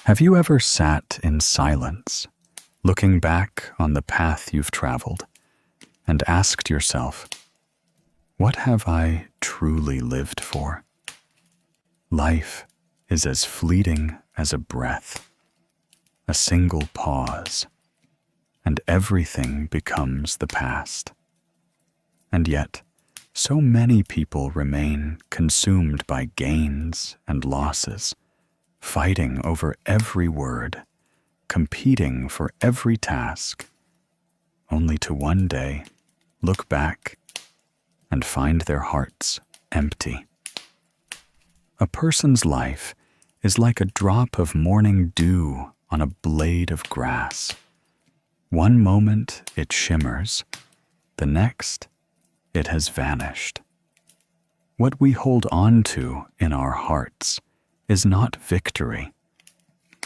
Have you ever sat in silence, looking back on the path you've traveled, and asked yourself, what have I truly lived for? Life is as fleeting as a breath, a single pause, and everything becomes the past. And yet, so many people remain consumed by gains and losses, fighting over every word, competing for every task, only to one day look back and find their hearts empty. A person's life is like a drop of morning dew on a blade of grass. One moment it shimmers, the next it has vanished. What we hold on to in our hearts is not victory,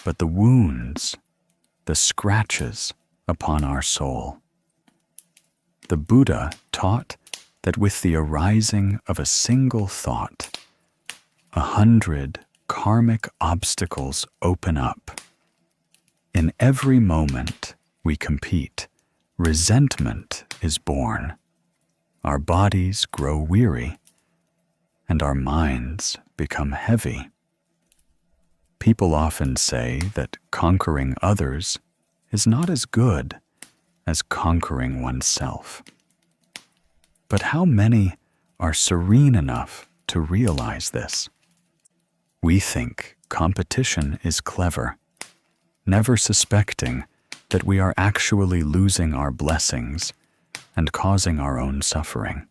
but the wounds, the scratches upon our soul. The Buddha taught that with the arising of a single thought, 100 karmic obstacles open up. In every moment we compete, resentment is born. Our bodies grow weary, and our minds become heavy. People often say that conquering others is not as good as conquering oneself. But how many are serene enough to realize this? We think competition is clever, never suspecting that we are actually losing our blessings and causing our own suffering.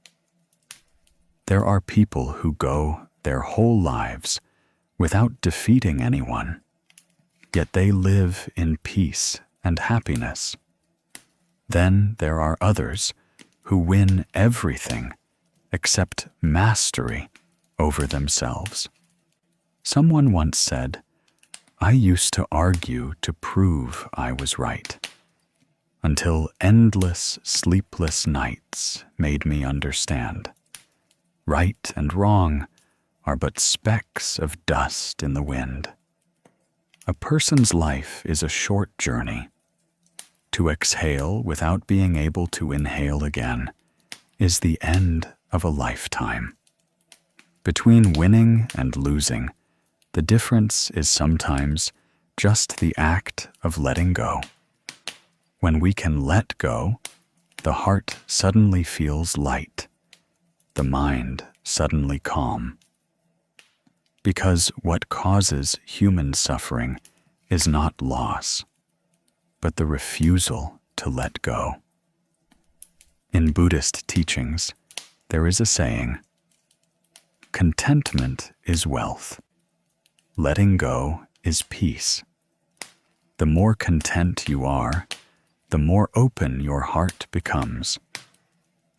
There are people who go their whole lives without defeating anyone, yet they live in peace and happiness. Then there are others who win everything except mastery over themselves. Someone once said, "I used to argue to prove I was right, until endless sleepless nights made me understand. Right and wrong are but specks of dust in the wind." A person's life is a short journey. To exhale without being able to inhale again is the end of a lifetime. Between winning and losing, the difference is sometimes just the act of letting go. When we can let go, the heart suddenly feels light, the mind suddenly calm. Because what causes human suffering is not loss, but the refusal to let go. In Buddhist teachings, there is a saying, "Contentment is wealth. Letting go is peace." The more content you are, the more open your heart becomes.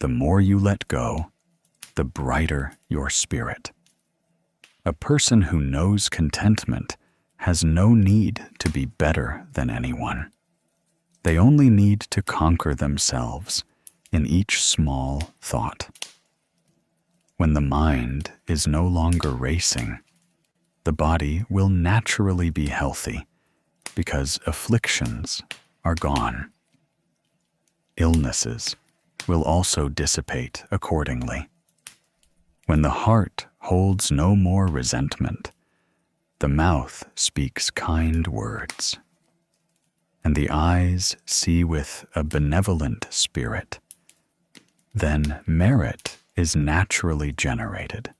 The more you let go, the brighter your spirit. A person who knows contentment has no need to be better than anyone. They only need to conquer themselves in each small thought. When the mind is no longer racing, the body will naturally be healthy because afflictions are gone. Illnesses will also dissipate accordingly. When the heart holds no more resentment, the mouth speaks kind words, and the eyes see with a benevolent spirit. Then merit is naturally generated.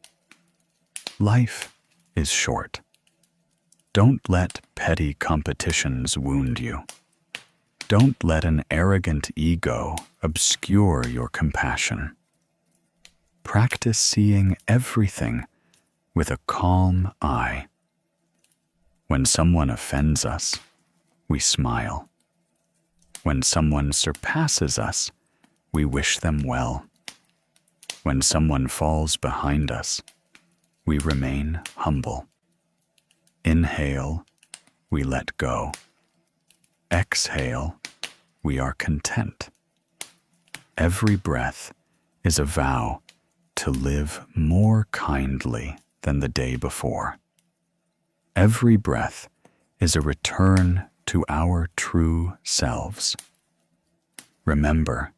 Life is short. Don't let petty competitions wound you. Don't let an arrogant ego obscure your compassion. Practice seeing everything with a calm eye. When someone offends us, we smile. When someone surpasses us, we wish them well. When someone falls behind us, we remain humble. Inhale, we let go. Exhale, we are content. Every breath is a vow to live more kindly than the day before. Every breath is a return to our true selves. Remember,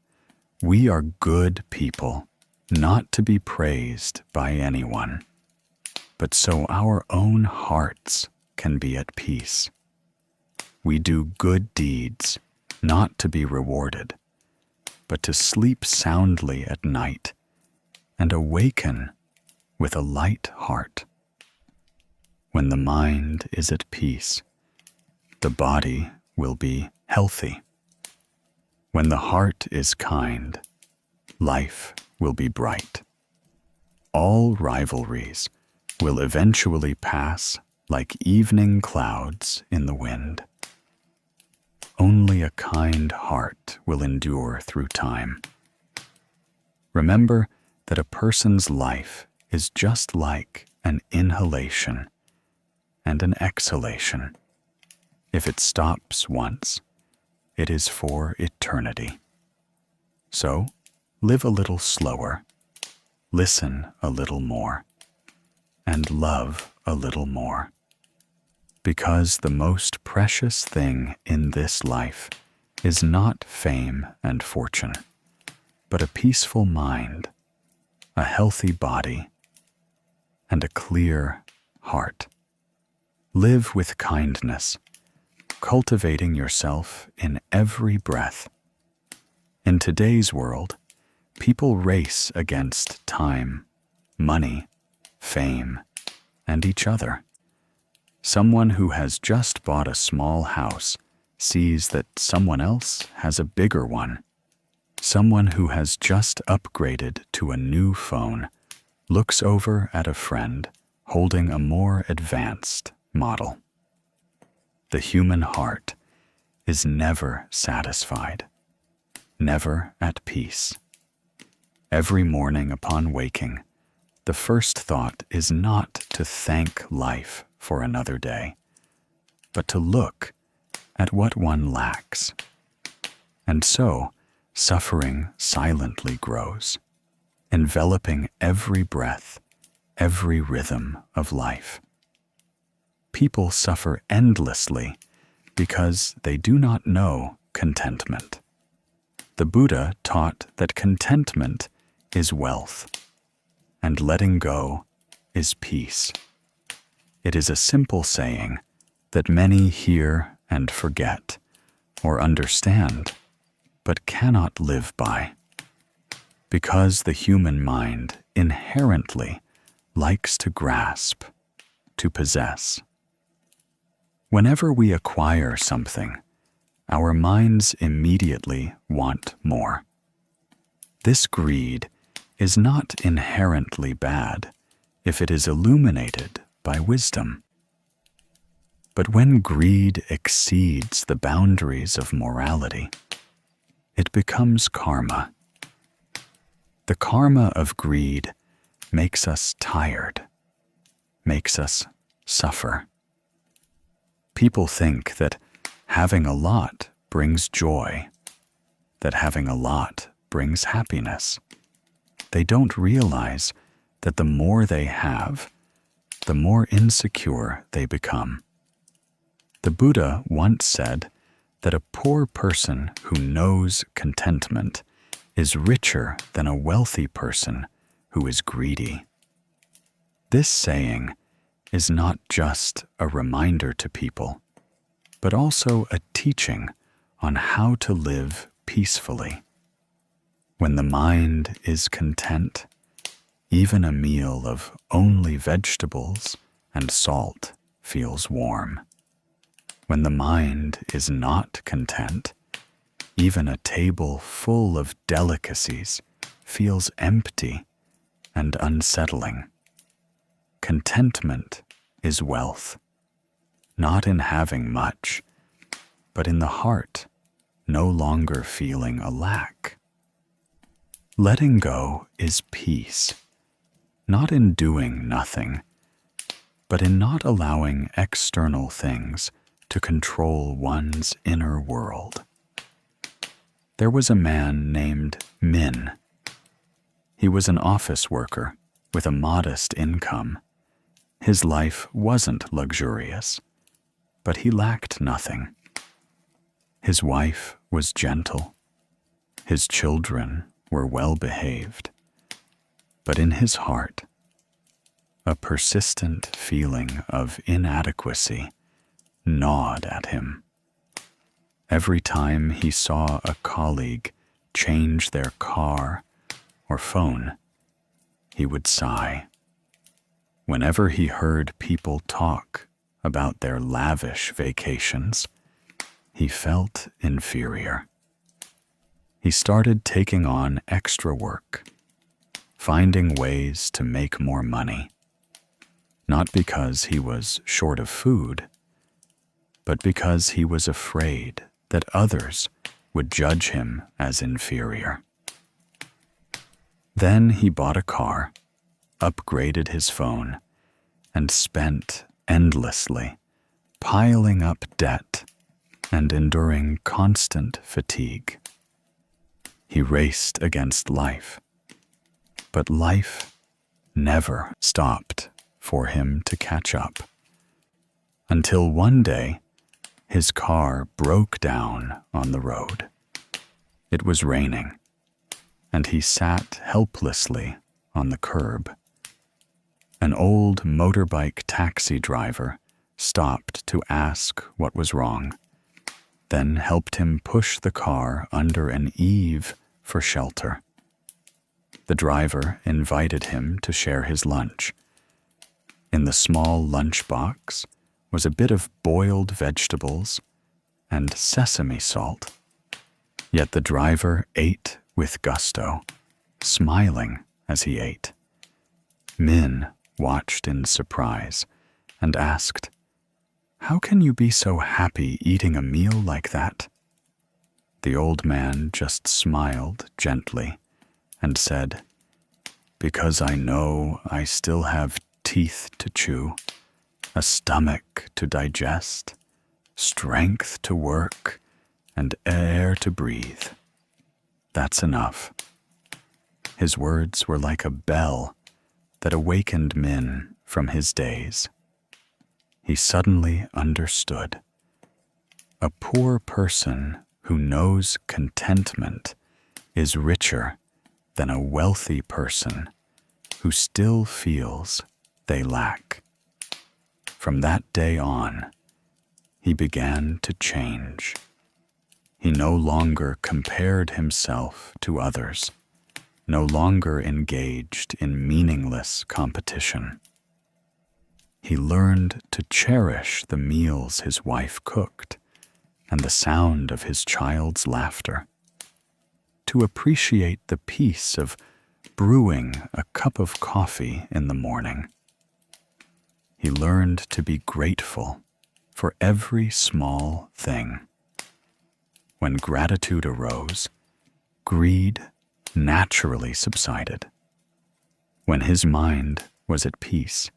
we are good people, not to be praised by anyone, but so our own hearts can be at peace. We do good deeds, not to be rewarded, but to sleep soundly at night and awaken with a light heart. When the mind is at peace, the body will be healthy. When the heart is kind, life will be bright. All rivalries will eventually pass like evening clouds in the wind. Only a kind heart will endure through time. Remember that a person's life is just like an inhalation and an exhalation. If it stops once, it is for eternity. So, live a little slower, listen a little more, and love a little more. Because the most precious thing in this life is not fame and fortune, but a peaceful mind, a healthy body, and a clear heart. Live with kindness, cultivating yourself in every breath. In today's world, people race against time, money, fame, and each other. Someone who has just bought a small house sees that someone else has a bigger one. Someone who has just upgraded to a new phone looks over at a friend holding a more advanced model. The human heart is never satisfied, never at peace. Every morning upon waking, the first thought is not to thank life for another day, but to look at what one lacks. And so, suffering silently grows, enveloping every breath, every rhythm of life. People suffer endlessly because they do not know contentment. The Buddha taught that contentment is wealth, and letting go is peace. It is a simple saying that many hear and forget, or understand, but cannot live by, because the human mind inherently likes to grasp, to possess. Whenever we acquire something, our minds immediately want more. This greed is not inherently bad if it is illuminated by wisdom. But when greed exceeds the boundaries of morality, it becomes karma. The karma of greed makes us tired, makes us suffer. People think that having a lot brings joy, that having a lot brings happiness. They don't realize that the more they have, the more insecure they become. The Buddha once said that a poor person who knows contentment is richer than a wealthy person who is greedy. This saying is not just a reminder to people, but also a teaching on how to live peacefully. When the mind is content, even a meal of only vegetables and salt feels warm. When the mind is not content, even a table full of delicacies feels empty and unsettling. Contentment is wealth, not in having much, but in the heart no longer feeling a lack. Letting go is peace, not in doing nothing, but in not allowing external things to control one's inner world. There was a man named Min. He was an office worker with a modest income. His life wasn't luxurious, but he lacked nothing. His wife was gentle. His children were well behaved. But in his heart, a persistent feeling of inadequacy gnawed at him. Every time he saw a colleague change their car or phone, he would sigh. Whenever he heard people talk about their lavish vacations, he felt inferior. He started taking on extra work, finding ways to make more money, not because he was short of food, but because he was afraid that others would judge him as inferior. Then he bought a car, upgraded his phone, and spent endlessly piling up debt and enduring constant fatigue. He raced against life, but life never stopped for him to catch up, until one day his car broke down on the road. It was raining, and he sat helplessly on the curb. An old motorbike taxi driver stopped to ask what was wrong, then helped him push the car under an eave for shelter. The driver invited him to share his lunch. In the small lunchbox was a bit of boiled vegetables and sesame salt. Yet the driver ate with gusto, smiling as he ate. Min watched in surprise and asked, "How can you be so happy eating a meal like that?" The old man just smiled gently and said, "Because I know I still have teeth to chew, a stomach to digest, strength to work, and air to breathe. That's enough." His words were like a bell that awakened Min from his daze. He suddenly understood. A poor person who knows contentment is richer than a wealthy person who still feels they lack. From that day on, he began to change. He no longer compared himself to others, no longer engaged in meaningless competition. He learned to cherish the meals his wife cooked and the sound of his child's laughter, to appreciate the peace of brewing a cup of coffee in the morning. He learned to be grateful for every small thing. When gratitude arose, greed naturally subsided. When his mind was at peace,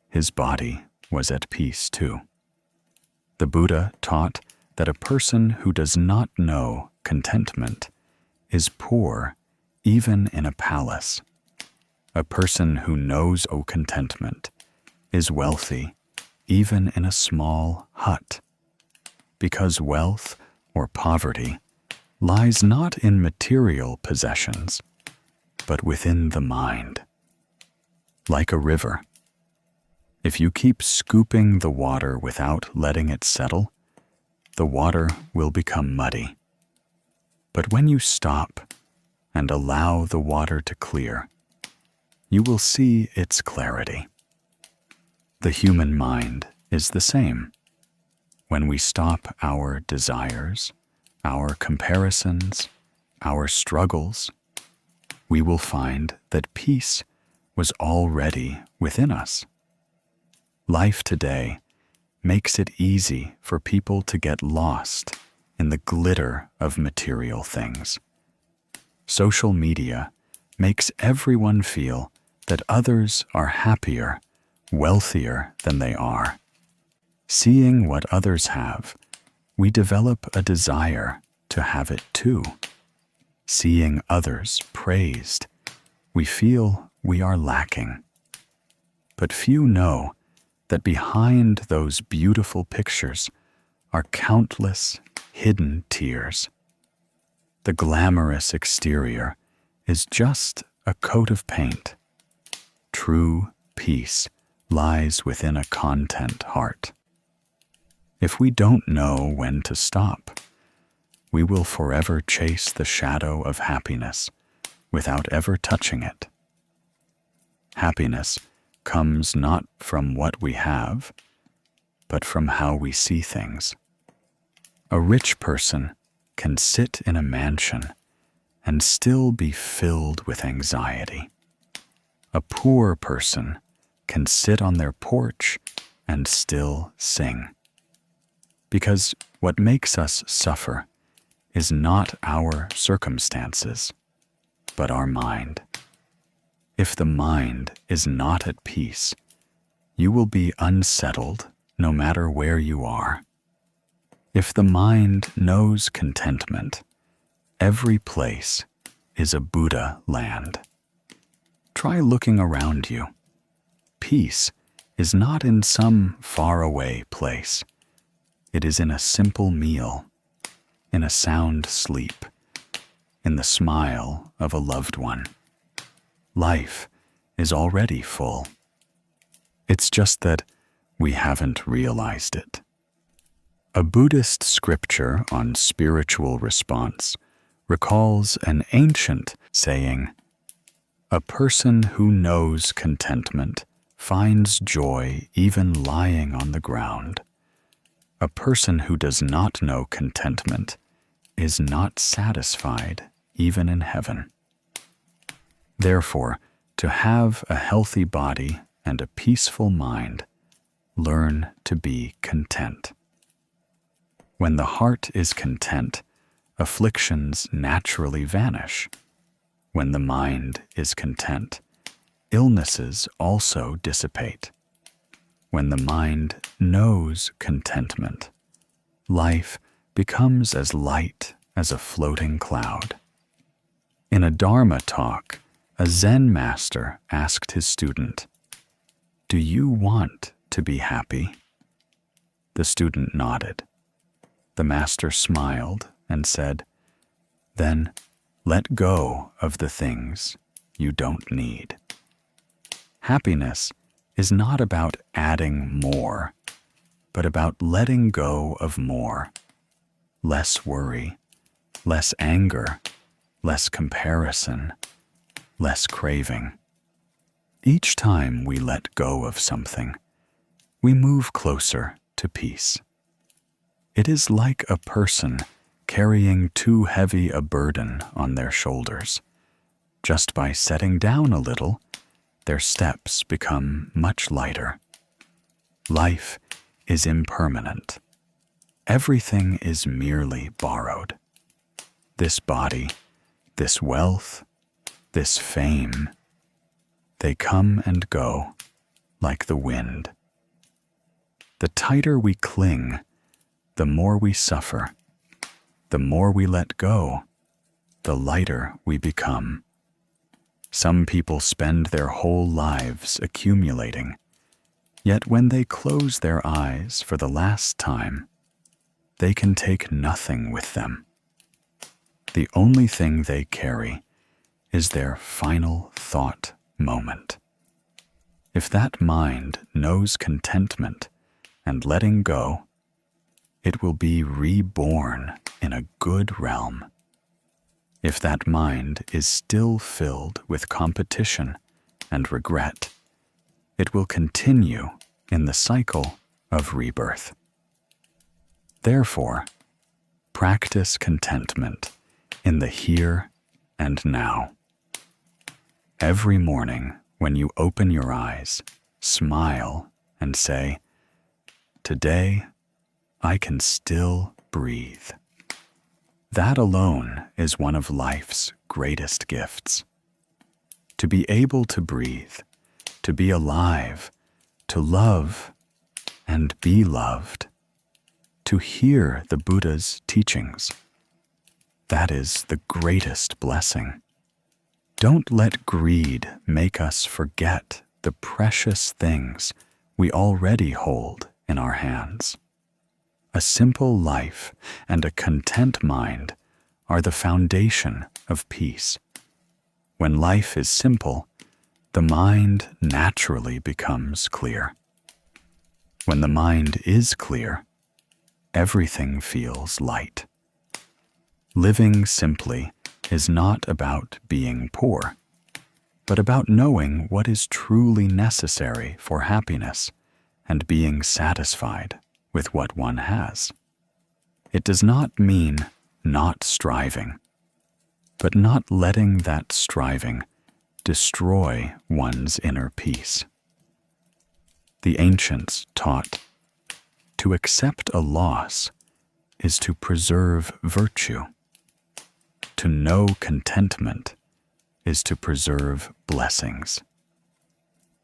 his body was at peace too. The Buddha taught that a person who does not know contentment is poor even in a palace. A person who knows contentment is wealthy even in a small hut, because wealth or poverty lies not in material possessions, but within the mind. Like a river, if you keep scooping the water without letting it settle, the water will become muddy. But when you stop and allow the water to clear, you will see its clarity. The human mind is the same. When we stop our desires, our comparisons, our struggles, we will find that peace was already within us. Life today makes it easy for people to get lost in the glitter of material things. Social media makes everyone feel that others are happier, wealthier than they are. Seeing what others have, we develop a desire to have it too. Seeing others praised, we feel we are lacking. But few know that behind those beautiful pictures are countless hidden tears. The glamorous exterior is just a coat of paint. True peace lies within a content heart. If we don't know when to stop, we will forever chase the shadow of happiness without ever touching it. Happiness comes not from what we have, but from how we see things. A rich person can sit in a mansion and still be filled with anxiety. A poor person can sit on their porch and still sing. Because what makes us suffer is not our circumstances, but our mind. If the mind is not at peace, you will be unsettled no matter where you are. If the mind knows contentment, every place is a Buddha land. Try looking around you. Peace is not in some faraway place. It is in a simple meal, in a sound sleep, in the smile of a loved one. Life is already full. It's just that we haven't realized it. A Buddhist scripture on spiritual response recalls an ancient saying, "A person who knows contentment finds joy even lying on the ground. A person who does not know contentment is not satisfied even in heaven." Therefore, to have a healthy body and a peaceful mind, learn to be content. When the heart is content, afflictions naturally vanish. When the mind is content, illnesses also dissipate. When the mind knows contentment, life becomes as light as a floating cloud. In a Dharma talk, a Zen master asked his student, "Do you want to be happy?" The student nodded. The master smiled and said, "Then let go of the things you don't need." Happiness is not about adding more, but about letting go of more. Less worry, less anger, less comparison, less craving. Each time we let go of something, we move closer to peace. It is like a person carrying too heavy a burden on their shoulders. Just by setting down a little, their steps become much lighter. Life is impermanent. Everything is merely borrowed. This body, this wealth, this fame, they come and go like the wind. The tighter we cling, the more we suffer. The more we let go, the lighter we become. Some people spend their whole lives accumulating, yet when they close their eyes for the last time, they can take nothing with them. The only thing they carry is their final thought moment. If that mind knows contentment and letting go, it will be reborn in a good realm. If that mind is still filled with competition and regret, it will continue in the cycle of rebirth. Therefore, practice contentment in the here and now. Every morning when you open your eyes, smile and say, "Today, I can still breathe." That alone is one of life's greatest gifts. To be able to breathe, to be alive, to love and be loved, to hear the Buddha's teachings. That is the greatest blessing. Don't let greed make us forget the precious things we already hold in our hands. A simple life and a content mind are the foundation of peace. When life is simple, the mind naturally becomes clear. When the mind is clear, everything feels light. Living simply is not about being poor, but about knowing what is truly necessary for happiness and being satisfied with what one has. It does not mean not striving, but not letting that striving destroy one's inner peace. The ancients taught, to accept a loss is to preserve virtue. To know contentment is to preserve blessings.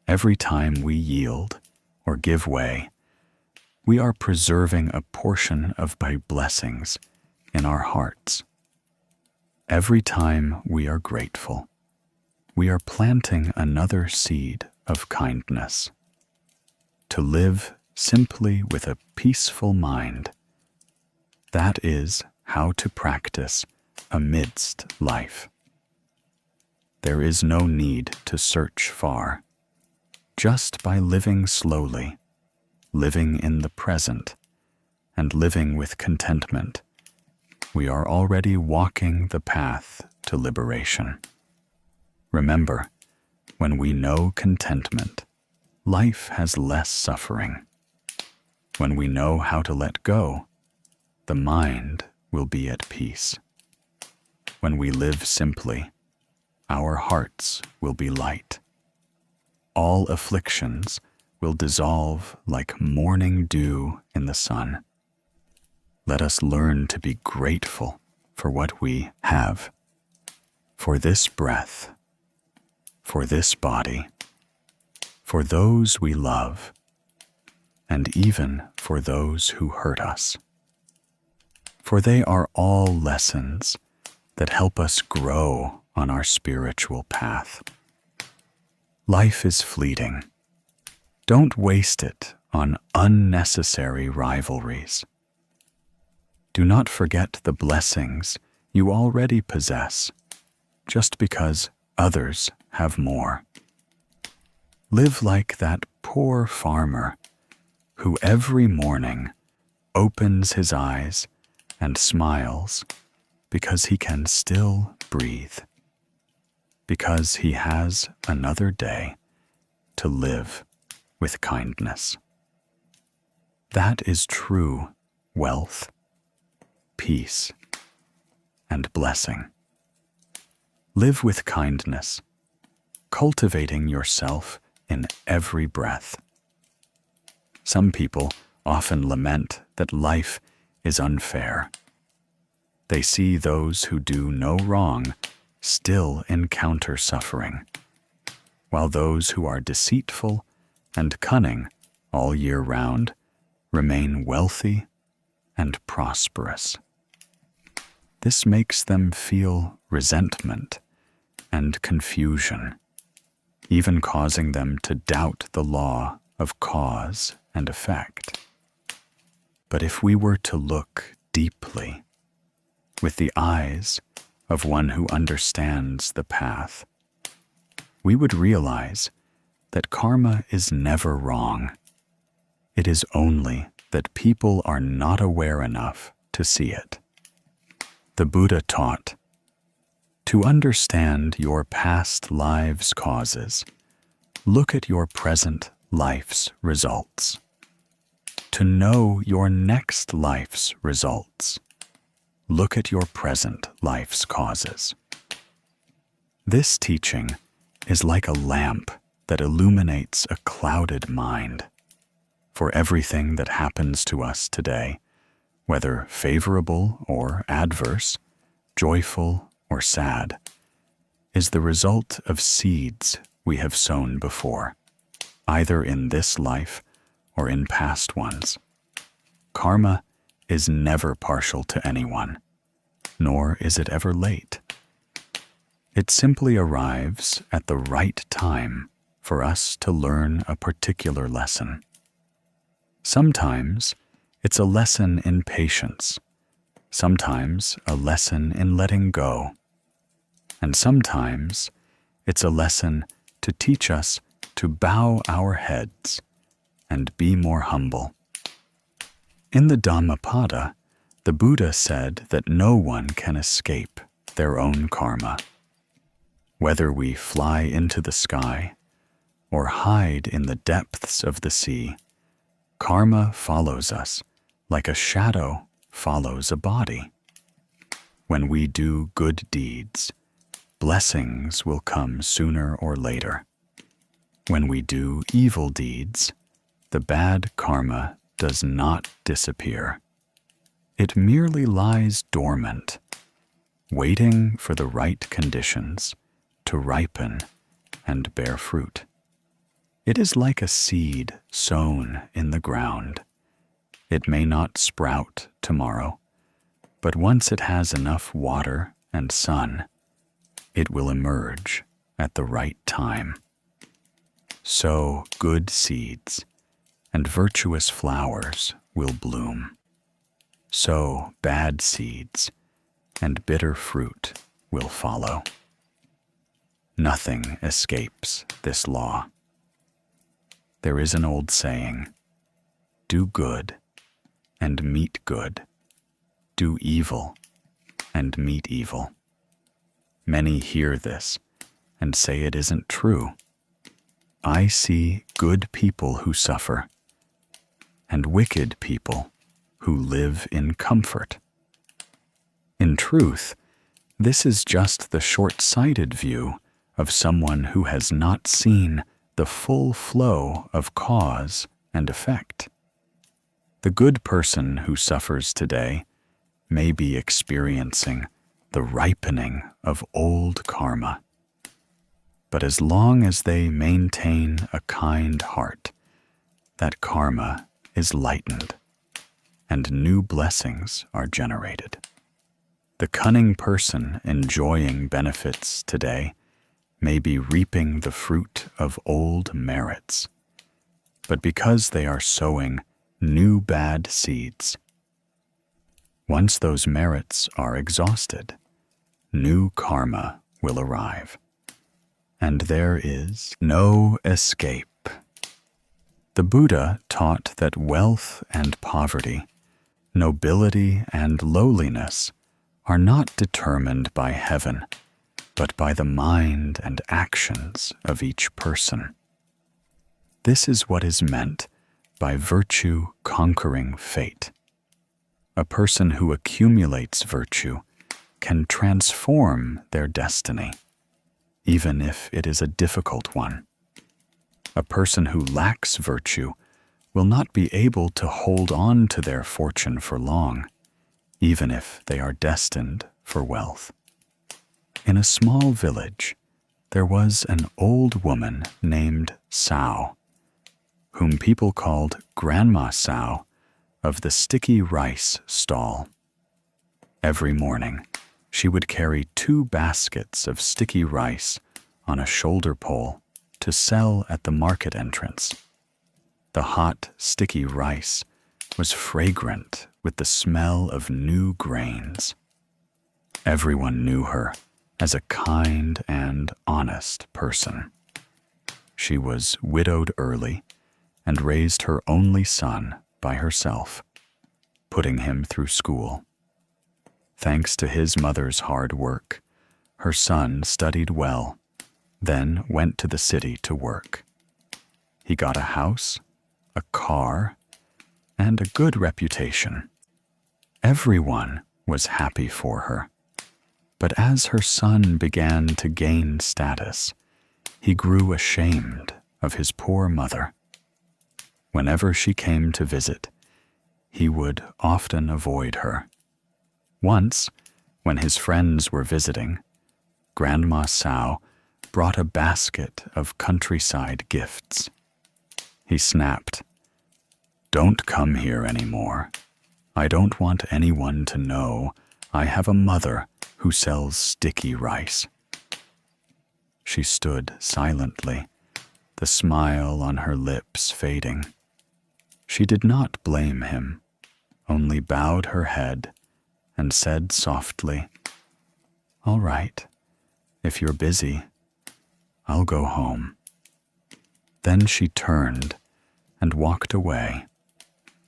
Every time we yield or give way, we are preserving a portion of my blessings in our hearts. Every time we are grateful, we are planting another seed of kindness. To live simply with a peaceful mind, that is how to practice amidst life. There is no need to search far. Just by living slowly, living in the present, and living with contentment, we are already walking the path to liberation. Remember, when we know contentment, life has less suffering. When we know how to let go, the mind will be at peace. When we live simply, our hearts will be light. All afflictions will dissolve like morning dew in the sun. Let us learn to be grateful for what we have, for this breath, for this body, for those we love, and even for those who hurt us. For they are all lessons that help us grow on our spiritual path. Life is fleeting. Don't waste it on unnecessary rivalries. Do not forget the blessings you already possess just because others have more. Live like that poor farmer who every morning opens his eyes and smiles because he can still breathe, because he has another day to live with kindness. That is true wealth, peace, and blessing. Live with kindness, cultivating yourself in every breath. Some people often lament that life is unfair. They see those who do no wrong still encounter suffering, while those who are deceitful and cunning all year round remain wealthy and prosperous. This makes them feel resentment and confusion, even causing them to doubt the law of cause and effect. But if we were to look deeply, with the eyes of one who understands the path, we would realize that karma is never wrong. It is only that people are not aware enough to see it. The Buddha taught, to understand your past lives' causes, look at your present life's results. To know your next life's results, look at your present life's causes. This teaching is like a lamp that illuminates a clouded mind. For everything that happens to us today, whether favorable or adverse, joyful or sad, is the result of seeds we have sown before, either in this life or in past ones. Karma is never partial to anyone, nor is it ever late. It simply arrives at the right time for us to learn a particular lesson. Sometimes it's a lesson in patience, sometimes a lesson in letting go, and sometimes it's a lesson to teach us to bow our heads and be more humble. In the Dhammapada, the Buddha said that no one can escape their own karma. Whether we fly into the sky or hide in the depths of the sea, karma follows us like a shadow follows a body. When we do good deeds, blessings will come sooner or later. When we do evil deeds, the bad karma does not disappear. It merely lies dormant, waiting for the right conditions to ripen and bear fruit. It is like a seed sown in the ground. It may not sprout tomorrow, but once it has enough water and sun, it will emerge at the right time. Sow good seeds, and virtuous flowers will bloom. Sow bad seeds, and bitter fruit will follow. Nothing escapes this law. There is an old saying, "Do good and meet good. Do evil and meet evil." Many hear this and say it isn't true. I see good people who suffer and wicked people who live in comfort. In truth, this is just the short-sighted view of someone who has not seen the full flow of cause and effect. The good person who suffers today may be experiencing the ripening of old karma. But as long as they maintain a kind heart, that karma is lightened and new blessings are generated. The cunning person enjoying benefits today may be reaping the fruit of old merits, but because they are sowing new bad seeds, once those merits are exhausted, new karma will arrive, and there is no escape. The Buddha taught that wealth and poverty, nobility and lowliness are not determined by heaven, but by the mind and actions of each person. This is what is meant by virtue conquering fate. A person who accumulates virtue can transform their destiny, even if it is a difficult one. A person who lacks virtue will not be able to hold on to their fortune for long, even if they are destined for wealth. In a small village, there was an old woman named Sao, whom people called Grandma Sao of the sticky rice stall. Every morning, she would carry 2 baskets of sticky rice on a shoulder pole to sell at the market entrance. The hot, sticky rice was fragrant with the smell of new grains. Everyone knew her as a kind and honest person. She was widowed early and raised her only son by herself, putting him through school. Thanks to his mother's hard work, her son studied well, then went to the city to work. He got a house, a car, and a good reputation. Everyone was happy for her. But as her son began to gain status, he grew ashamed of his poor mother. Whenever she came to visit, he would often avoid her. Once, when his friends were visiting, Grandma Sao brought a basket of countryside gifts. He snapped, "Don't come here anymore. I don't want anyone to know I have a mother who sells sticky rice." She stood silently, the the smile on her lips fading. She did not blame him, only bowed her head and said softly, "All right, if you're busy, I'll go home." Then she turned and walked away,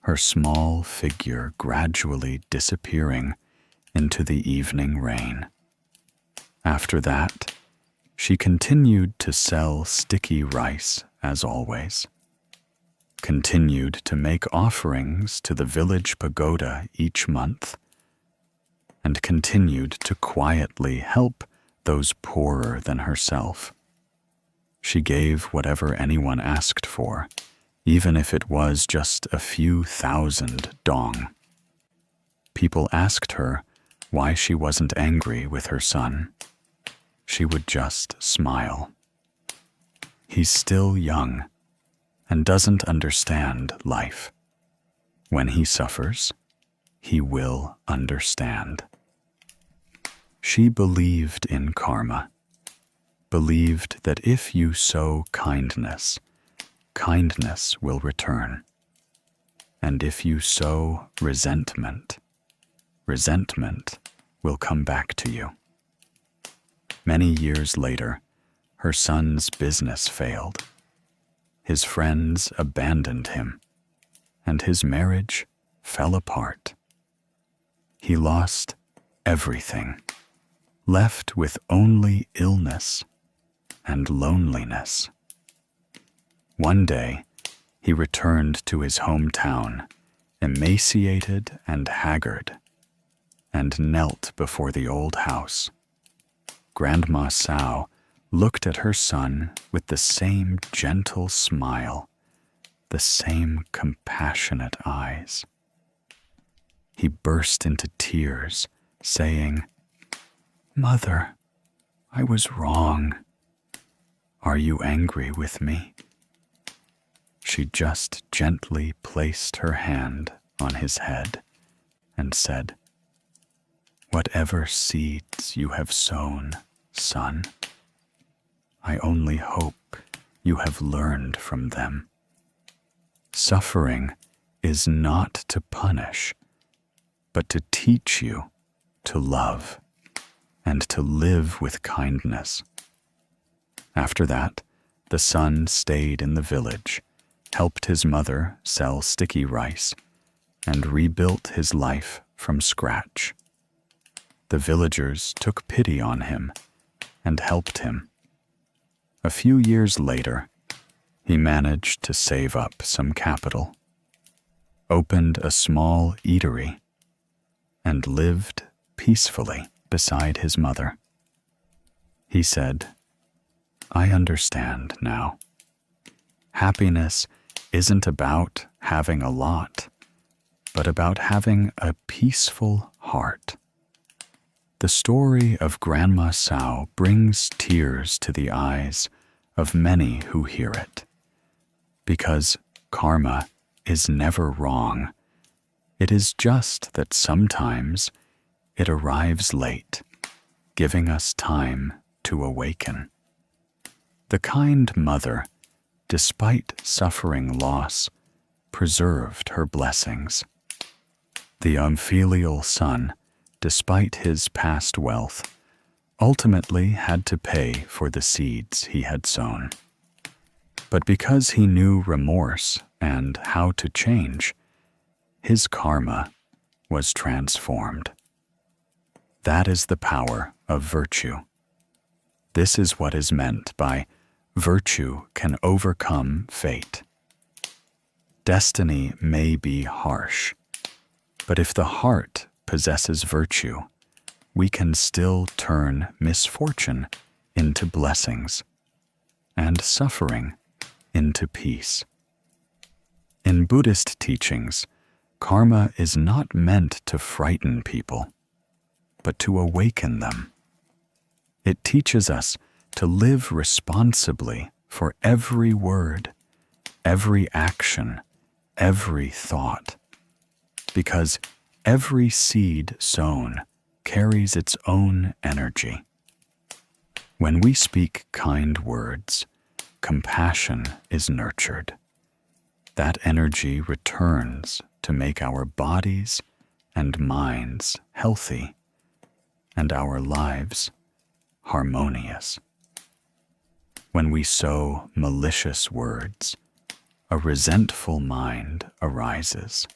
her small figure gradually disappearing into the evening rain. After that, she continued to sell sticky rice as always, continued to make offerings to the village pagoda each month, and continued to quietly help those poorer than herself. She gave whatever anyone asked for, even if it was just a few thousand dong. People asked her why she wasn't angry with her son. She would just smile. He's still young and doesn't understand life. When he suffers, he will understand. She believed in karma, believed that if you sow kindness, kindness will return. And if you sow resentment, resentment will come back to you. Many years later, her son's business failed. His friends abandoned him, and his marriage fell apart. He lost everything, left with only illness and loneliness. One day, he returned to his hometown, emaciated and haggard, and knelt before the old house. Grandma Sao looked at her son with the same gentle smile, the same compassionate eyes. He burst into tears, saying, "Mother, I was wrong. Are you angry with me?" She just gently placed her hand on his head and said, "Whatever seeds you have sown, son, I only hope you have learned from them. Suffering is not to punish, but to teach you to love and to live with kindness." After that, the son stayed in the village, helped his mother sell sticky rice, and rebuilt his life from scratch. The villagers took pity on him and helped him. A few years later, he managed to save up some capital, opened a small eatery, and lived peacefully beside his mother. He said, "I understand now. Happiness isn't about having a lot, but about having a peaceful heart." The story of Grandma Sao brings tears to the eyes of many who hear it, because karma is never wrong. It is just that sometimes it arrives late, giving us time to awaken. The kind mother, despite suffering loss, preserved her blessings. The unfilial son, despite his past wealth, ultimately had to pay for the seeds he had sown. But because he knew remorse and how to change, his karma was transformed. That is the power of virtue. This is what is meant by virtue can overcome fate. Destiny may be harsh, but if the heart possesses virtue, we can still turn misfortune into blessings and suffering into peace. In Buddhist teachings, karma is not meant to frighten people, but to awaken them. It teaches us to live responsibly for every word, every action, every thought, because every seed sown carries its own energy. When we speak kind words, compassion is nurtured, that energy returns to make our bodies and minds healthy and our lives harmonious. When we sow malicious words, a resentful mind arises.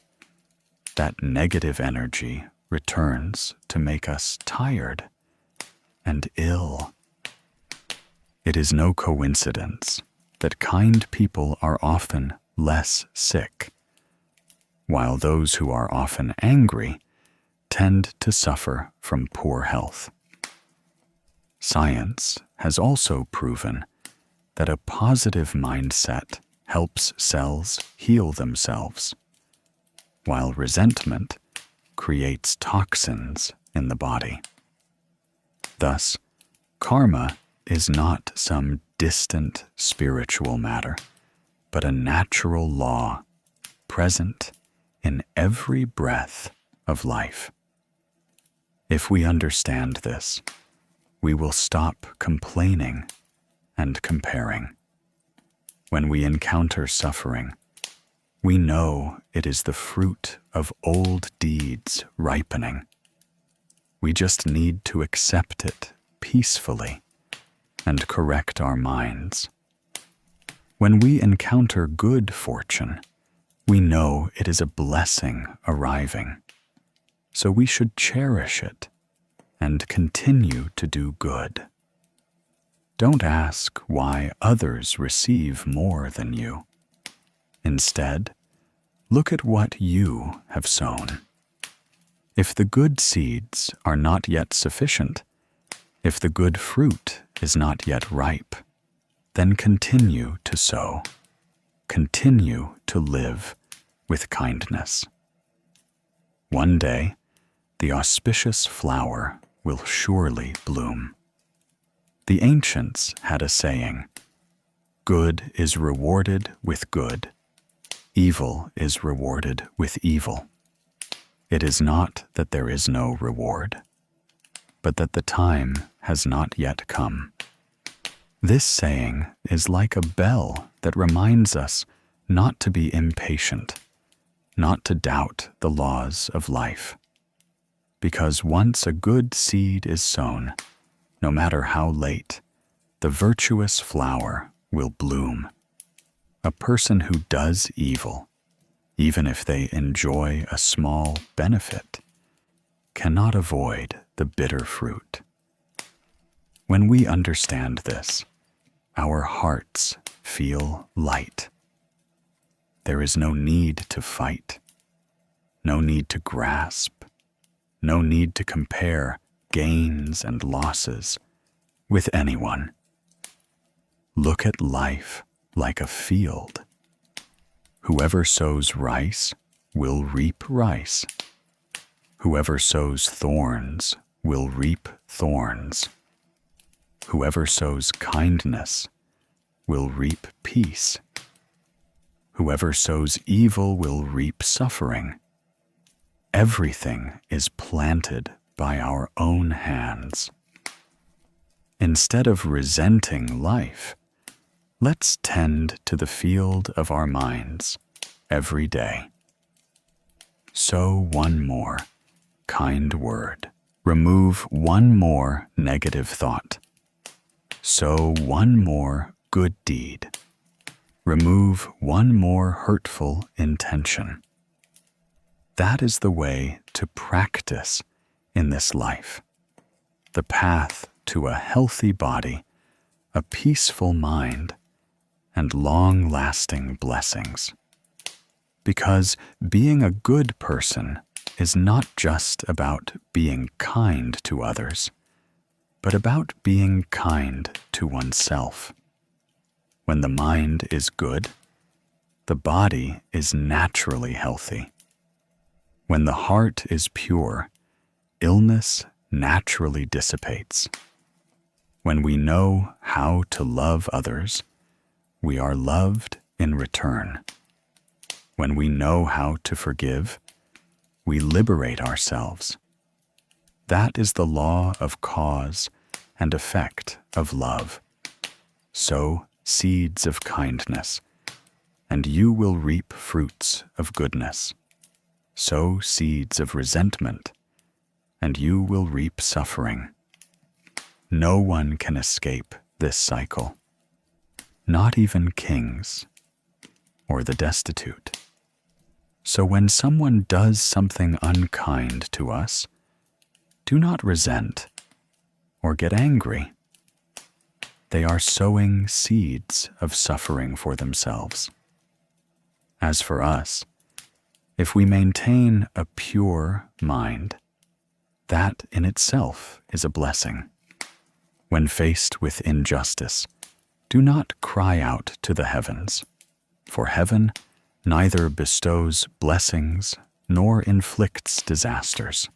That negative energy returns to make us tired and ill. It is no coincidence that kind people are often less sick, while those who are often angry tend to suffer from poor health. Science has also proven that a positive mindset helps cells heal themselves, while resentment creates toxins in the body. Thus, karma is not some distant spiritual matter, but a natural law present in every breath of life. If we understand this, we will stop complaining and comparing. When we encounter suffering, we know it is the fruit of old deeds ripening. We just need to accept it peacefully and correct our minds. When we encounter good fortune, we know it is a blessing arriving, so we should cherish it and continue to do good. Don't ask why others receive more than you. Instead, look at what you have sown. If the good seeds are not yet sufficient, if the good fruit is not yet ripe, then continue to sow. Continue to live with kindness. One day, the auspicious flower will surely bloom. The ancients had a saying, "Good is rewarded with good. Evil is rewarded with evil." It is not that there is no reward, but that the time has not yet come. This saying is like a bell that reminds us not to be impatient, not to doubt the laws of life. Because once a good seed is sown, no matter how late, the virtuous flower will bloom. A person who does evil, even if they enjoy a small benefit, cannot avoid the bitter fruit. When we understand this, our hearts feel light. There is no need to fight, no need to grasp, no need to compare gains and losses with anyone. Look at life like a field. Whoever sows rice will reap rice. Whoever sows thorns will reap thorns. Whoever sows kindness will reap peace. Whoever sows evil will reap suffering. Everything is planted by our own hands. Instead of resenting life, let's tend to the field of our minds every day. Sow one more kind word. Remove one more negative thought. Sow one more good deed. Remove one more hurtful intention. That is the way to practice in this life, the path to a healthy body, a peaceful mind, and long-lasting blessings. Because being a good person is not just about being kind to others, but about being kind to oneself. When the mind is good, the body is naturally healthy. When the heart is pure, illness naturally dissipates. When we know how to love others, we are loved in return. When we know how to forgive, we liberate ourselves. That is the law of cause and effect of love. So seeds of kindness, and you will reap fruits of goodness. Sow seeds of resentment, and you will reap suffering. No one can escape this cycle, not even kings or the destitute. So when someone does something unkind to us, do not resent or get angry. They are sowing seeds of suffering for themselves. As for us, if we maintain a pure mind, that in itself is a blessing. When faced with injustice, do not cry out to the heavens, for heaven neither bestows blessings nor inflicts disasters.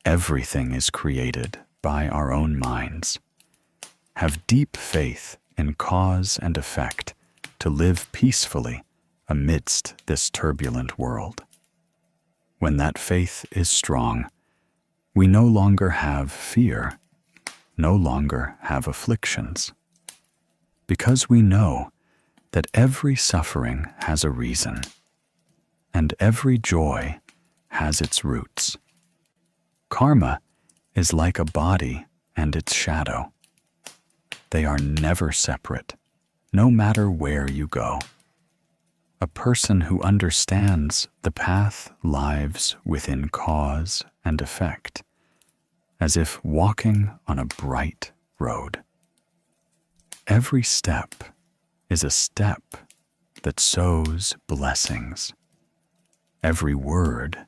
Everything is created by our own minds. Have deep faith in cause and effect to live peacefully amidst this turbulent world. When that faith is strong, we no longer have fear, no longer have afflictions, because we know that every suffering has a reason, and every joy has its roots. Karma is like a body and its shadow. They are never separate, no matter where you go. A person who understands the path lives within cause and effect, as if walking on a bright road. Every step is a step that sows blessings. Every word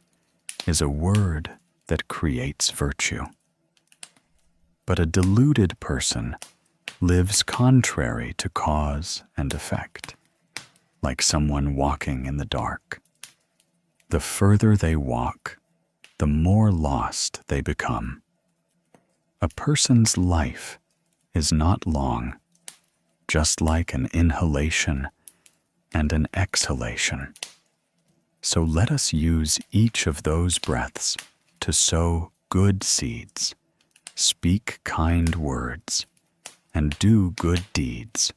is a word that creates virtue. But a deluded person lives contrary to cause and effect, like someone walking in the dark. The further they walk, the more lost they become. A person's life is not long, just like an inhalation and an exhalation. So let us use each of those breaths to sow good seeds, speak kind words, and do good deeds,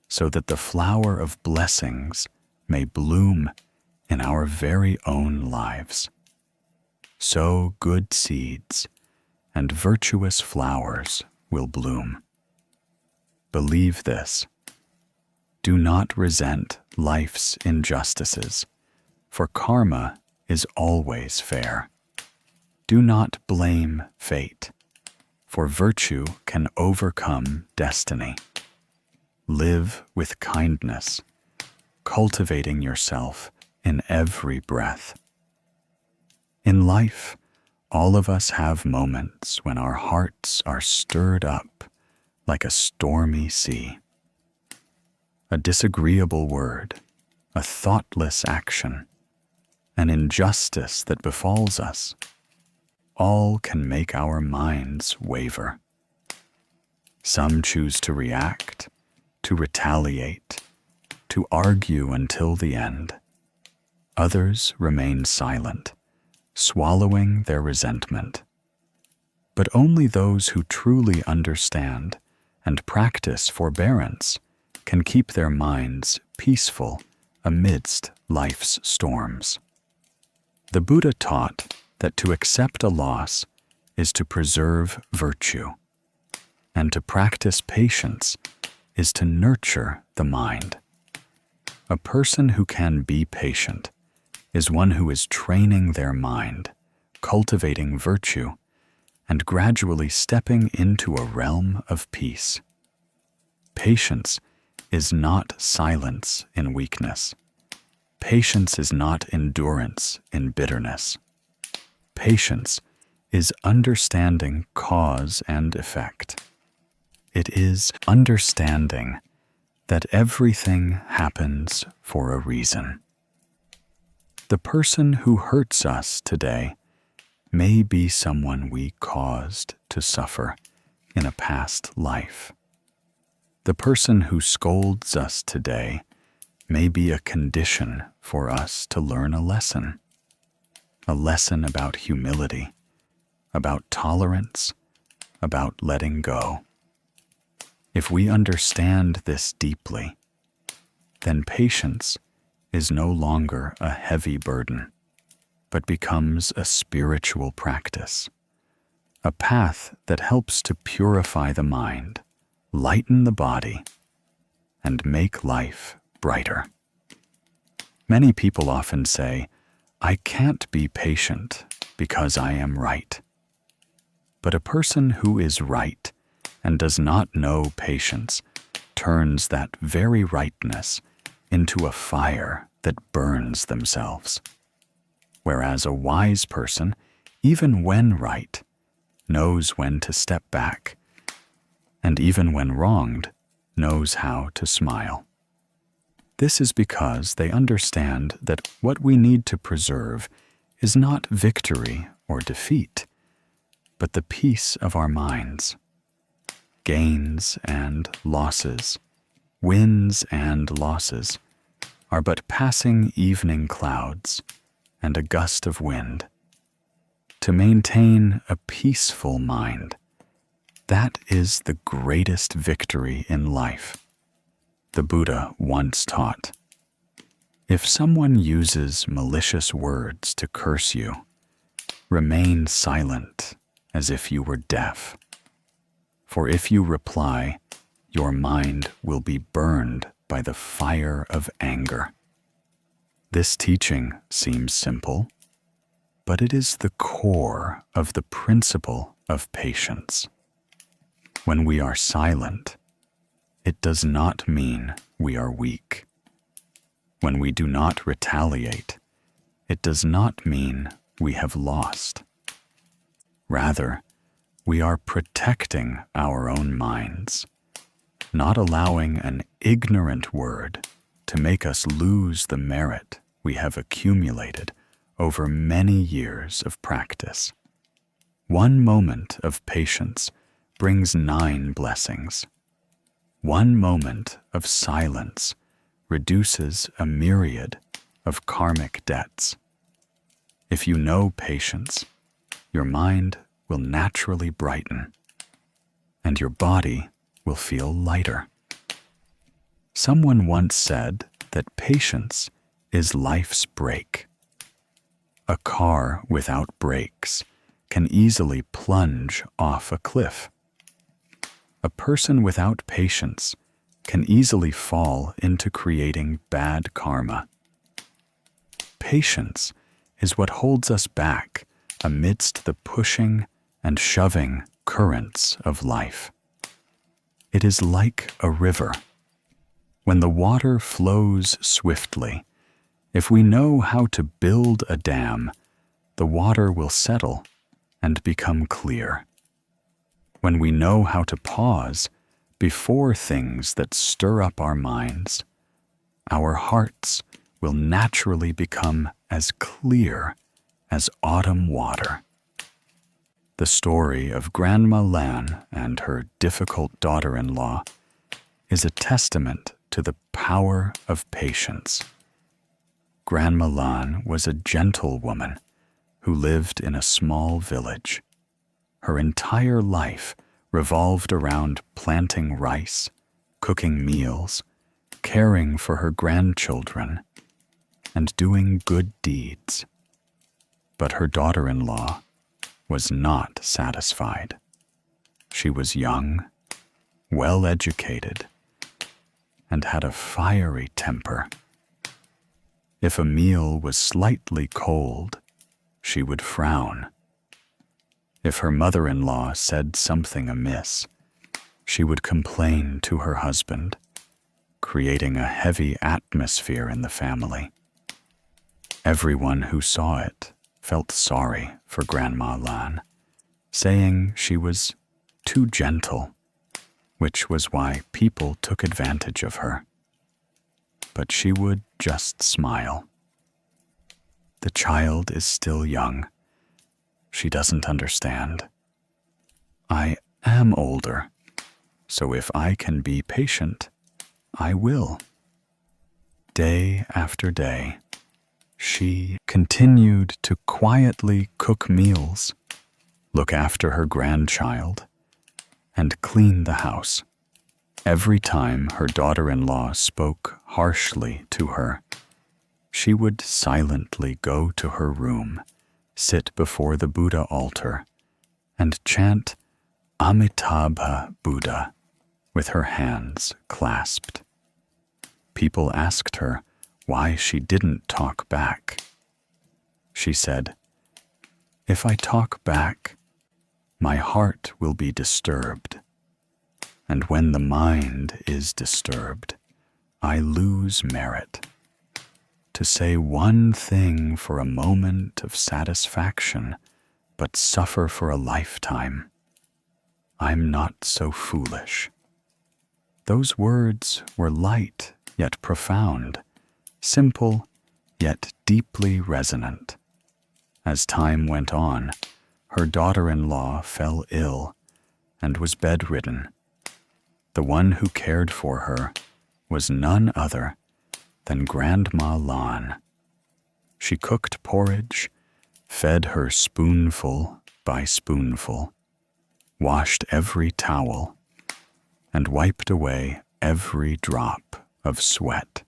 so that the flower of blessings may bloom in our very own lives. Sow good seeds, and virtuous flowers will bloom. Believe this. Do not resent life's injustices, for karma is always fair. Do not blame fate, for virtue can overcome destiny. Live with kindness, cultivating yourself in every breath. In life, all of us have moments when our hearts are stirred up like a stormy sea. A disagreeable word, a thoughtless action, an injustice that befalls us, all can make our minds waver. Some choose to react, to retaliate, to argue until the end. Others remain silent, swallowing their resentment. But only those who truly understand and practice forbearance can keep their minds peaceful amidst life's storms. The Buddha taught that to accept a loss is to preserve virtue, and to practice patience is to nurture the mind. A person who can be patient is one who is training their mind, cultivating virtue, and gradually stepping into a realm of peace. Patience is not silence in weakness. Patience is not endurance in bitterness. Patience is understanding cause and effect. It is understanding that everything happens for a reason. The person who hurts us today may be someone we caused to suffer in a past life. The person who scolds us today may be a condition for us to learn a lesson about humility, about tolerance, about letting go. If we understand this deeply, then patience is no longer a heavy burden, but becomes a spiritual practice, a path that helps to purify the mind, lighten the body, and make life brighter. Many people often say, "I can't be patient because I am right." But a person who is right and does not know patience turns that very rightness into a fire that burns themselves. Whereas a wise person, even when right, knows when to step back, and even when wronged, knows how to smile. This is because they understand that what we need to preserve is not victory or defeat, but the peace of our minds. Gains and losses, wins and losses, are but passing evening clouds and a gust of wind. To maintain a peaceful mind, that is the greatest victory in life. The Buddha once taught, "If someone uses malicious words to curse you, remain silent as if you were deaf. For if you reply, your mind will be burned by the fire of anger." This teaching seems simple, but it is the core of the principle of patience. When we are silent, it does not mean we are weak. When we do not retaliate, it does not mean we have lost. Rather, we are protecting our own minds, not allowing an ignorant word to make us lose the merit we have accumulated over many years of practice. One moment of patience brings 9 blessings. One moment of silence reduces a myriad of karmic debts. If you know patience, your mind will naturally brighten, and your body will feel lighter. Someone once said that patience is life's brake. A car without brakes can easily plunge off a cliff. A person without patience can easily fall into creating bad karma. Patience is what holds us back amidst the pushing and shoving currents of life. It is like a river. When the water flows swiftly, if we know how to build a dam, the water will settle and become clear. When we know how to pause before things that stir up our minds, our hearts will naturally become as clear as autumn water. The story of Grandma Lan and her difficult daughter-in-law is a testament to the power of patience. Grandma Lan was a gentle woman who lived in a small village. Her entire life revolved around planting rice, cooking meals, caring for her grandchildren, and doing good deeds. But her daughter-in-law was not satisfied. She was young, well-educated, and had a fiery temper. If a meal was slightly cold, she would frown. If her mother-in-law said something amiss, she would complain to her husband, creating a heavy atmosphere in the family. Everyone who saw it felt sorry for Grandma Lan, saying she was too gentle, which was why people took advantage of her. But she would just smile. The child is still young. She doesn't understand. I am older, so if I can be patient, I will. Day after day, she continued to quietly cook meals, look after her grandchild, and clean the house. Every time her daughter-in-law spoke harshly to her, she would silently go to her room, sit before the Buddha altar, and chant Amitabha Buddha with her hands clasped. People asked her why she didn't talk back. She said, "If I talk back, my heart will be disturbed. And when the mind is disturbed, I lose merit. To say one thing for a moment of satisfaction, but suffer for a lifetime, I'm not so foolish." Those words were light yet profound, simple yet deeply resonant. As time went on, her daughter-in-law fell ill and was bedridden. The one who cared for her was none other than Grandma Lan. She cooked porridge, fed her spoonful by spoonful, washed every towel, and wiped away every drop of sweat.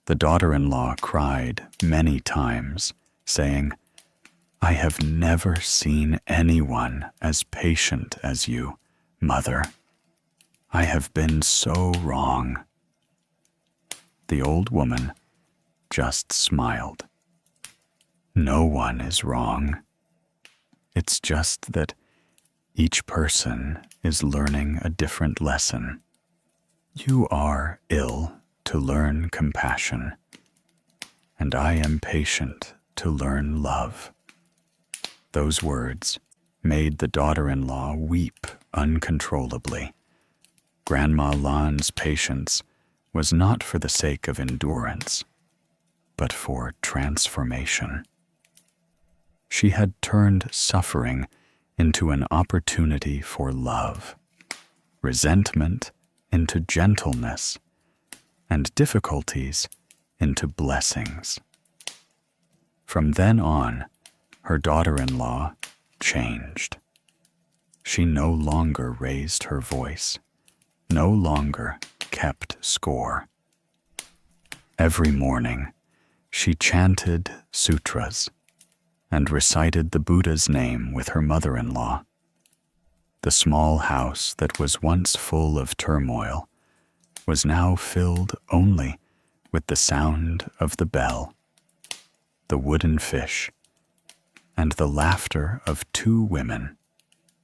The daughter-in-law cried many times, saying, "I have never seen anyone as patient as you, Mother. I have been so wrong." The old woman just smiled. "No one is wrong. It's just that each person is learning a different lesson. You are ill to learn compassion, and I am patient to learn love." Those words made the daughter-in-law weep uncontrollably. Grandma Lan's patience was not for the sake of endurance, but for transformation. She had turned suffering into an opportunity for love, resentment into gentleness, and difficulties into blessings. From then on, her daughter-in-law changed. She no longer raised her voice, no longer kept score. Every morning, she chanted sutras and recited the Buddha's name with her mother-in-law. The small house that was once full of turmoil was now filled only with the sound of the bell, the wooden fish, and the laughter of two women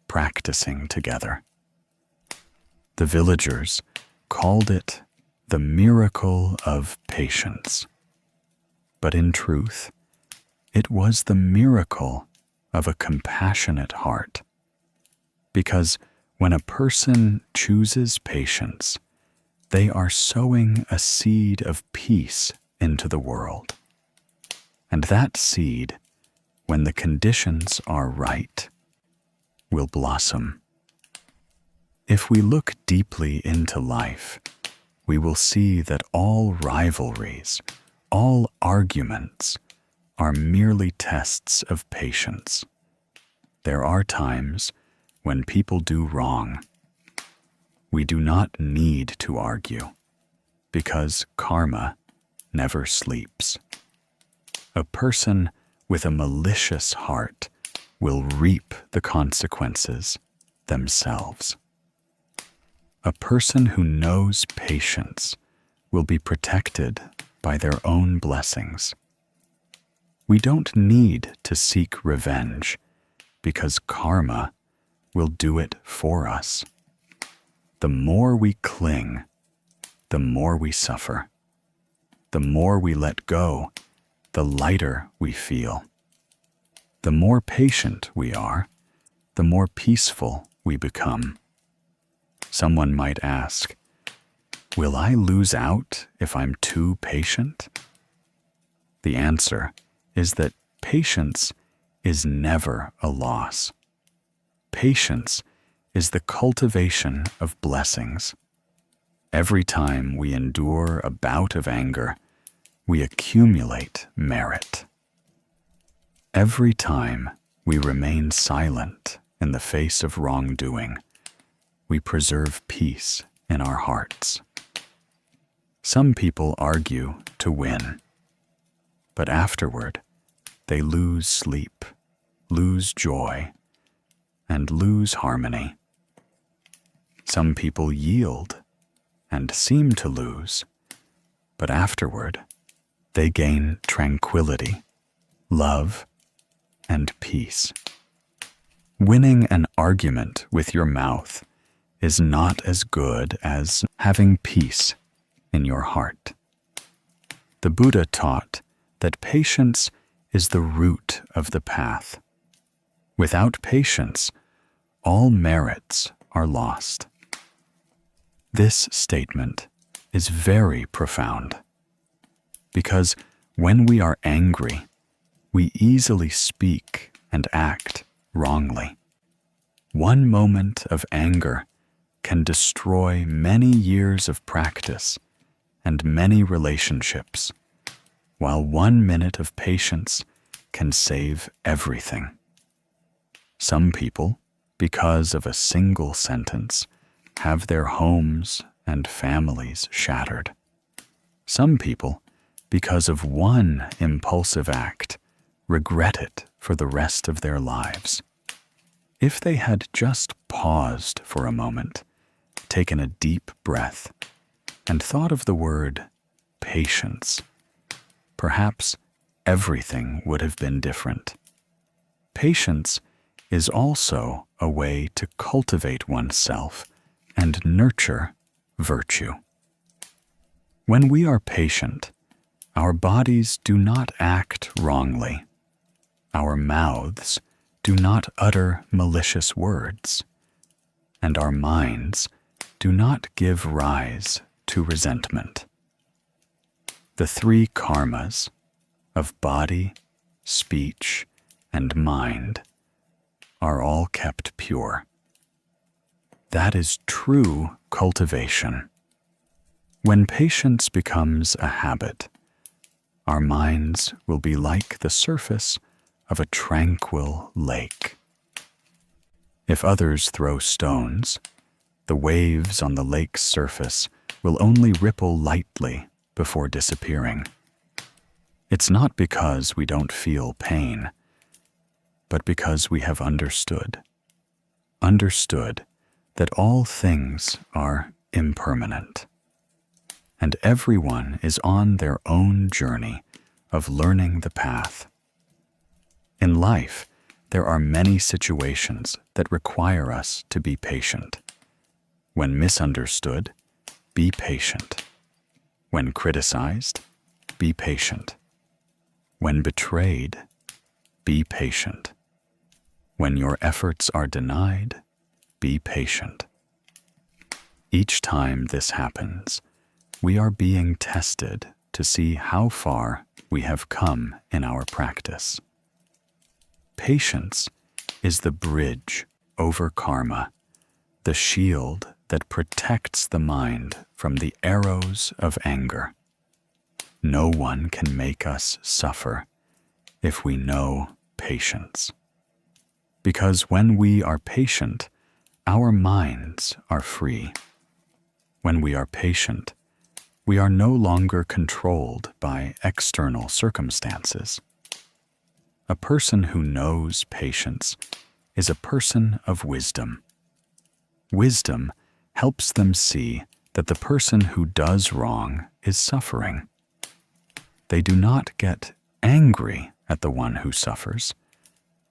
practicing together. The villagers called it the miracle of patience, but in truth, it was the miracle of a compassionate heart, because when a person chooses patience, they are sowing a seed of peace into the world. And that seed, when the conditions are right, will blossom. If we look deeply into life, we will see that all rivalries, all arguments, are merely tests of patience. There are times when people do wrong. We do not need to argue, because karma never sleeps. A person with a malicious heart will reap the consequences themselves. A person who knows patience will be protected by their own blessings. We don't need to seek revenge, because karma will do it for us. The more we cling, the more we suffer. The more we let go, the lighter we feel. The more patient we are, the more peaceful we become. Someone might ask, "Will I lose out if I'm too patient?" The answer is that patience is never a loss. Patience is the cultivation of blessings. Every time we endure a bout of anger, we accumulate merit. Every time we remain silent in the face of wrongdoing, we preserve peace in our hearts. Some people argue to win, but afterward they lose sleep, lose joy, and lose harmony. Some people yield and seem to lose, but afterward they gain tranquility, love, and peace. Winning an argument with your mouth is not as good as having peace in your heart. The Buddha taught that patience is the root of the path. Without patience, all merits are lost. This statement is very profound, because when we are angry, we easily speak and act wrongly. One moment of anger can destroy many years of practice and many relationships, while 1 minute of patience can save everything. Some people, because of a single sentence, have their homes and families shattered. Some people, because of one impulsive act, regret it for the rest of their lives. If they had just paused for a moment, taken a deep breath, and thought of the word patience, perhaps everything would have been different. Patience is also a way to cultivate oneself and nurture virtue. When we are patient, our bodies do not act wrongly. Our mouths do not utter malicious words, and our minds do not give rise to resentment. The 3 karmas of body, speech, and mind are all kept pure. That is true cultivation. When patience becomes a habit, our minds will be like the surface of a tranquil lake. If others throw stones, the waves on the lake's surface will only ripple lightly before disappearing. It's not because we don't feel pain, but because we have understood that all things are impermanent, and everyone is on their own journey of learning the path. In life, there are many situations that require us to be patient. When misunderstood, be patient. When criticized, be patient. When betrayed, be patient. When your efforts are denied, be patient. Each time this happens, we are being tested to see how far we have come in our practice. Patience is the bridge over karma, the shield that protects the mind from the arrows of anger. No one can make us suffer if we know patience. Because when we are patient, our minds are free. When we are patient, we are no longer controlled by external circumstances. A person who knows patience is a person of wisdom. Wisdom helps them see that the person who does wrong is suffering. They do not get angry at the one who suffers,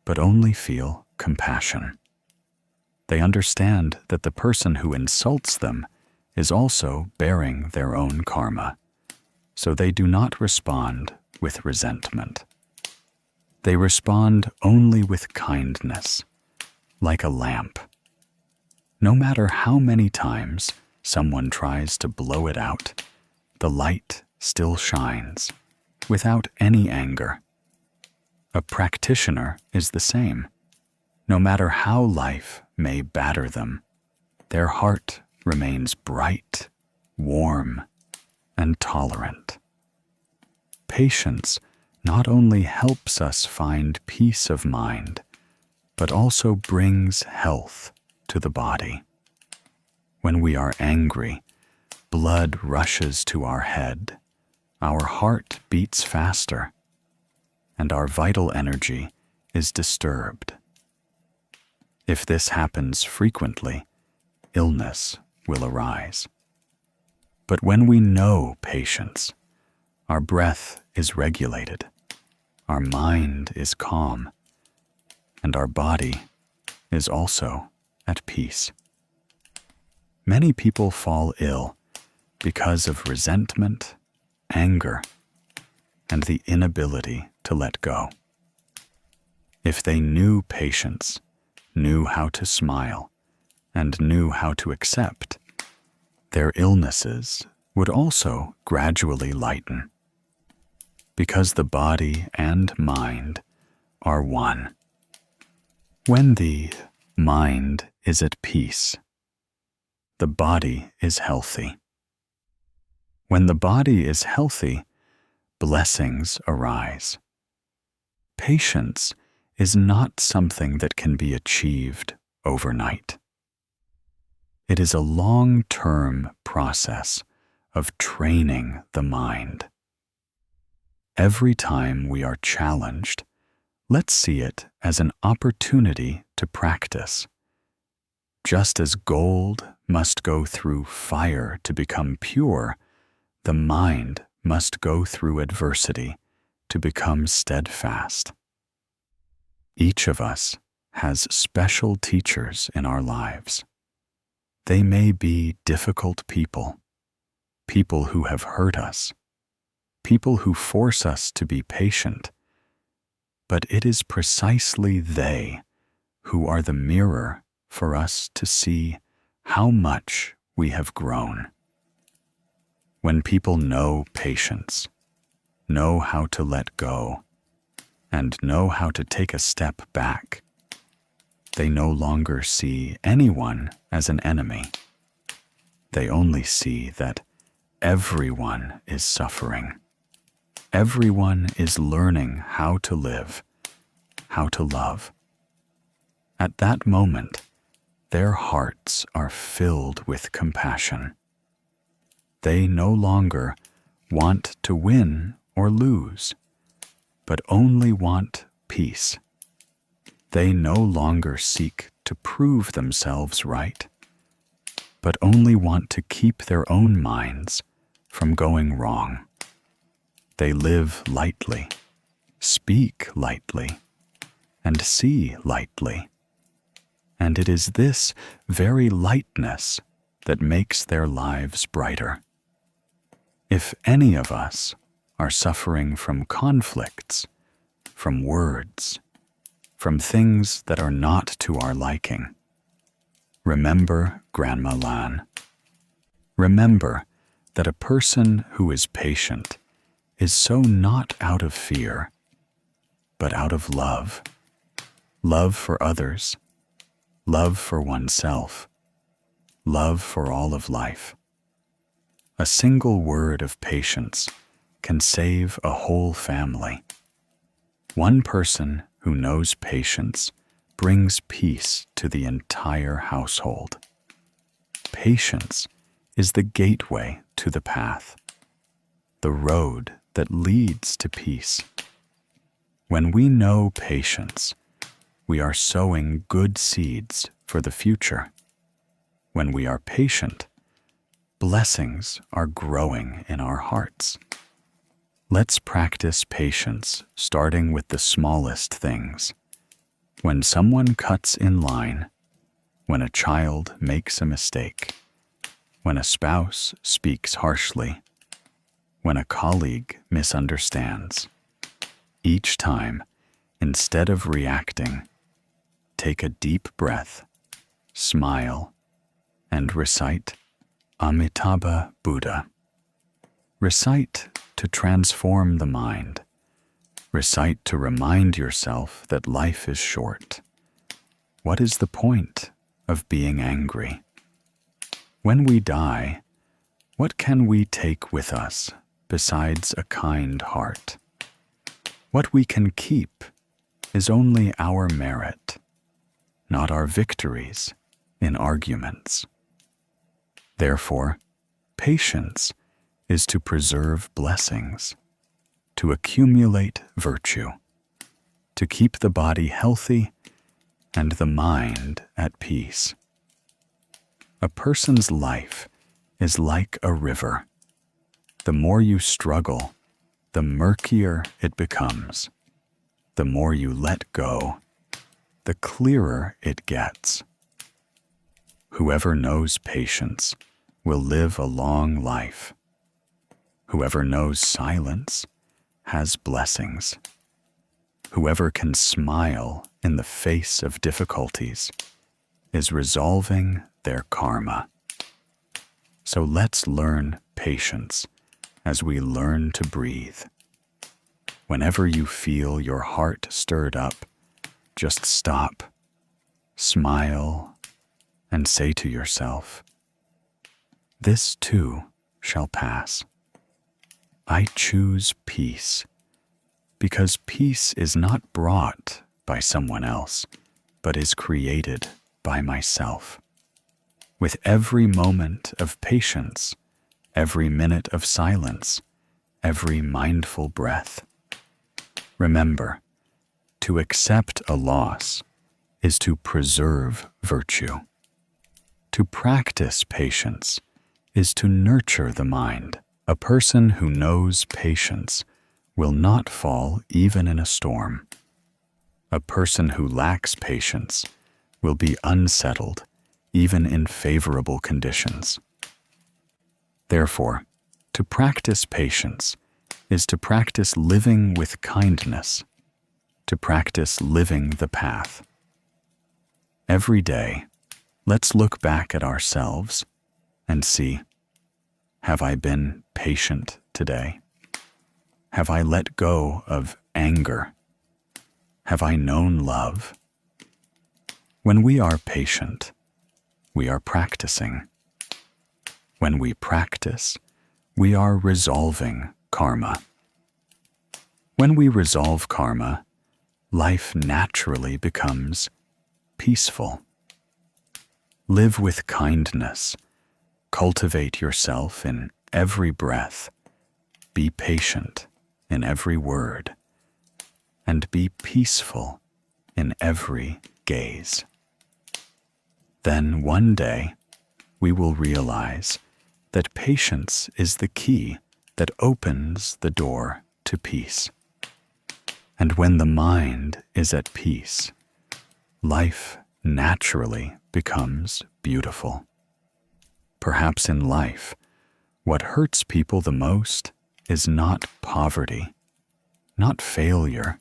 but only feel compassion. They understand that the person who insults them is also bearing their own karma, so they do not respond with resentment. They respond only with kindness, like a lamp. No matter how many times someone tries to blow it out, the light still shines, without any anger. A practitioner is the same. No matter how life may batter them, their heart remains bright, warm, and tolerant. Patience not only helps us find peace of mind, but also brings health to the body. When we are angry, blood rushes to our head, our heart beats faster, and our vital energy is disturbed. If this happens frequently, illness will arise. But when we know patience, our breath is regulated, our mind is calm, and our body is also at peace. Many people fall ill because of resentment, anger, and the inability to let go. If they knew patience, knew how to smile, and knew how to accept, their illnesses would also gradually lighten. Because the body and mind are one. When the mind is at peace, the body is healthy. When the body is healthy, blessings arise. Patience is not something that can be achieved overnight. It is a long-term process of training the mind. Every time we are challenged, let's see it as an opportunity to practice. Just as gold must go through fire to become pure, the mind must go through adversity to become steadfast. Each of us has special teachers in our lives. They may be difficult people, people who have hurt us, people who force us to be patient, but it is precisely they who are the mirror for us to see how much we have grown. When people know patience, know how to let go, and know how to take a step back, they no longer see anyone as an enemy. They only see that everyone is suffering. Everyone is learning how to live, how to love. At that moment, their hearts are filled with compassion. They no longer want to win or lose, but only want peace. They no longer seek to prove themselves right, but only want to keep their own minds from going wrong. They live lightly, speak lightly, and see lightly. And it is this very lightness that makes their lives brighter. If any of us are suffering from conflicts, from words, from things that are not to our liking, remember Grandma Lan. Remember that a person who is patient is so not out of fear, but out of love. Love for others, love for oneself, love for all of life. A single word of patience can save a whole family. One person who knows patience brings peace to the entire household. Patience is the gateway to the path, the road that leads to peace. When we know patience, we are sowing good seeds for the future. When we are patient, blessings are growing in our hearts. Let's practice patience, starting with the smallest things. When someone cuts in line, when a child makes a mistake, when a spouse speaks harshly, when a colleague misunderstands. Each time, instead of reacting, take a deep breath, smile, and recite Amitabha Buddha. Recite to transform the mind. Recite to remind yourself that life is short. What is the point of being angry? When we die, what can we take with us besides a kind heart? What we can keep is only our merit, not our victories in arguments. Therefore, patience is to preserve blessings, to accumulate virtue, to keep the body healthy and the mind at peace. A person's life is like a river. The more you struggle, the murkier it becomes. The more you let go, the clearer it gets. Whoever knows patience will live a long life. Whoever knows silence has blessings. Whoever can smile in the face of difficulties is resolving their karma. So let's learn patience as we learn to breathe. Whenever you feel your heart stirred up, just stop, smile, and say to yourself, "This too shall pass. I choose peace, because peace is not brought by someone else, but is created by myself." With every moment of patience, every minute of silence, every mindful breath. Remember, to accept a loss is to preserve virtue. To practice patience is to nurture the mind. A person who knows patience will not fall even in a storm. A person who lacks patience will be unsettled even in favorable conditions. Therefore, to practice patience is to practice living with kindness, to practice living the path. Every day, let's look back at ourselves and see, have I been patient today? Have I let go of anger? Have I known love? When we are patient, we are practicing. When we practice, we are resolving karma. When we resolve karma, life naturally becomes peaceful. Live with kindness. Cultivate yourself in every breath. Be patient in every word. And be peaceful in every gaze. Then one day, we will realize that patience is the key that opens the door to peace. And when the mind is at peace, life naturally becomes beautiful. Perhaps in life, what hurts people the most is not poverty, not failure,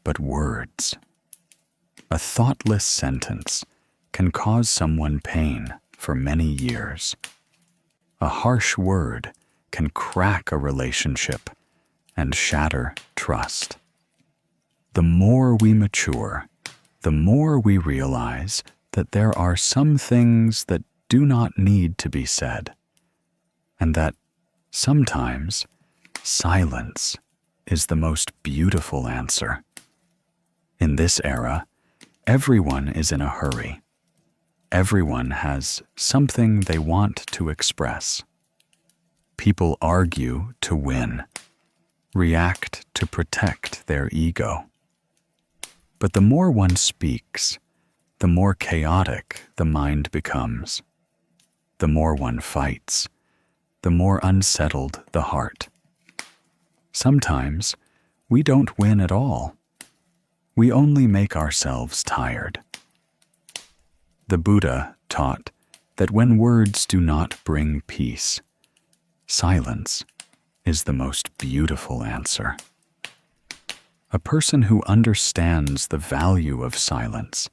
but words. A thoughtless sentence can cause someone pain for many years. A harsh word can crack a relationship and shatter trust. The more we mature, the more we realize that there are some things that do not need to be said, and that sometimes silence is the most beautiful answer. In this era, everyone is in a hurry. Everyone has something they want to express. People argue to win, react to protect their ego. But the more one speaks, the more chaotic the mind becomes. The more one fights, the more unsettled the heart. Sometimes we don't win at all. We only make ourselves tired. The Buddha taught that when words do not bring peace, silence is the most beautiful answer. A person who understands the value of silence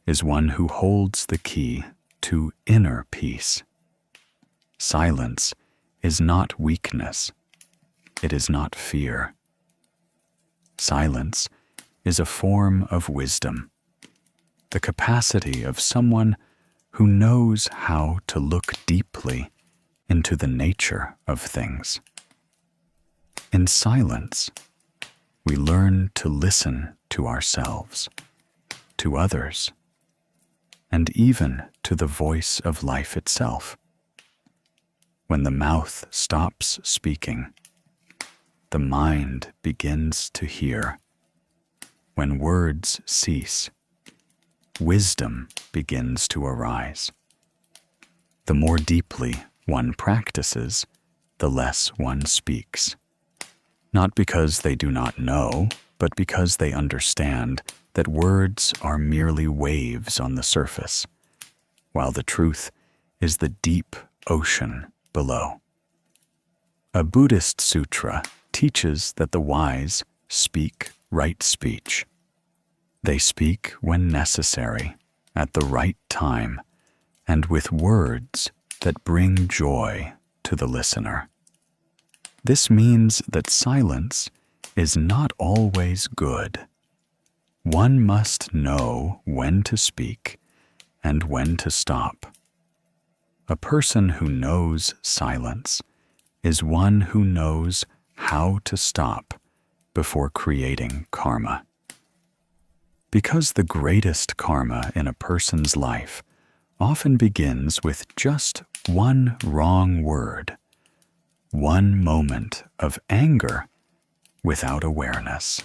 is one who holds the key to inner peace. Silence is not weakness. It is not fear. Silence is a form of wisdom, the capacity of someone who knows how to look deeply into the nature of things. In silence, we learn to listen to ourselves, to others, and even to the voice of life itself. when the mouth stops speaking, the mind begins to hear. When words cease, wisdom begins to arise. The more deeply one practices, the less one speaks. Not because they do not know, but because they understand that words are merely waves on the surface, while the truth is the deep ocean below. A Buddhist sutra teaches that the wise speak right speech. They speak when necessary, at the right time, and with words that bring joy to the listener. This means that silence is not always good. One must know when to speak and when to stop. A person who knows silence is one who knows how to stop before creating karma. Because the greatest karma in a person's life often begins with just one wrong word, one moment of anger without awareness.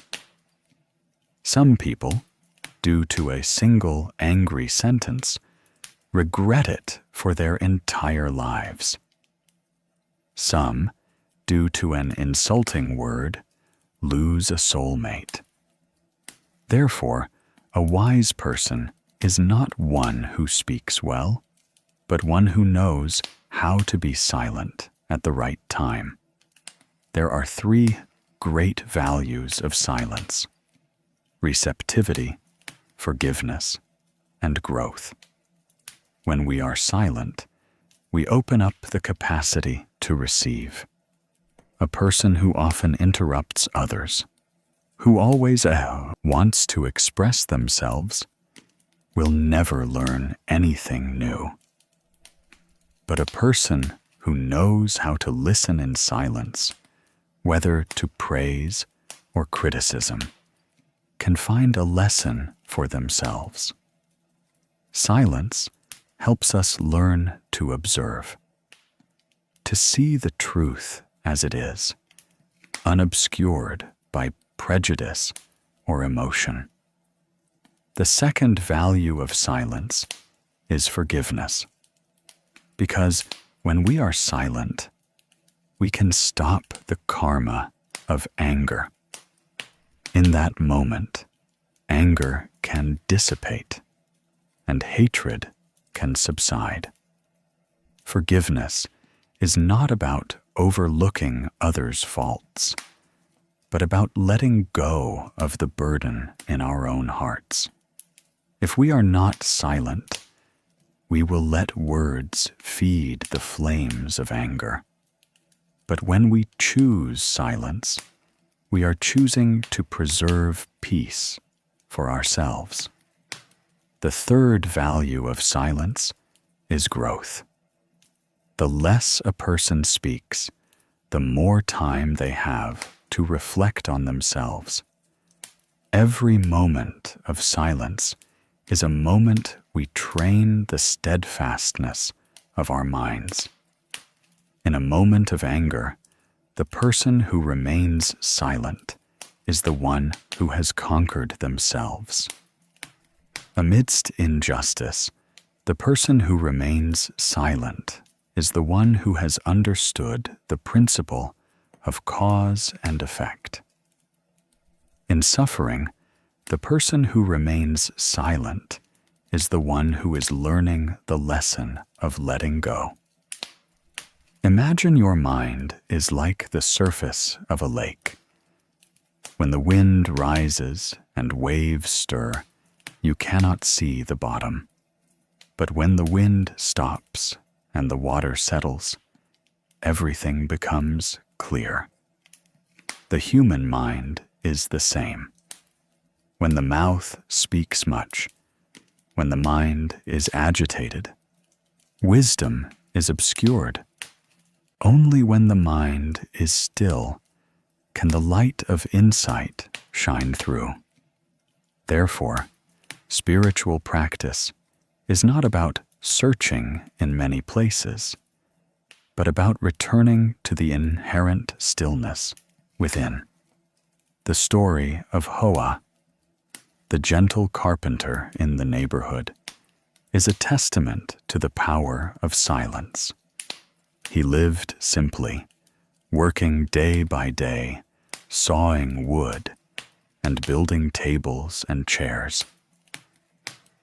Some people, due to a single angry sentence, regret it for their entire lives. Some, due to an insulting word, lose a soulmate. Therefore, a wise person is not one who speaks well, but one who knows how to be silent at the right time. There are three great values of silence: receptivity, forgiveness, and growth. When we are silent, we open up the capacity to receive. A person who often interrupts others, who always wants to express themselves, will never learn anything new. But a person who knows how to listen in silence, whether to praise or criticism, can find a lesson for themselves. Silence helps us learn to observe, to see the truth as it is, unobscured by prejudice or emotion. The second value of silence is forgiveness, because when we are silent, we can stop the karma of anger. In that moment, anger can dissipate and hatred can subside. Forgiveness is not about overlooking others' faults, but about letting go of the burden in our own hearts. If we are not silent, we will let words feed the flames of anger. But when we choose silence, we are choosing to preserve peace for ourselves. The third value of silence is growth. The less a person speaks, the more time they have to reflect on themselves. Every moment of silence is a moment we train the steadfastness of our minds. In a moment of anger, the person who remains silent is the one who has conquered themselves. Amidst injustice, the person who remains silent is the one who has understood the principle of cause and effect. In suffering, the person who remains silent is the one who is learning the lesson of letting go. Imagine your mind is like the surface of a lake. When the wind rises and waves stir, you cannot see the bottom. But when the wind stops and the water settles, everything becomes clear. The human mind is the same. When the mouth speaks much, when the mind is agitated, wisdom is obscured. Only when the mind is still can the light of insight shine through. Therefore, spiritual practice is not about searching in many places, but about returning to the inherent stillness within. The story of Hoa, the gentle carpenter in the neighborhood, is a testament to the power of silence. He lived simply, working day by day, sawing wood, and building tables and chairs.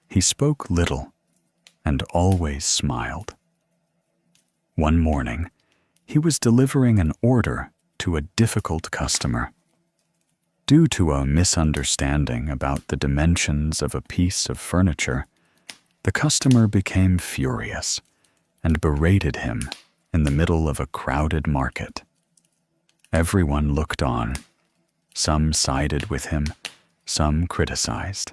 He spoke little and always smiled. One morning, he was delivering an order to a difficult customer. Due to a misunderstanding about the dimensions of a piece of furniture, the customer became furious and berated him in the middle of a crowded market. Everyone looked on. Some sided with him, some criticized.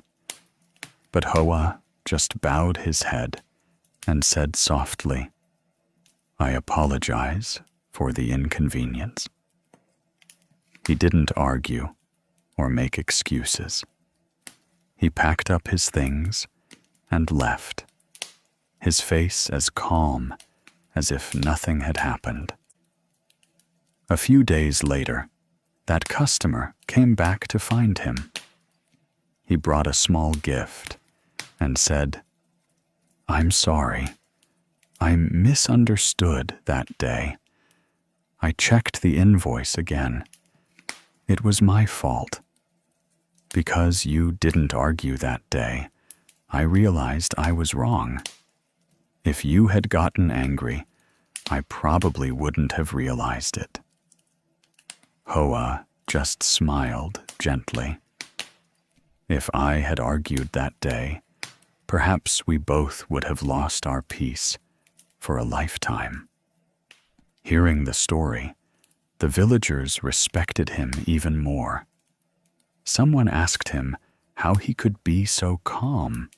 But Hoa just bowed his head and said softly, "I apologize for the inconvenience." He didn't argue or make excuses. He packed up his things and left, his face as calm as if nothing had happened. A few days later, that customer came back to find him. He brought a small gift and said, "I'm sorry. I misunderstood that day. I checked the invoice again. It was my fault. Because you didn't argue that day, I realized I was wrong. If you had gotten angry, I probably wouldn't have realized it." Hoa just smiled gently. If I had argued that day, perhaps we both would have lost our peace for a lifetime. Hearing the story, the villagers respected him even more. Someone asked him how he could be so calm.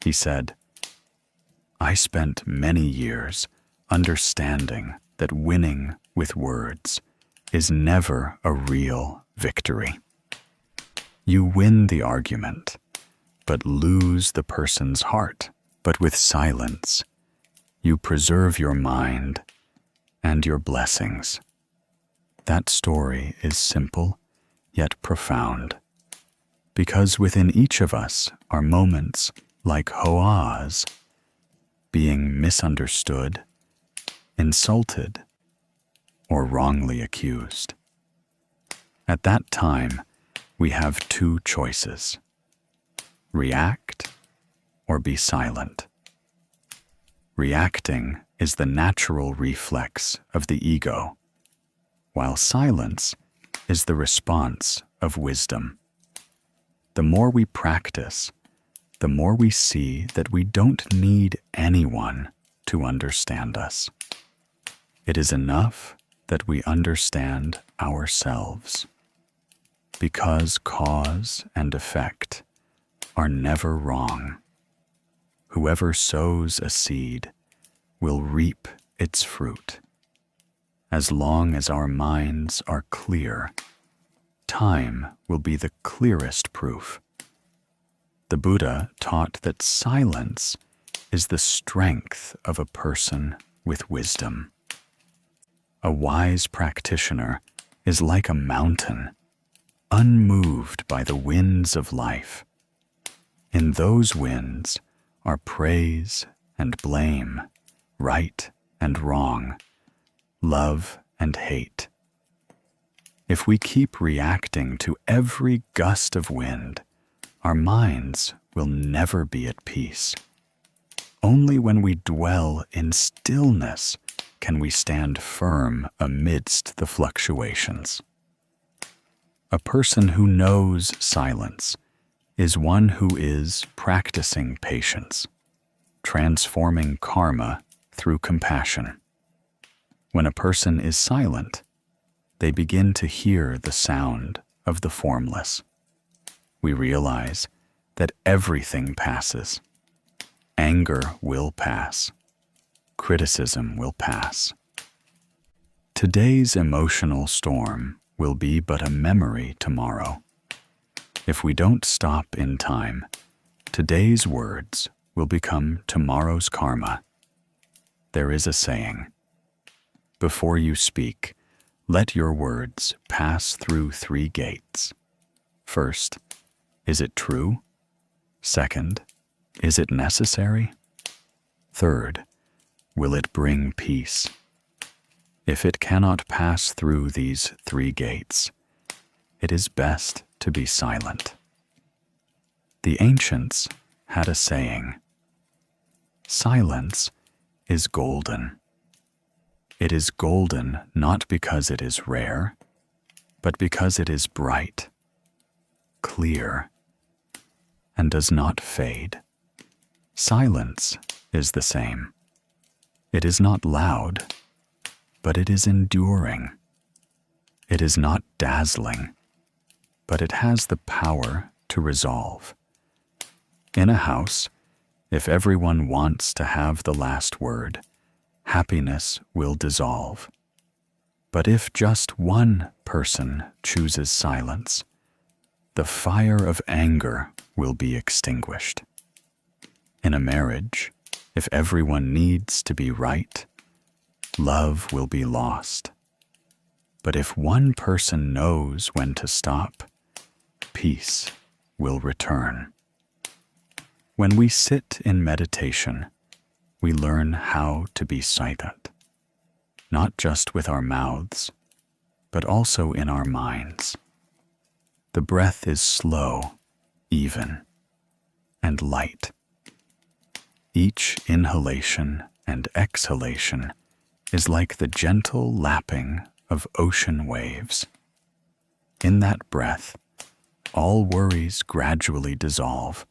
He said, "I spent many years understanding that winning with words is never a real victory. You win the argument, but lose the person's heart. But with silence, you preserve your mind and your blessings." That story is simple yet profound, because within each of us are moments like Hoa's, being misunderstood, insulted, or wrongly accused. At that time, we have two choices: react or be silent. Reacting is the natural reflex of the ego, while silence is the response of wisdom. The more we practice, the more we see that we don't need anyone to understand us. It is enough that we understand ourselves, because cause and effect are never wrong. Whoever sows a seed will reap its fruit. As long as our minds are clear, time will be the clearest proof. The Buddha taught that silence is the strength of a person with wisdom. A wise practitioner is like a mountain, unmoved by the winds of life. In those winds are praise and blame, right and wrong, love and hate. If we keep reacting to every gust of wind, our minds will never be at peace. Only when we dwell in stillness can we stand firm amidst the fluctuations. A person who knows silence is one who is practicing patience, transforming karma through compassion. When a person is silent, they begin to hear the sound of the formless. We realize that everything passes. Anger will pass. Criticism will pass. Today's emotional storm will be but a memory tomorrow. If we don't stop in time, today's words will become tomorrow's karma. There is a saying, Before you speak, let your words pass through 3 gates. First, is it true? Second, is it necessary? Third, will it bring peace? If it cannot pass through these 3 gates, it is best to be silent. The ancients had a saying, "Silence is golden." It is golden not because it is rare, but because it is bright, clear, and does not fade. Silence is the same. It is not loud, but it is enduring. It is not dazzling, but it has the power to resolve. In a house, if everyone wants to have the last word, happiness will dissolve. But if just one person chooses silence, the fire of anger will be extinguished. In a marriage, if everyone needs to be right, love will be lost. But if one person knows when to stop, peace will return. When we sit in meditation, we learn how to be silent, not just with our mouths, but also in our minds. The breath is slow, even, and light. Each inhalation and exhalation is like the gentle lapping of ocean waves. In that breath, all worries gradually dissolve,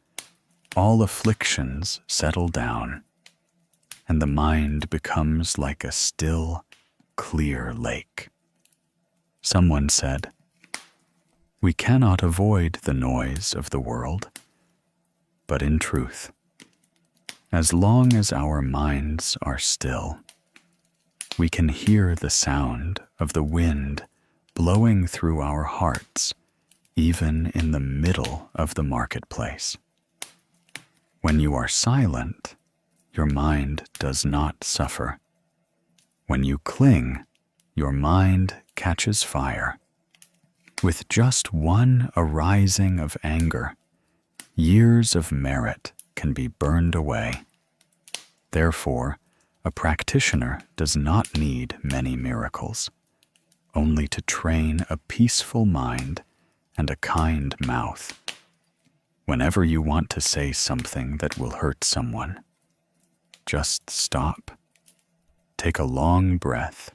all afflictions settle down, and the mind becomes like a still, clear lake. Someone said, "We cannot avoid the noise of the world," but in truth, as long as our minds are still, we can hear the sound of the wind blowing through our hearts, even in the middle of the marketplace. When you are silent, your mind does not suffer. When you cling, your mind catches fire. With just one arising of anger, years of merit can be burned away. Therefore, a practitioner does not need many miracles, only to train a peaceful mind and a kind mouth. Whenever you want to say something that will hurt someone, just stop, take a long breath,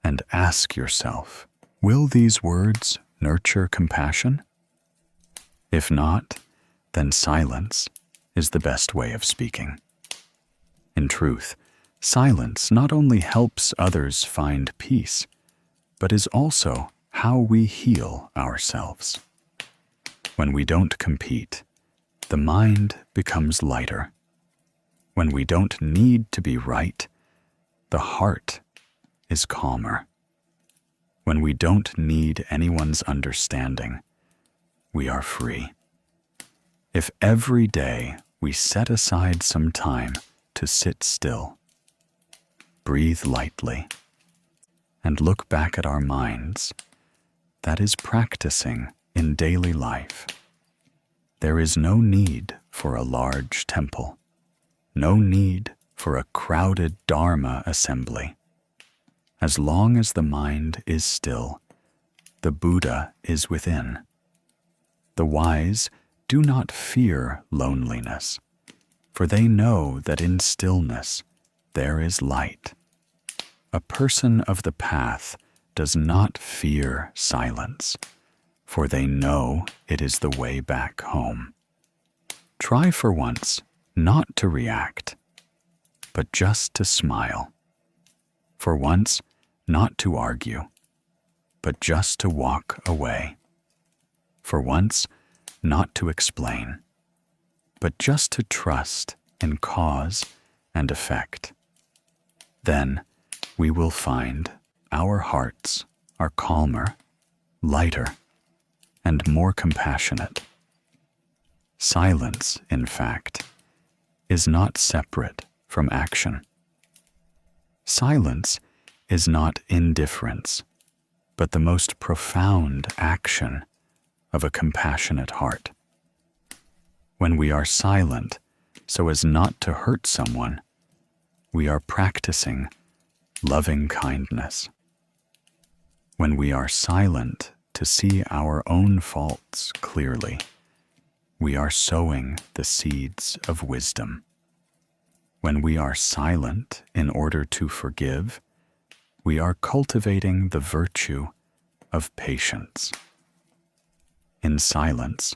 and ask yourself, will these words nurture compassion? If not, then silence is the best way of speaking. In truth, silence not only helps others find peace, but is also how we heal ourselves. When we don't compete, the mind becomes lighter. When we don't need to be right, the heart is calmer. When we don't need anyone's understanding, we are free. If every day we set aside some time to sit still, breathe lightly, and look back at our minds, that is practicing in daily life. There is no need for a large temple, no need for a crowded Dharma assembly. As long as the mind is still, the Buddha is within. The wise do not fear loneliness, for they know that in stillness there is light. A person of the path does not fear silence, for they know it is the way back home. Try for once not to react, but just to smile. For once, not to argue, but just to walk away. For once, not to explain, but just to trust in cause and effect. Then we will find our hearts are calmer, lighter, and more compassionate. Silence, in fact, is not separate from action. Silence is not indifference, but the most profound action of a compassionate heart. When we are silent so as not to hurt someone, we are practicing loving kindness. When we are silent to see our own faults clearly, we are sowing the seeds of wisdom. When we are silent in order to forgive, we are cultivating the virtue of patience. In silence,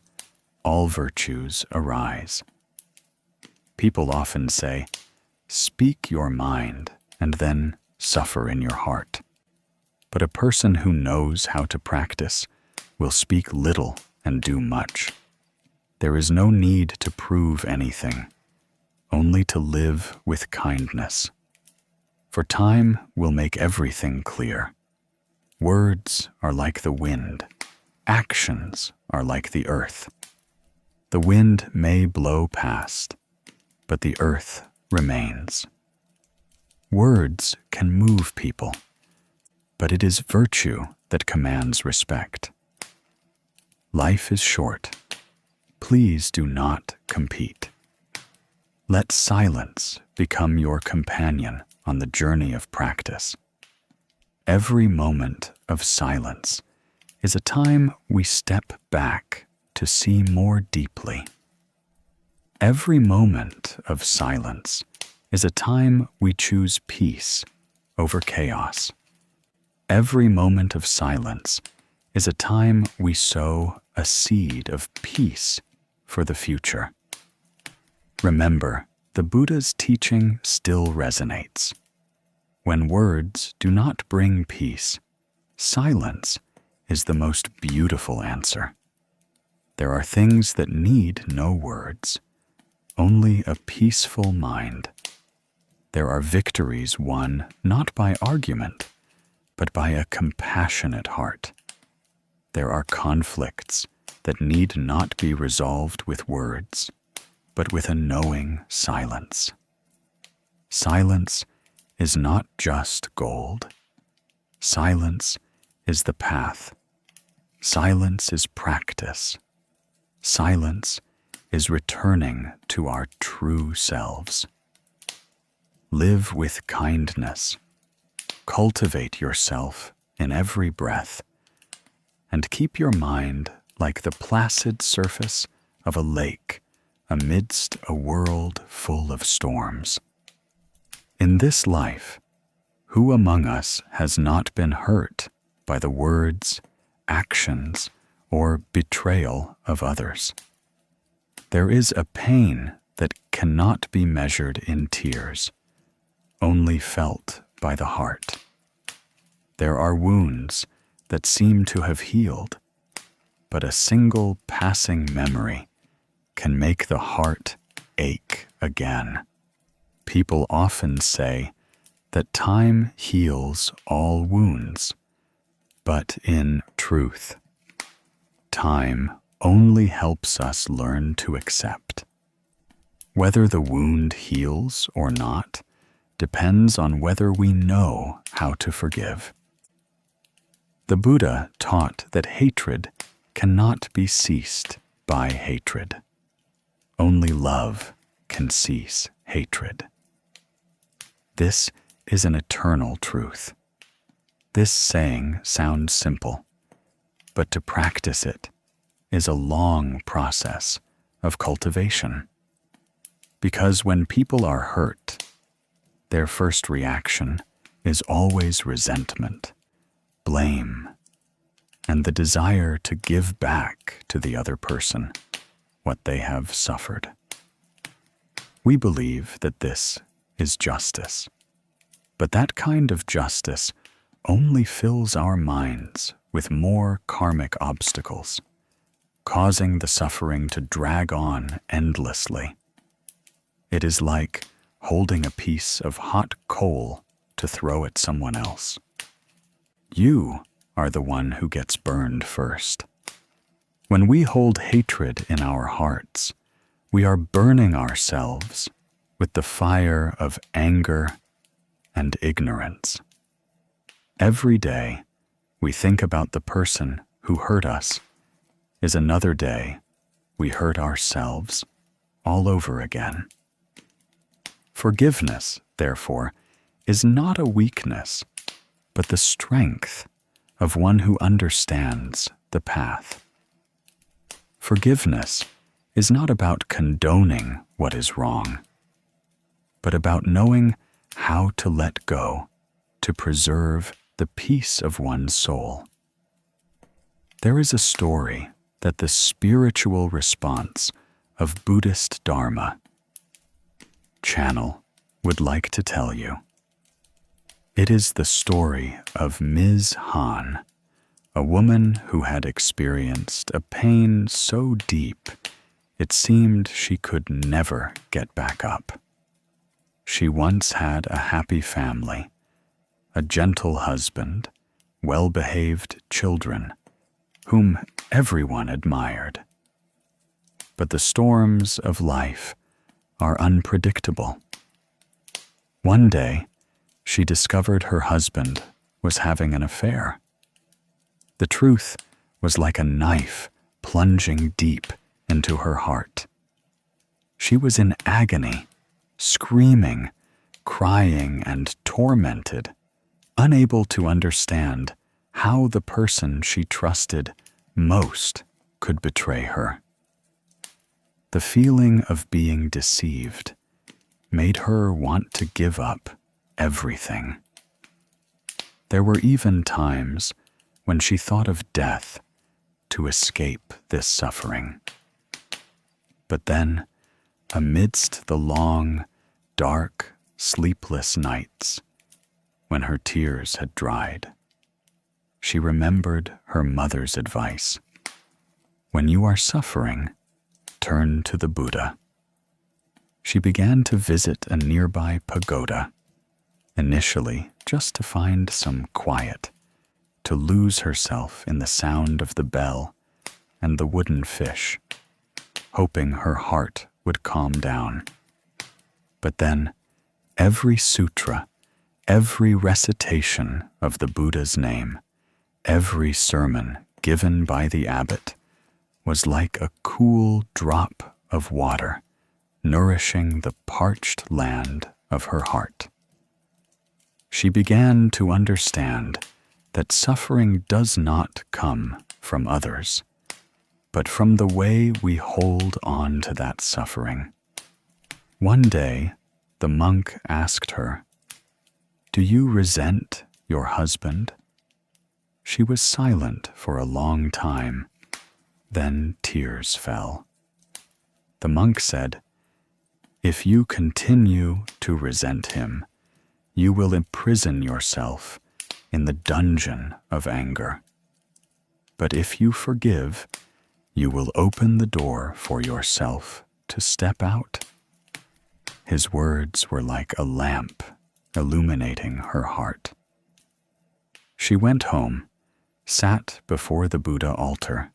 all virtues arise. People often say, "Speak your mind and then suffer in your heart." But a person who knows how to practice will speak little and do much. There is no need to prove anything, only to live with kindness. For time will make everything clear. Words are like the wind. Actions are like the earth. The wind may blow past, but the earth remains. Words can move people, but it is virtue that commands respect. Life is short. Please do not compete. Let silence become your companion on the journey of practice. Every moment of silence is a time we step back to see more deeply. Every moment of silence is a time we choose peace over chaos. Every moment of silence is a time we sow a seed of peace for the future. Remember, the Buddha's teaching still resonates. When words do not bring peace, silence is the most beautiful answer. There are things that need no words, only a peaceful mind. There are victories won not by argument, but by a compassionate heart. There are conflicts that need not be resolved with words, but with a knowing silence. Silence is not just gold. Silence is the path. Silence is practice. Silence is returning to our true selves. Live with kindness. Cultivate yourself in every breath, and keep your mind like the placid surface of a lake amidst a world full of storms. In this life, who among us has not been hurt by the words, actions, or betrayal of others? There is a pain that cannot be measured in tears, only felt by the heart. There are wounds that seem to have healed, but a single passing memory can make the heart ache again. People often say that time heals all wounds, but in truth, time only helps us learn to accept. Whether the wound heals or not depends on whether we know how to forgive. The Buddha taught that hatred cannot be ceased by hatred. Only love can cease hatred. This is an eternal truth. This saying sounds simple, but to practice it is a long process of cultivation. Because when people are hurt, their first reaction is always resentment, blame, and the desire to give back to the other person what they have suffered. We believe that this is justice, but that kind of justice only fills our minds with more karmic obstacles, causing the suffering to drag on endlessly. It is like holding a piece of hot coal to throw at someone else. You are the one who gets burned first. When we hold hatred in our hearts, we are burning ourselves with the fire of anger and ignorance. Every day we think about the person who hurt us is another day we hurt ourselves all over again. Forgiveness, therefore, is not a weakness, but the strength of one who understands the path. Forgiveness is not about condoning what is wrong, but about knowing how to let go to preserve the peace of one's soul. There is a story that the spiritual response of Buddhist Dharma channel would like to tell you. It is the story of Ms. Han, a woman who had experienced a pain so deep it seemed she could never get back up. She once had a happy family, a gentle husband, well-behaved children, whom everyone admired. But the storms of life are unpredictable. One day, she discovered her husband was having an affair. The truth was like a knife plunging deep into her heart. She was in agony, screaming, crying, and tormented, unable to understand how the person she trusted most could betray her. The feeling of being deceived made her want to give up everything. There were even times when she thought of death to escape this suffering. But then, amidst the long, dark, sleepless nights, when her tears had dried, she remembered her mother's advice. When you are suffering, turn to the Buddha. She began to visit a nearby pagoda, initially just to find some quiet, to lose herself in the sound of the bell and the wooden fish, hoping her heart would calm down. But then, every sutra, every recitation of the Buddha's name, every sermon given by the abbot was like a cool drop of water nourishing the parched land of her heart. She began to understand that suffering does not come from others, but from the way we hold on to that suffering. One day, the monk asked her, "Do you resent your husband?" She was silent for a long time. Then tears fell. The monk said, "If you continue to resent him, you will imprison yourself in the dungeon of anger. But if you forgive, you will open the door for yourself to step out." His words were like a lamp illuminating her heart. She went home, sat before the Buddha altar,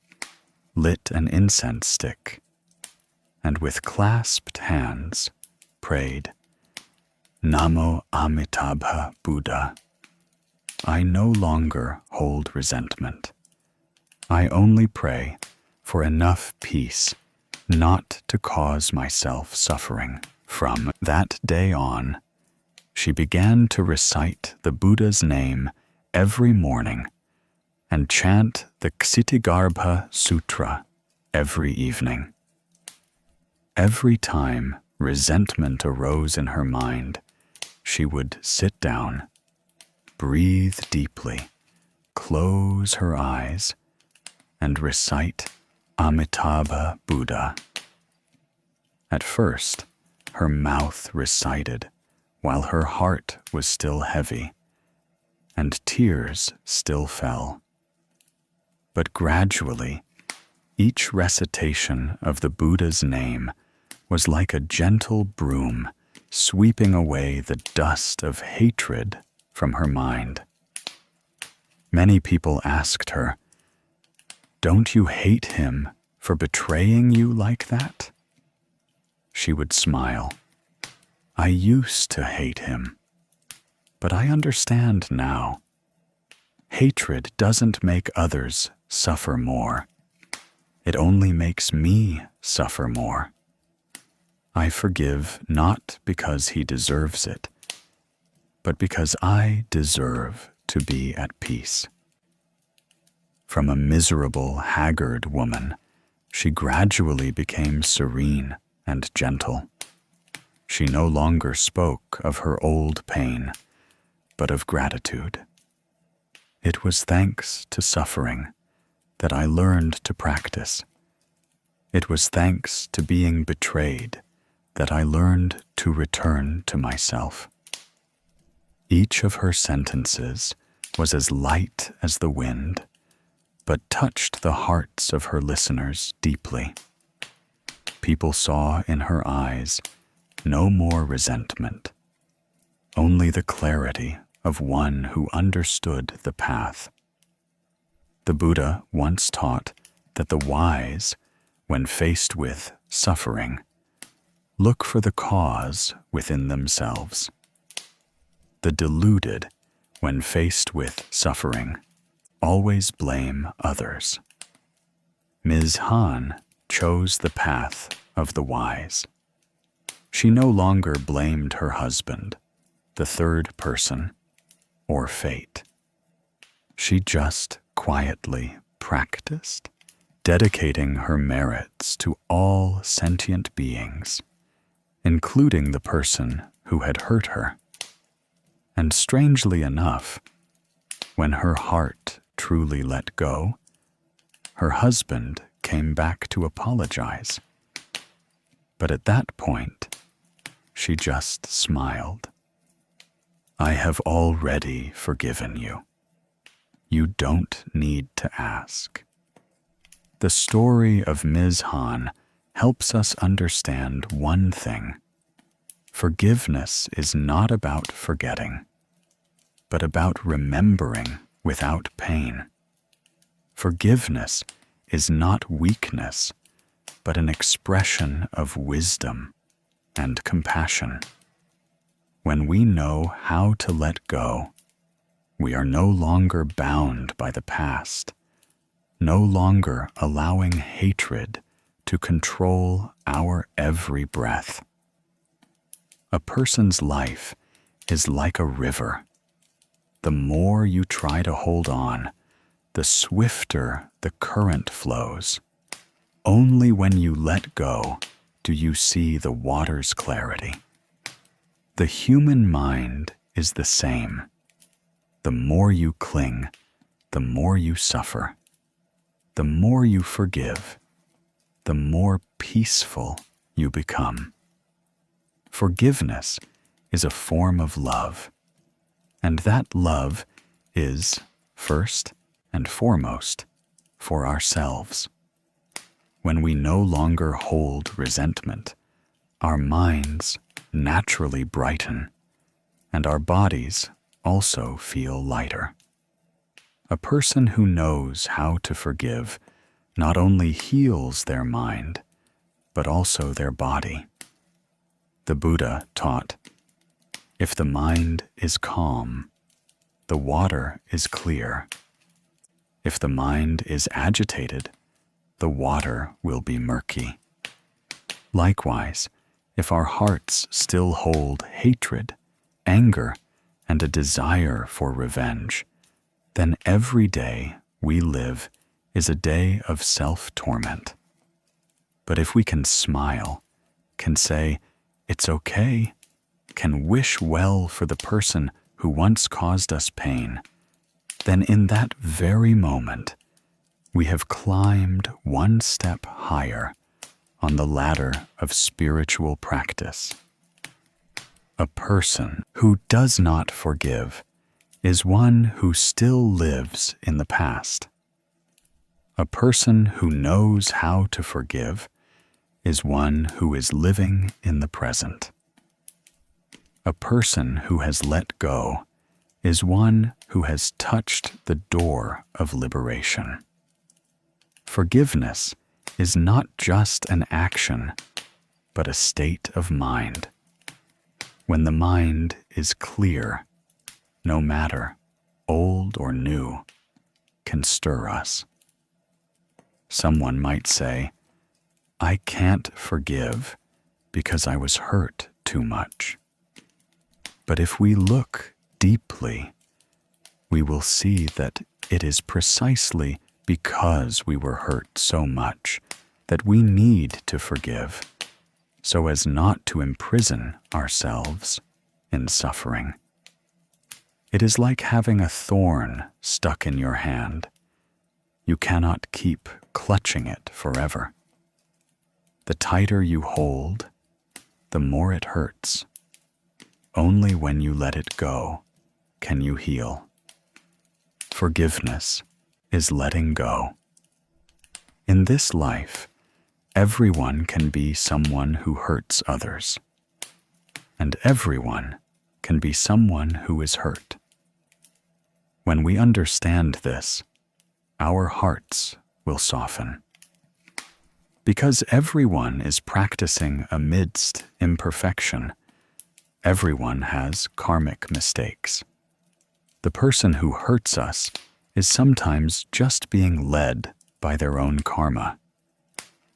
lit an incense stick, and with clasped hands prayed, "Namo Amitabha Buddha. I no longer hold resentment. I only pray for enough peace not to cause myself suffering." From that day on, she began to recite the Buddha's name every morning and chant the Ksitigarbha Sutra every evening. Every time resentment arose in her mind, she would sit down, breathe deeply, close her eyes, and recite Amitabha Buddha. At first, her mouth recited while her heart was still heavy, and tears still fell. But gradually, each recitation of the Buddha's name was like a gentle broom sweeping away the dust of hatred from her mind. Many people asked her, "Don't you hate him for betraying you like that?" She would smile. "I used to hate him, but I understand now. Hatred doesn't make others suffer more. It only makes me suffer more. I forgive not because he deserves it, but because I deserve to be at peace. From a miserable, haggard woman, she gradually became serene and gentle. She no longer spoke of her old pain, but of gratitude. It was thanks to suffering that I learned to practice. It was thanks to being betrayed that I learned to return to myself. Each of her sentences was as light as the wind, but touched the hearts of her listeners deeply. People saw in her eyes no more resentment, only the clarity of one who understood the path. The Buddha once taught that the wise, when faced with suffering, look for the cause within themselves. The deluded, when faced with suffering, always blame others. Ms. Han chose the path of the wise. She no longer blamed her husband, the third person, or fate. She just quietly practiced, dedicating her merits to all sentient beings, including the person who had hurt her. And strangely enough, when her heart truly let go, her husband came back to apologize. But at that point, she just smiled. I have already forgiven you. You don't need to ask. The story of Ms. Han helps us understand one thing. Forgiveness is not about forgetting, but about remembering without pain. Forgiveness is not weakness, but an expression of wisdom and compassion. When we know how to let go, we are no longer bound by the past, no longer allowing hatred to control our every breath. A person's life is like a river. The more you try to hold on, the swifter the current flows. Only when you let go do you see the water's clarity. The human mind is the same. The more you cling, the more you suffer. The more you forgive, the more peaceful you become. Forgiveness is a form of love. And that love is, first and foremost, for ourselves. When we no longer hold resentment, our minds naturally brighten, and our bodies also feel lighter. A person who knows how to forgive not only heals their mind, but also their body. The Buddha taught, if the mind is calm, the water is clear. If the mind is agitated, the water will be murky. Likewise, if our hearts still hold hatred, anger, and a desire for revenge, then every day we live is a day of self-torment. But if we can smile, can say, it's okay, can wish well for the person who once caused us pain, then in that very moment, we have climbed one step higher on the ladder of spiritual practice. A person who does not forgive is one who still lives in the past. A person who knows how to forgive is one who is living in the present. A person who has let go is one who has touched the door of liberation. Forgiveness is not just an action, but a state of mind. When the mind is clear, no matter old or new, can stir us. Someone might say, "I can't forgive because I was hurt too much." But if we look deeply, we will see that it is precisely because we were hurt so much that we need to forgive, so as not to imprison ourselves in suffering. It is like having a thorn stuck in your hand. You cannot keep clutching it forever. The tighter you hold, the more it hurts. Only when you let it go can you heal. Forgiveness is letting go. In this life, everyone can be someone who hurts others, and everyone can be someone who is hurt. When we understand this, our hearts will soften. Because everyone is practicing amidst imperfection, everyone has karmic mistakes. The person who hurts us is sometimes just being led by their own karma.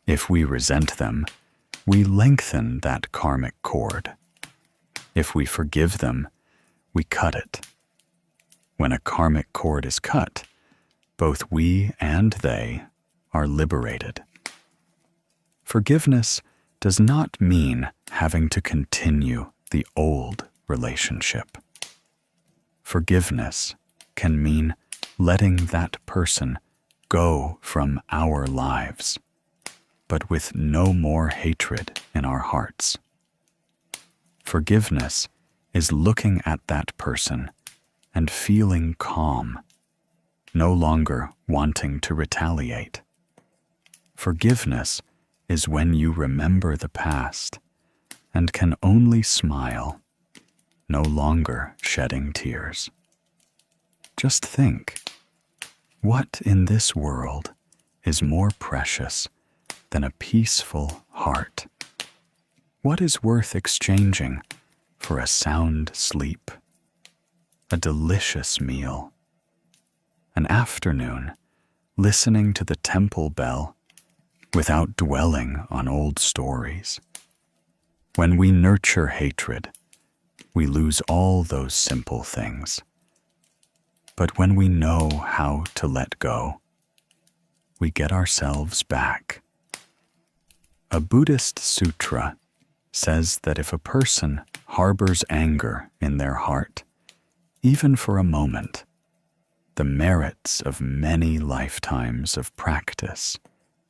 If we resent them, we lengthen that karmic cord. If we forgive them, we cut it. When a karmic cord is cut, both we and they are liberated. Forgiveness does not mean having to continue the old relationship. Forgiveness can mean letting that person go from our lives, but with no more hatred in our hearts. Forgiveness is looking at that person and feeling calm, no longer wanting to retaliate. Forgiveness is when you remember the past and can only smile, no longer shedding tears. Just think, what in this world is more precious than a peaceful heart? What is worth exchanging for a sound sleep, a delicious meal, an afternoon listening to the temple bell without dwelling on old stories? When we nurture hatred, we lose all those simple things. But when we know how to let go, we get ourselves back. A Buddhist sutra says that if a person harbors anger in their heart, even for a moment, the merits of many lifetimes of practice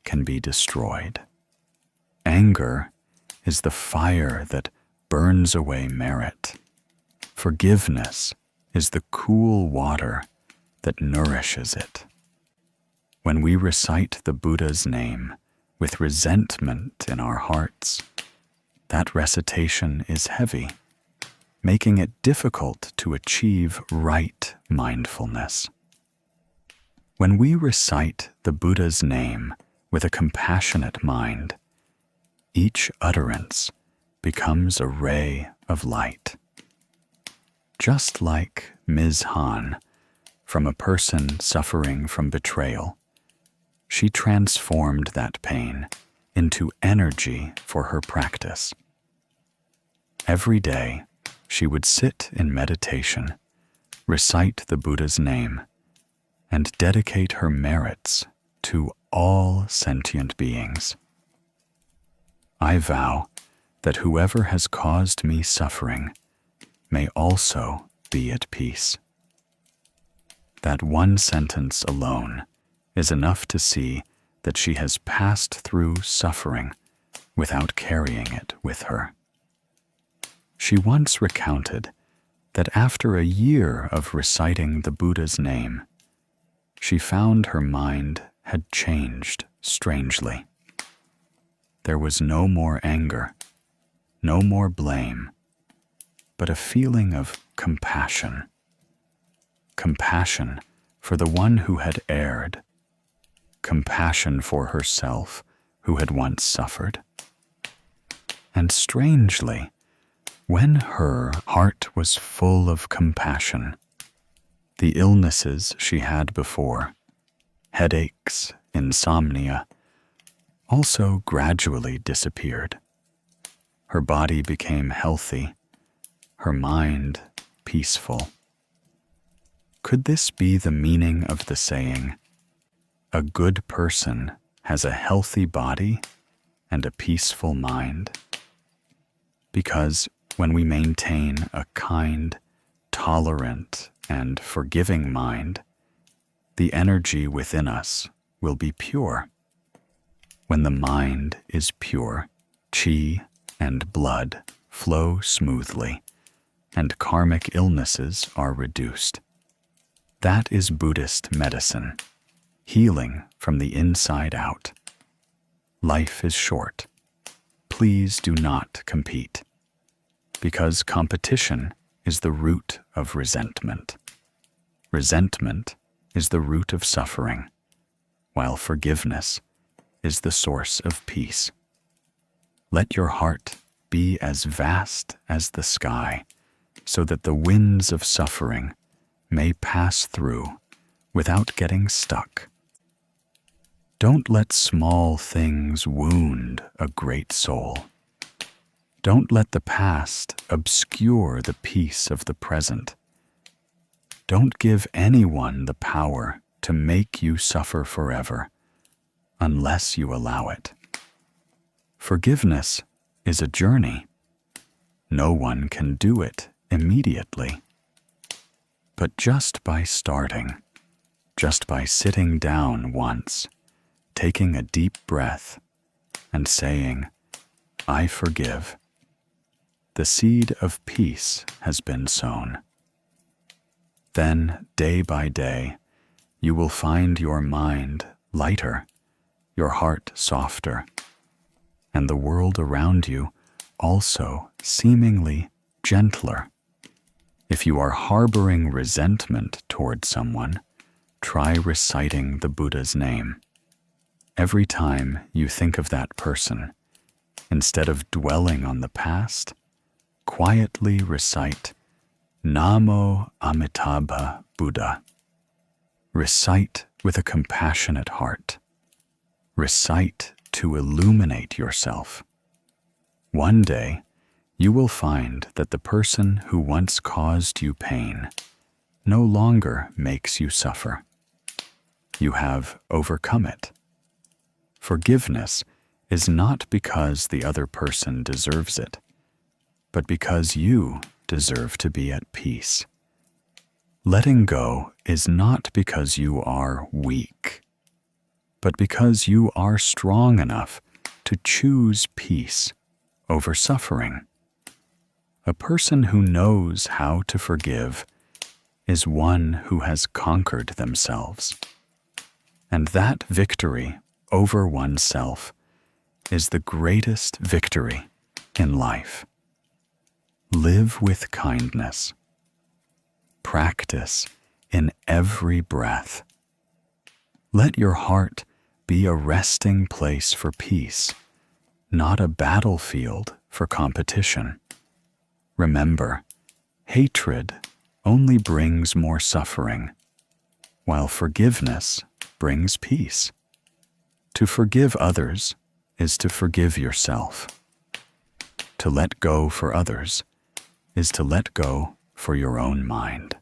can be destroyed. Anger is the fire that burns away merit. Forgiveness is the cool water that nourishes it. When we recite the Buddha's name with resentment in our hearts, that recitation is heavy, making it difficult to achieve right mindfulness. When we recite the Buddha's name with a compassionate mind, each utterance becomes a ray of light. Just like Ms. Han, from a person suffering from betrayal, she transformed that pain into energy for her practice. Every day, she would sit in meditation, recite the Buddha's name, and dedicate her merits to all sentient beings. I vow that whoever has caused me suffering may also be at peace. That one sentence alone is enough to see that she has passed through suffering without carrying it with her. She once recounted that after a year of reciting the Buddha's name, she found her mind had changed strangely. There was no more anger, no more blame, but a feeling of compassion. Compassion for the one who had erred. Compassion for herself who had once suffered. And strangely, when her heart was full of compassion, The illnesses she had before, headaches, insomnia, also gradually disappeared. Her body became healthy, her mind peaceful. Could this be the meaning of the saying, "A good person has a healthy body and a peaceful mind"? Because when we maintain a kind, tolerant, and forgiving mind, the energy within us will be pure. When the mind is pure, chi and blood flow smoothly, and karmic illnesses are reduced. That is Buddhist medicine, healing from the inside out. Life is short. Please do not compete, because competition is the root of resentment. Resentment is the root of suffering, while forgiveness is the source of peace. Let your heart be as vast as the sky, so that the winds of suffering may pass through without getting stuck. Don't let small things wound a great soul. Don't let the past obscure the peace of the present. Don't give anyone the power to make you suffer forever, unless you allow it. Forgiveness is a journey. No one can do it immediately. But just by starting, just by sitting down once, taking a deep breath, and saying, "I forgive," the seed of peace has been sown. Then, day by day, you will find your mind lighter, your heart softer, and the world around you also seemingly gentler. If you are harboring resentment toward someone, try reciting the Buddha's name. Every time you think of that person, instead of dwelling on the past, quietly recite Namo Amitabha Buddha. Recite with a compassionate heart. Recite to illuminate yourself. One day, you will find that the person who once caused you pain no longer makes you suffer. You have overcome it. Forgiveness is not because the other person deserves it, but because you deserve to be at peace. Letting go is not because you are weak, but because you are strong enough to choose peace over suffering. A person who knows how to forgive is one who has conquered themselves. And that victory over oneself is the greatest victory in life. Live with kindness. Practice in every breath. Let your heart be a resting place for peace, not a battlefield for competition. Remember, hatred only brings more suffering, while forgiveness brings peace. To forgive others is to forgive yourself. To let go for others is to let go for your own mind.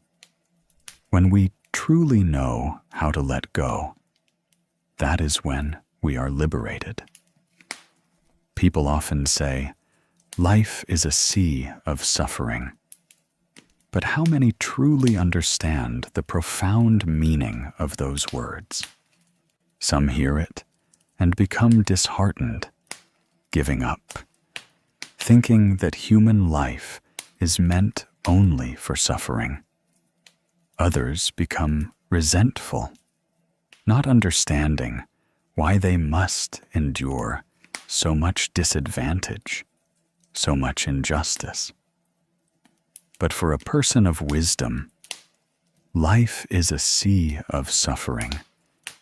When we truly know how to let go, that is when we are liberated. People often say, life is a sea of suffering. But how many truly understand the profound meaning of those words? Some hear it and become disheartened, giving up, thinking that human life is meant only for suffering. Others become resentful, not understanding why they must endure so much disadvantage, so much injustice. But for a person of wisdom, life is a sea of suffering,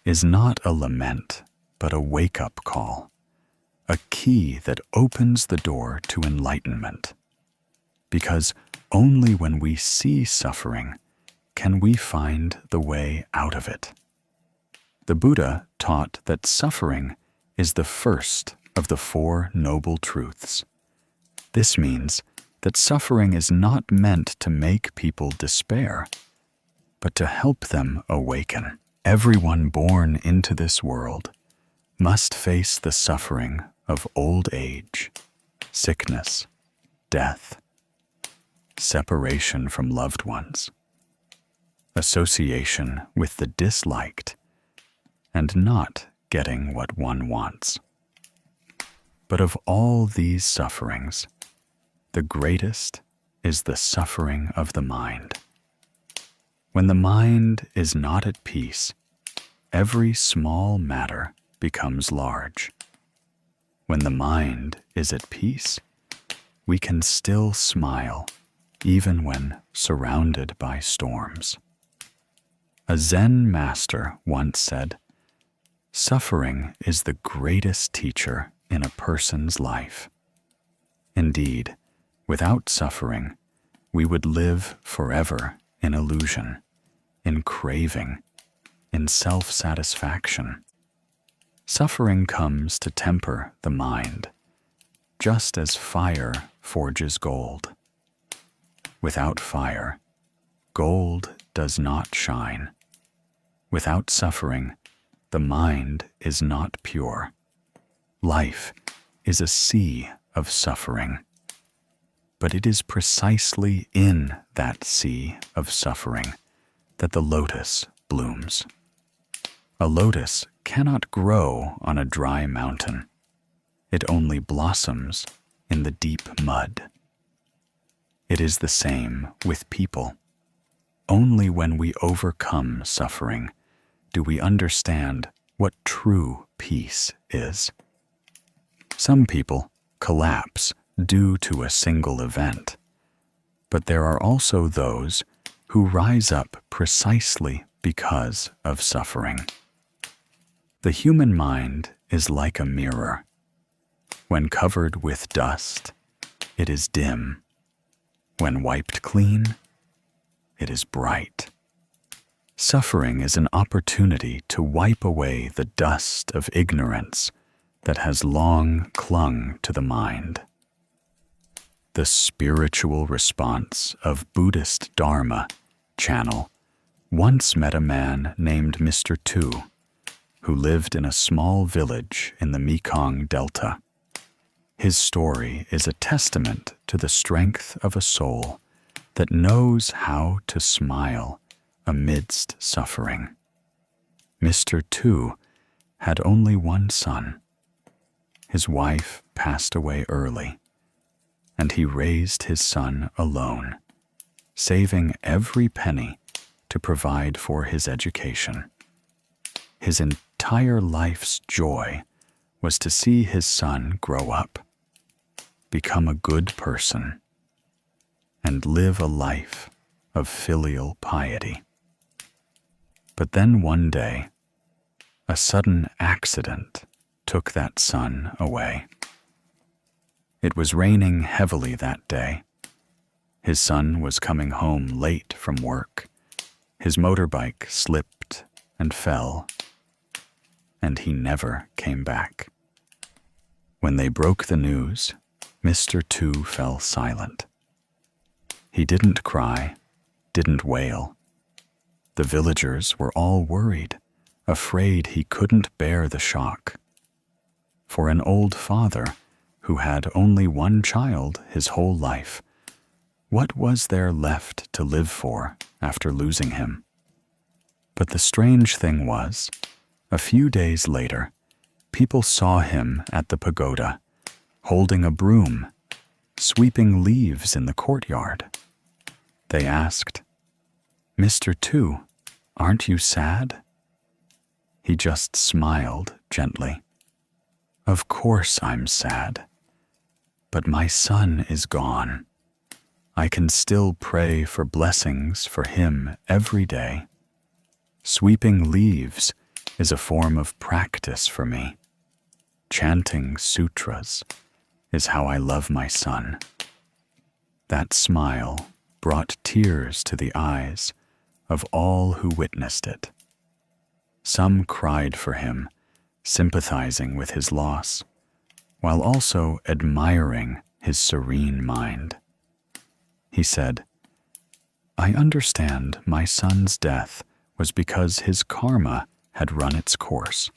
is not a lament, but a wake-up call, a key that opens the door to enlightenment. Because only when we see suffering can we find the way out of it? The Buddha taught that suffering is the first of the Four Noble Truths. This means that suffering is not meant to make people despair, but to help them awaken. Everyone born into this world must face the suffering of old age, sickness, death, separation from loved ones, association with the disliked, and not getting what one wants. But of all these sufferings, the greatest is the suffering of the mind. When the mind is not at peace, every small matter becomes large. When the mind is at peace, we can still smile even when surrounded by storms. A Zen master once said, "Suffering is the greatest teacher in a person's life." Indeed, without suffering, we would live forever in illusion, in craving, in self-satisfaction. Suffering comes to temper the mind, just as fire forges gold. Without fire, gold does not shine. Without suffering, the mind is not pure. Life is a sea of suffering. But it is precisely in that sea of suffering that the lotus blooms. A lotus cannot grow on a dry mountain. It only blossoms in the deep mud. It is the same with people. Only when we overcome suffering do we understand what true peace is. Some people collapse due to a single event, but there are also those who rise up precisely because of suffering. The human mind is like a mirror. When covered with dust, it is dim. When wiped clean, it is bright. Suffering is an opportunity to wipe away the dust of ignorance that has long clung to the mind. The spiritual response of Buddhist Dharma channel once met a man named Mr. Tu, who lived in a small village in the Mekong Delta. His story is a testament to the strength of a soul that knows how to smile amidst suffering. Mr. Tu had only one son. His wife passed away early, and he raised his son alone, saving every penny to provide for his education. His entire life's joy was to see his son grow up, become a good person, and live a life of filial piety. But then one day, a sudden accident took that son away. It was raining heavily that day. His son was coming home late from work. His motorbike slipped and fell, and he never came back. When they broke the news, Mr. Tu fell silent. He didn't cry, didn't wail. The villagers were all worried, afraid he couldn't bear the shock. For an old father who had only one child his whole life, what was there left to live for after losing him? But the strange thing was, a few days later, people saw him at the pagoda, holding a broom, sweeping leaves in the courtyard. They asked, "Mr. Tu, aren't you sad?" He just smiled gently. "Of course I'm sad, but my son is gone. I can still pray for blessings for him every day. Sweeping leaves is a form of practice for me. Chanting sutras is how I love my son." That smile brought tears to the eyes of all who witnessed it. Some cried for him, sympathizing with his loss, while also admiring his serene mind. He said, "I understand my son's death was because his karma had run its course.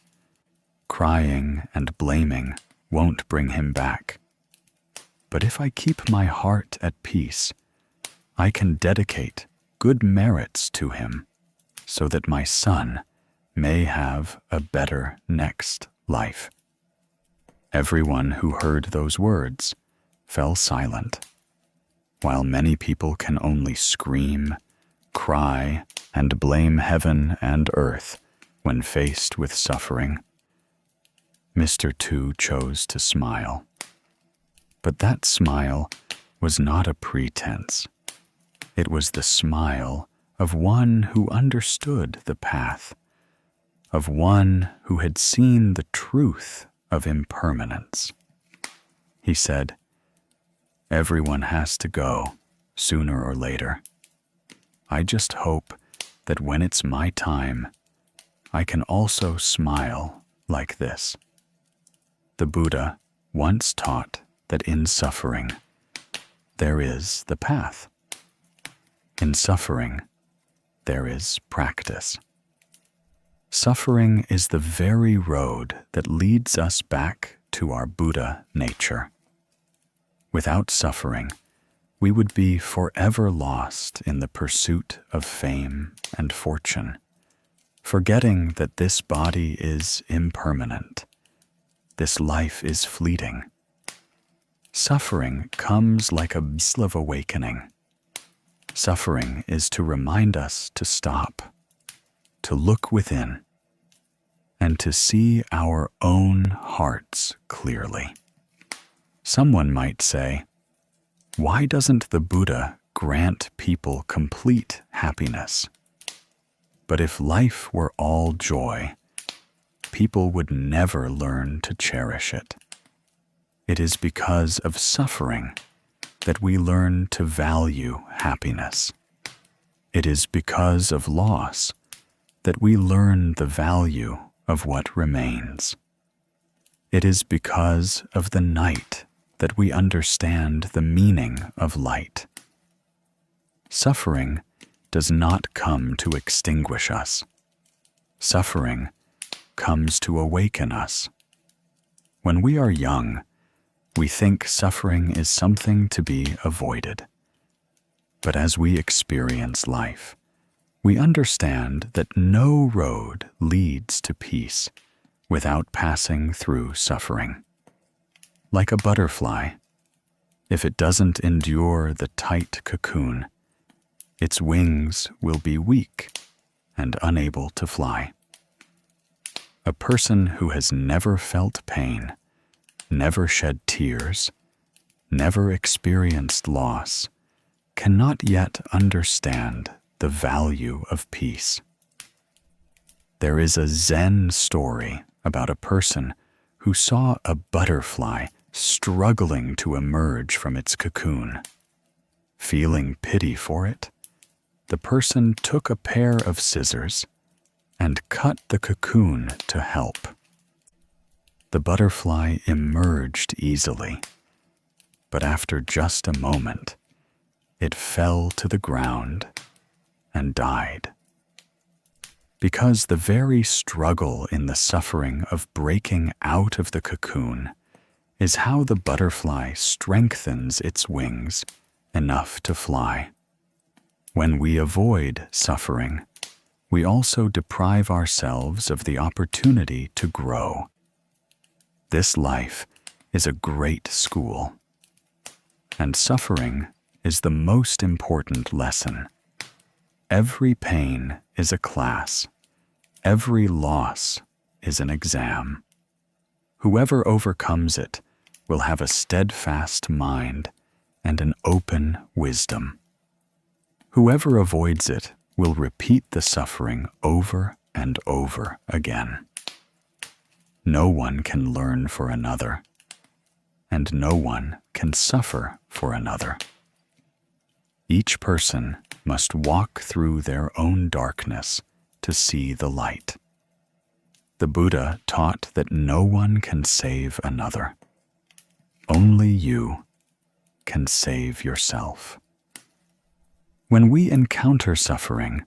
Crying and blaming won't bring him back. But if I keep my heart at peace, I can dedicate good merits to him so that my son may have a better next life." Everyone who heard those words fell silent, while many people can only scream, cry, and blame heaven and earth when faced with suffering. Mr. Tu chose to smile. But that smile was not a pretense. It was the smile of one who understood the path, of one who had seen the truth of impermanence. He said, "Everyone has to go, sooner or later. I just hope that when it's my time, I can also smile like this." The Buddha once taught that in suffering, there is the path. In suffering, there is practice. Suffering is the very road that leads us back to our Buddha nature. Without suffering, we would be forever lost in the pursuit of fame and fortune, forgetting that this body is impermanent. This life is fleeting. Suffering comes like a beam of awakening. Suffering is to remind us to stop, to look within, and to see our own hearts clearly. Someone might say, "Why doesn't the Buddha grant people complete happiness?" But if life were all joy, people would never learn to cherish it. It is because of suffering that we learn to value happiness. It is because of loss that we learn the value of what remains. It is because of the night that we understand the meaning of light. Suffering does not come to extinguish us. Suffering comes to awaken us. When we are young, we think suffering is something to be avoided. But as we experience life, we understand that no road leads to peace without passing through suffering. Like a butterfly, if it doesn't endure the tight cocoon, its wings will be weak and unable to fly. A person who has never felt pain, never shed tears, never experienced loss, cannot yet understand the value of peace. There is a Zen story about a person who saw a butterfly struggling to emerge from its cocoon. Feeling pity for it, the person took a pair of scissors and cut the cocoon to help. The butterfly emerged easily, but after just a moment, it fell to the ground and died. Because the very struggle in the suffering of breaking out of the cocoon is how the butterfly strengthens its wings enough to fly. When we avoid suffering, we also deprive ourselves of the opportunity to grow. This life is a great school, and suffering is the most important lesson. Every pain is a class. Every loss is an exam. Whoever overcomes it will have a steadfast mind and an open wisdom. Whoever avoids it will repeat the suffering over and over again. No one can learn for another, and no one can suffer for another. Each person must walk through their own darkness to see the light. The Buddha taught that no one can save another. Only you can save yourself. When we encounter suffering,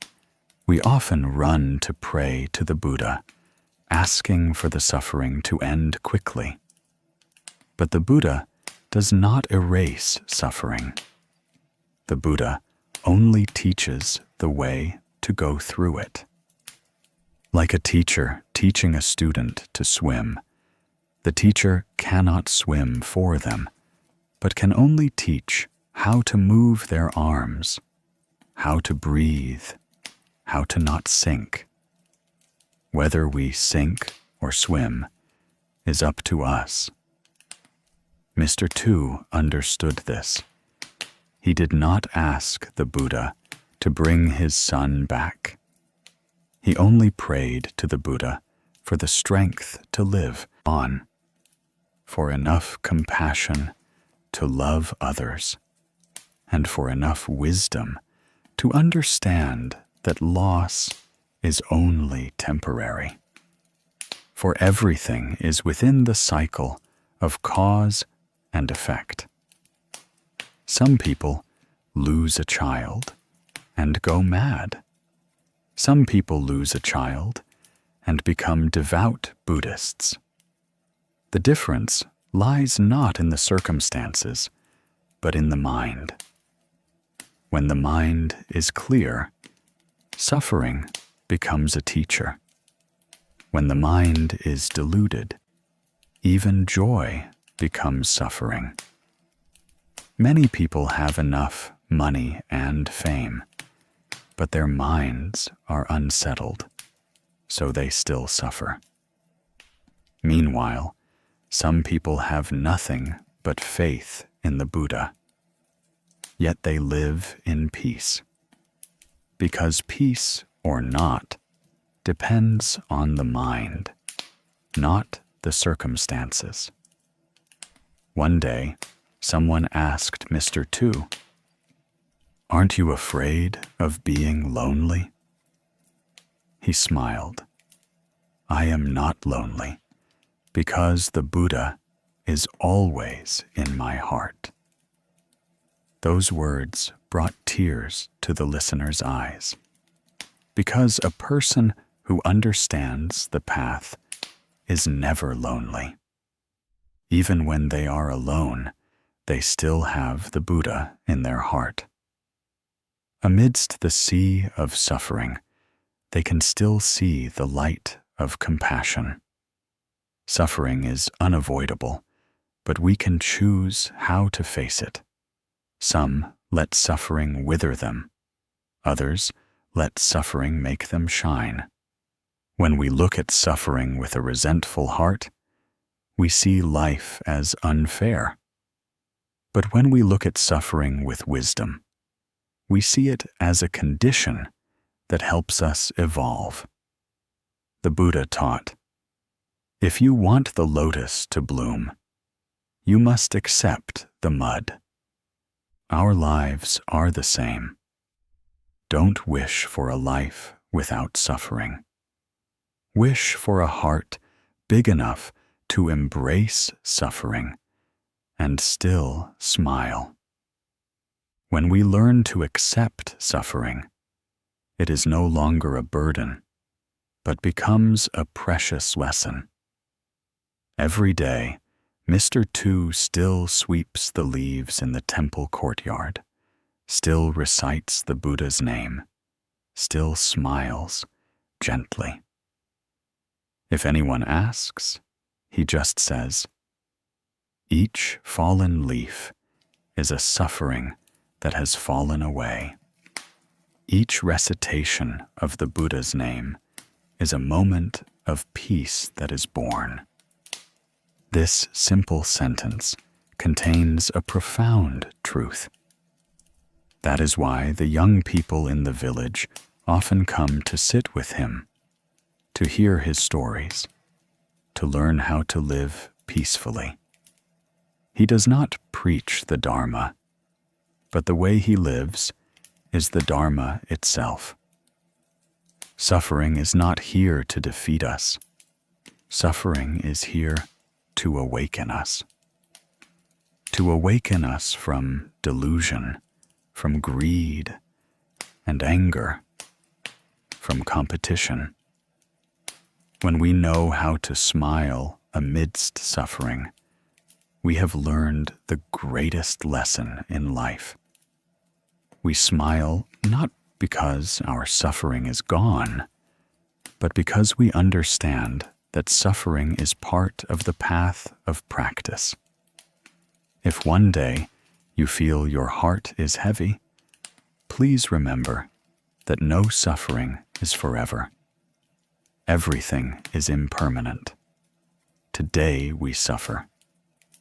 we often run to pray to the Buddha, asking for the suffering to end quickly. But the Buddha does not erase suffering. The Buddha only teaches the way to go through it. Like a teacher teaching a student to swim, the teacher cannot swim for them, but can only teach how to move their arms, how to breathe, how to not sink. Whether we sink or swim is up to us. Mr. Tu understood this. He did not ask the Buddha to bring his son back. He only prayed to the Buddha for the strength to live on, for enough compassion to love others, and for enough wisdom to understand that loss is only temporary. For everything is within the cycle of cause and effect. Some people lose a child and go mad. Some people lose a child and become devout Buddhists. The difference lies not in the circumstances, but in the mind. When the mind is clear, suffering becomes a teacher. When the mind is deluded, even joy becomes suffering. Many people have enough money and fame, but their minds are unsettled, so they still suffer. Meanwhile, some people have nothing but faith in the Buddha, yet they live in peace. Because peace or not depends on the mind, not the circumstances. One day, someone asked Mr. Tu, "Aren't you afraid of being lonely?" He smiled. "I am not lonely, because the Buddha is always in my heart." Those words brought tears to the listener's eyes, because a person who understands the path is never lonely. Even when they are alone, they still have the Buddha in their heart. Amidst the sea of suffering, they can still see the light of compassion. Suffering is unavoidable, but we can choose how to face it. Some let suffering wither them. Others let suffering make them shine. When we look at suffering with a resentful heart, we see life as unfair. But when we look at suffering with wisdom, we see it as a condition that helps us evolve. The Buddha taught, "If you want the lotus to bloom, you must accept the mud." Our lives are the same. Don't wish for a life without suffering. Wish for a heart big enough to embrace suffering and still smile. When we learn to accept suffering, it is no longer a burden, but becomes a precious lesson. Every day, Mr. Tu still sweeps the leaves in the temple courtyard, still recites the Buddha's name, still smiles gently. If anyone asks, he just says, "Each fallen leaf is a suffering that has fallen away. Each recitation of the Buddha's name is a moment of peace that is born." This simple sentence contains a profound truth. That is why the young people in the village often come to sit with him, to hear his stories, to learn how to live peacefully. He does not preach the Dharma, but the way he lives is the Dharma itself. Suffering is not here to defeat us. Suffering is here to awaken us. To awaken us from delusion, from greed and anger, from competition. When we know how to smile amidst suffering, we have learned the greatest lesson in life. We smile not because our suffering is gone, but because we understand that suffering is part of the path of practice. If one day you feel your heart is heavy, please remember that no suffering is forever. Everything is impermanent. Today we suffer.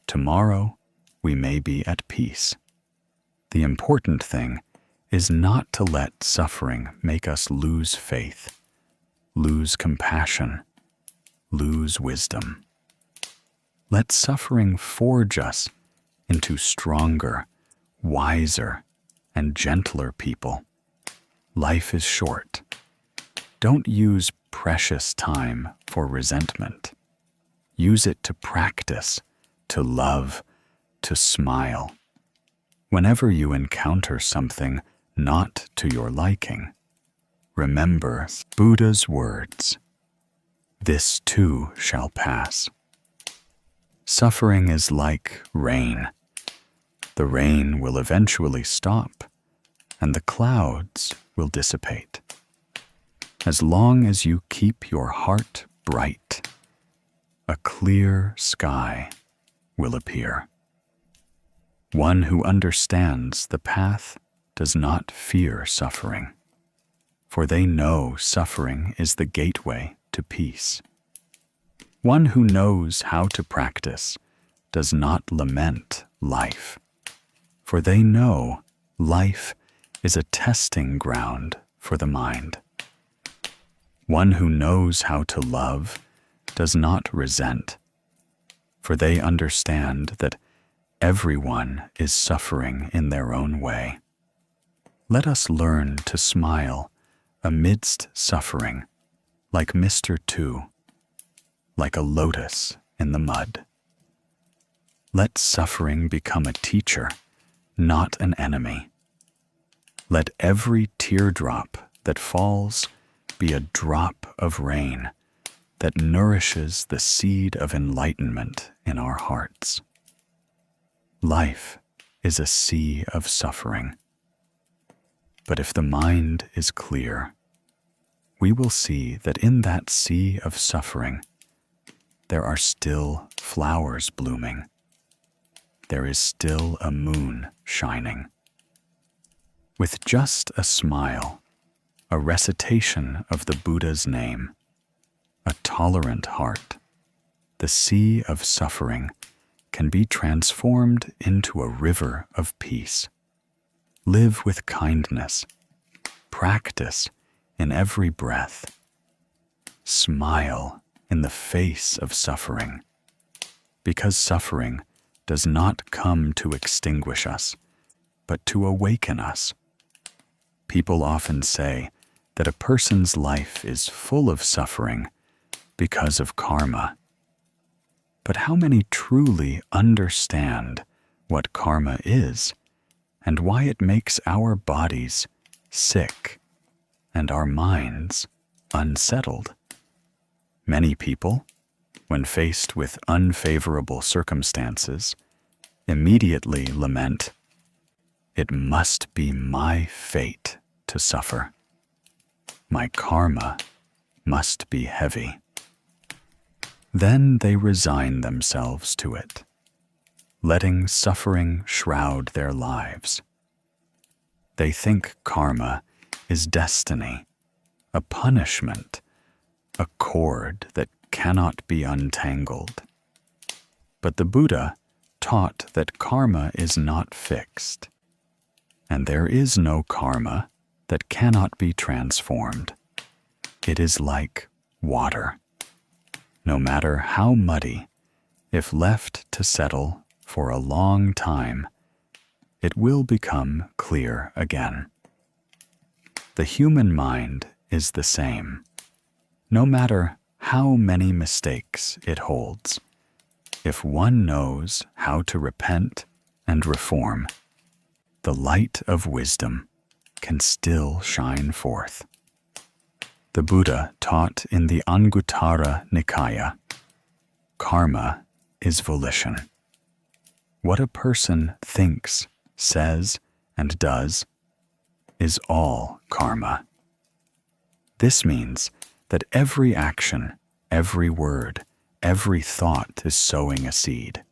Tomorrow we may be at peace. The important thing is not to let suffering make us lose faith, lose compassion, lose wisdom. Let suffering forge us into stronger, wiser, and gentler people. Life is short. Don't use precious time for resentment. Use it to practice, to love, to smile. Whenever you encounter something not to your liking, remember Buddha's words, "This too shall pass." Suffering is like rain. The rain will eventually stop, and the clouds will dissipate. As long as you keep your heart bright, a clear sky will appear. One who understands the path does not fear suffering, for they know suffering is the gateway to peace. One who knows how to practice does not lament life, for they know life is a testing ground for the mind. One who knows how to love does not resent, for they understand that everyone is suffering in their own way. Let us learn to smile amidst suffering, like Mr. Two, like a lotus in the mud. Let suffering become a teacher, not an enemy. Let every teardrop that falls be a drop of rain that nourishes the seed of enlightenment in our hearts. Life is a sea of suffering. But if the mind is clear, we will see that in that sea of suffering, there are still flowers blooming. There is still a moon shining. With just a smile, a recitation of the Buddha's name, a tolerant heart, the sea of suffering can be transformed into a river of peace. Live with kindness. Practice in every breath. Smile in the face of suffering, because suffering does not come to extinguish us, but to awaken us. People often say that a person's life is full of suffering because of karma. But how many truly understand what karma is and why it makes our bodies sick and our minds unsettled? Many people, when faced with unfavorable circumstances, immediately lament, "It must be my fate to suffer. My karma must be heavy." Then they resign themselves to it, letting suffering shroud their lives. They think karma is destiny, a punishment, a cord that cannot be untangled. But the Buddha taught that karma is not fixed, and there is no karma that cannot be transformed. It is like water. No matter how muddy, if left to settle for a long time, it will become clear again. The human mind is the same. No matter how many mistakes it holds, if one knows how to repent and reform, the light of wisdom can still shine forth. The Buddha taught in the Anguttara Nikaya, karma is volition. What a person thinks, says, and does is all karma. This means that every action, every word, every thought is sowing a seed.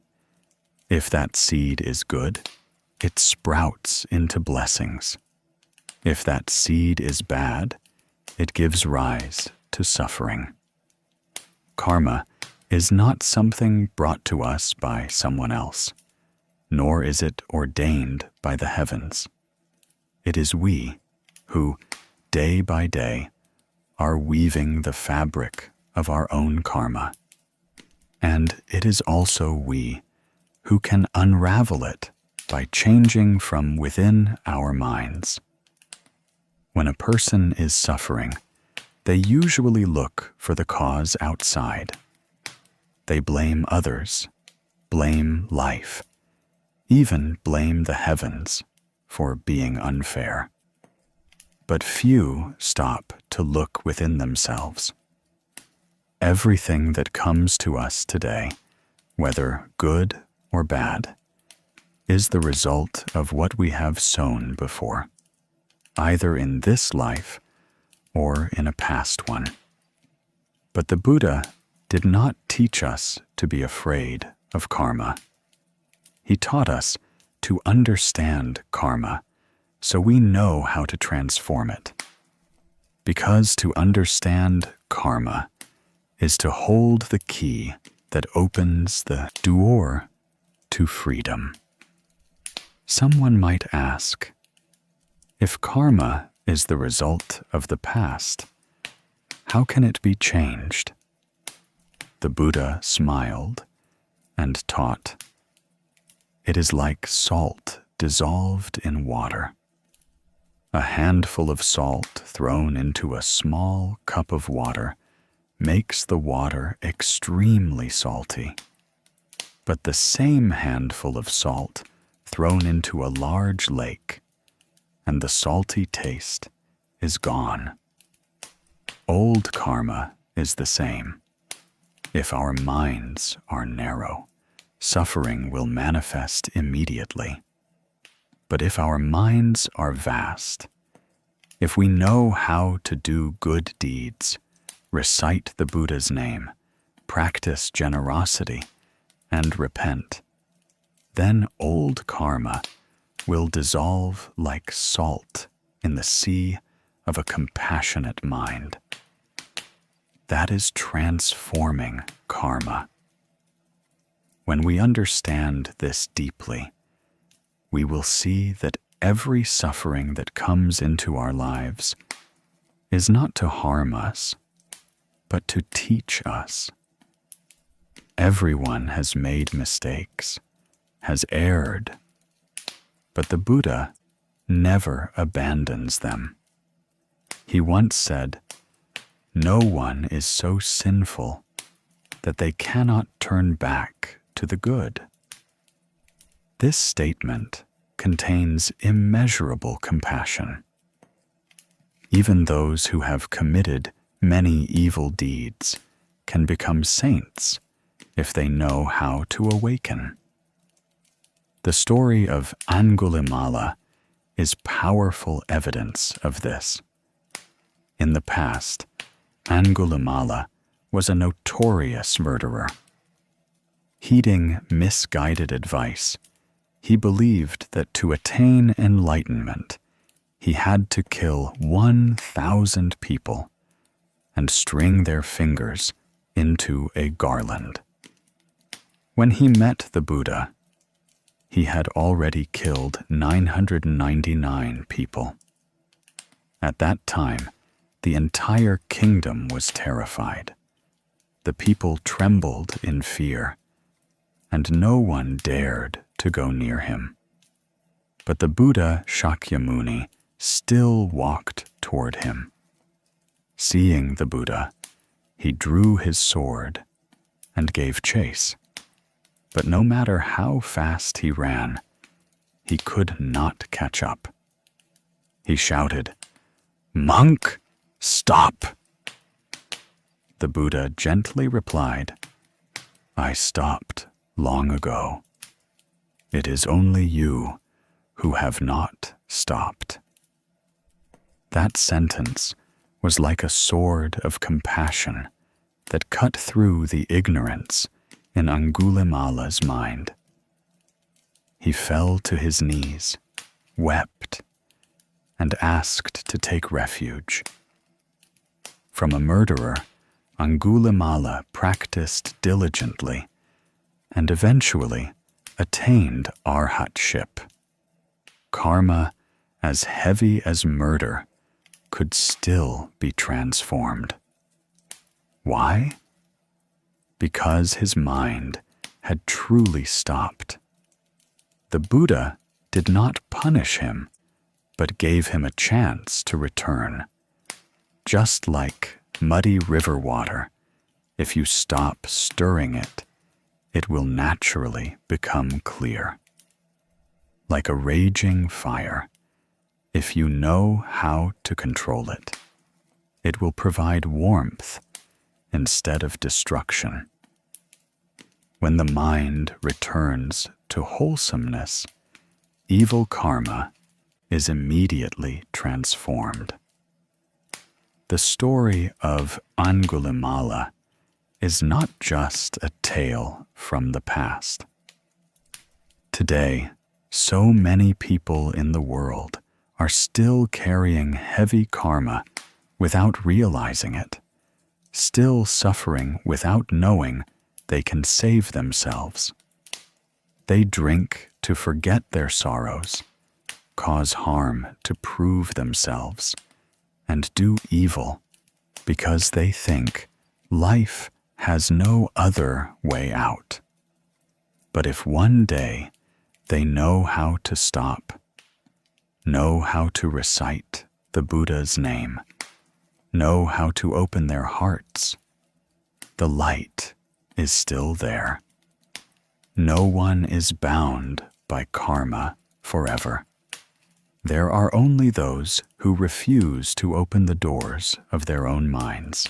If that seed is good, it sprouts into blessings. If that seed is bad, it gives rise to suffering. Karma is not something brought to us by someone else, nor is it ordained by the heavens. It is we who, day by day, are weaving the fabric of our own karma. And it is also we who can unravel it by changing from within our minds. When a person is suffering, they usually look for the cause outside. They blame others, blame life, even blame the heavens for being unfair. But few stop to look within themselves. Everything that comes to us today, whether good or bad, is the result of what we have sown before, either in this life or in a past one. But the Buddha did not teach us to be afraid of karma. He taught us to understand karma so we know how to transform it. Because to understand karma is to hold the key that opens the door to freedom. Someone might ask, if karma is the result of the past, how can it be changed? The Buddha smiled and taught, it is like salt dissolved in water. A handful of salt thrown into a small cup of water makes the water extremely salty. But the same handful of salt thrown into a large lake, and the salty taste is gone. Old karma is the same. If our minds are narrow, suffering will manifest immediately. But if our minds are vast, if we know how to do good deeds, recite the Buddha's name, practice generosity, and repent, then old karma will dissolve like salt in the sea of a compassionate mind. That is transforming karma. When we understand this deeply, we will see that every suffering that comes into our lives is not to harm us, but to teach us. Everyone has made mistakes, has erred, but the Buddha never abandons them. He once said, "No one is so sinful that they cannot turn back to the good." This statement contains immeasurable compassion. Even those who have committed many evil deeds can become saints if they know how to awaken. The story of Angulimala is powerful evidence of this. In the past, Angulimala was a notorious murderer. Heeding misguided advice, he believed that to attain enlightenment, he had to kill 1,000 people and string their fingers into a garland. When he met the Buddha, he had already killed 999 people. At that time, the entire kingdom was terrified. The people trembled in fear, and no one dared to go near him. But the Buddha Shakyamuni still walked toward him. Seeing the Buddha, he drew his sword and gave chase. But no matter how fast he ran, he could not catch up. He shouted, "Monk, stop!" The Buddha gently replied, "I stopped long ago. It is only you who have not stopped." That sentence was like a sword of compassion that cut through the ignorance in Angulimala's mind. He fell to his knees, wept, and asked to take refuge. From a murderer, Angulimala practiced diligently and eventually attained arhatship. Karma as heavy as murder could still be transformed. Why? Because his mind had truly stopped. The Buddha did not punish him, but gave him a chance to return. Just like muddy river water, if you stop stirring it, it will naturally become clear. Like a raging fire, if you know how to control it, it will provide warmth instead of destruction. When the mind returns to wholesomeness, evil karma is immediately transformed. The story of Angulimala is not just a tale from the past. Today, so many people in the world are still carrying heavy karma without realizing it, still suffering without knowing they can save themselves. They drink to forget their sorrows, cause harm to prove themselves, and do evil because they think life has no other way out. But if one day they know how to stop, know how to recite the Buddha's name, know how to open their hearts, the light is still there. No one is bound by karma forever. There are only those who refuse to open the doors of their own minds.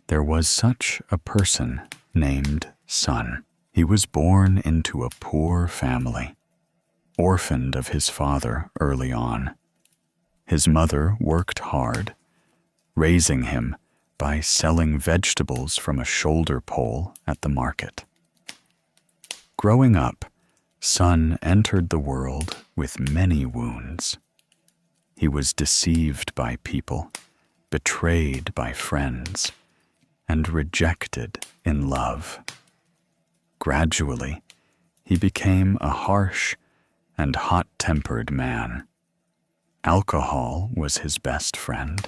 There was such a person named Sun. He was born into a poor family, orphaned of his father early on. His mother worked hard, raising him by selling vegetables from a shoulder pole at the market. Growing up, Sun entered the world with many wounds. He was deceived by people, betrayed by friends, and rejected in love. Gradually, he became a harsh and hot-tempered man. Alcohol was his best friend.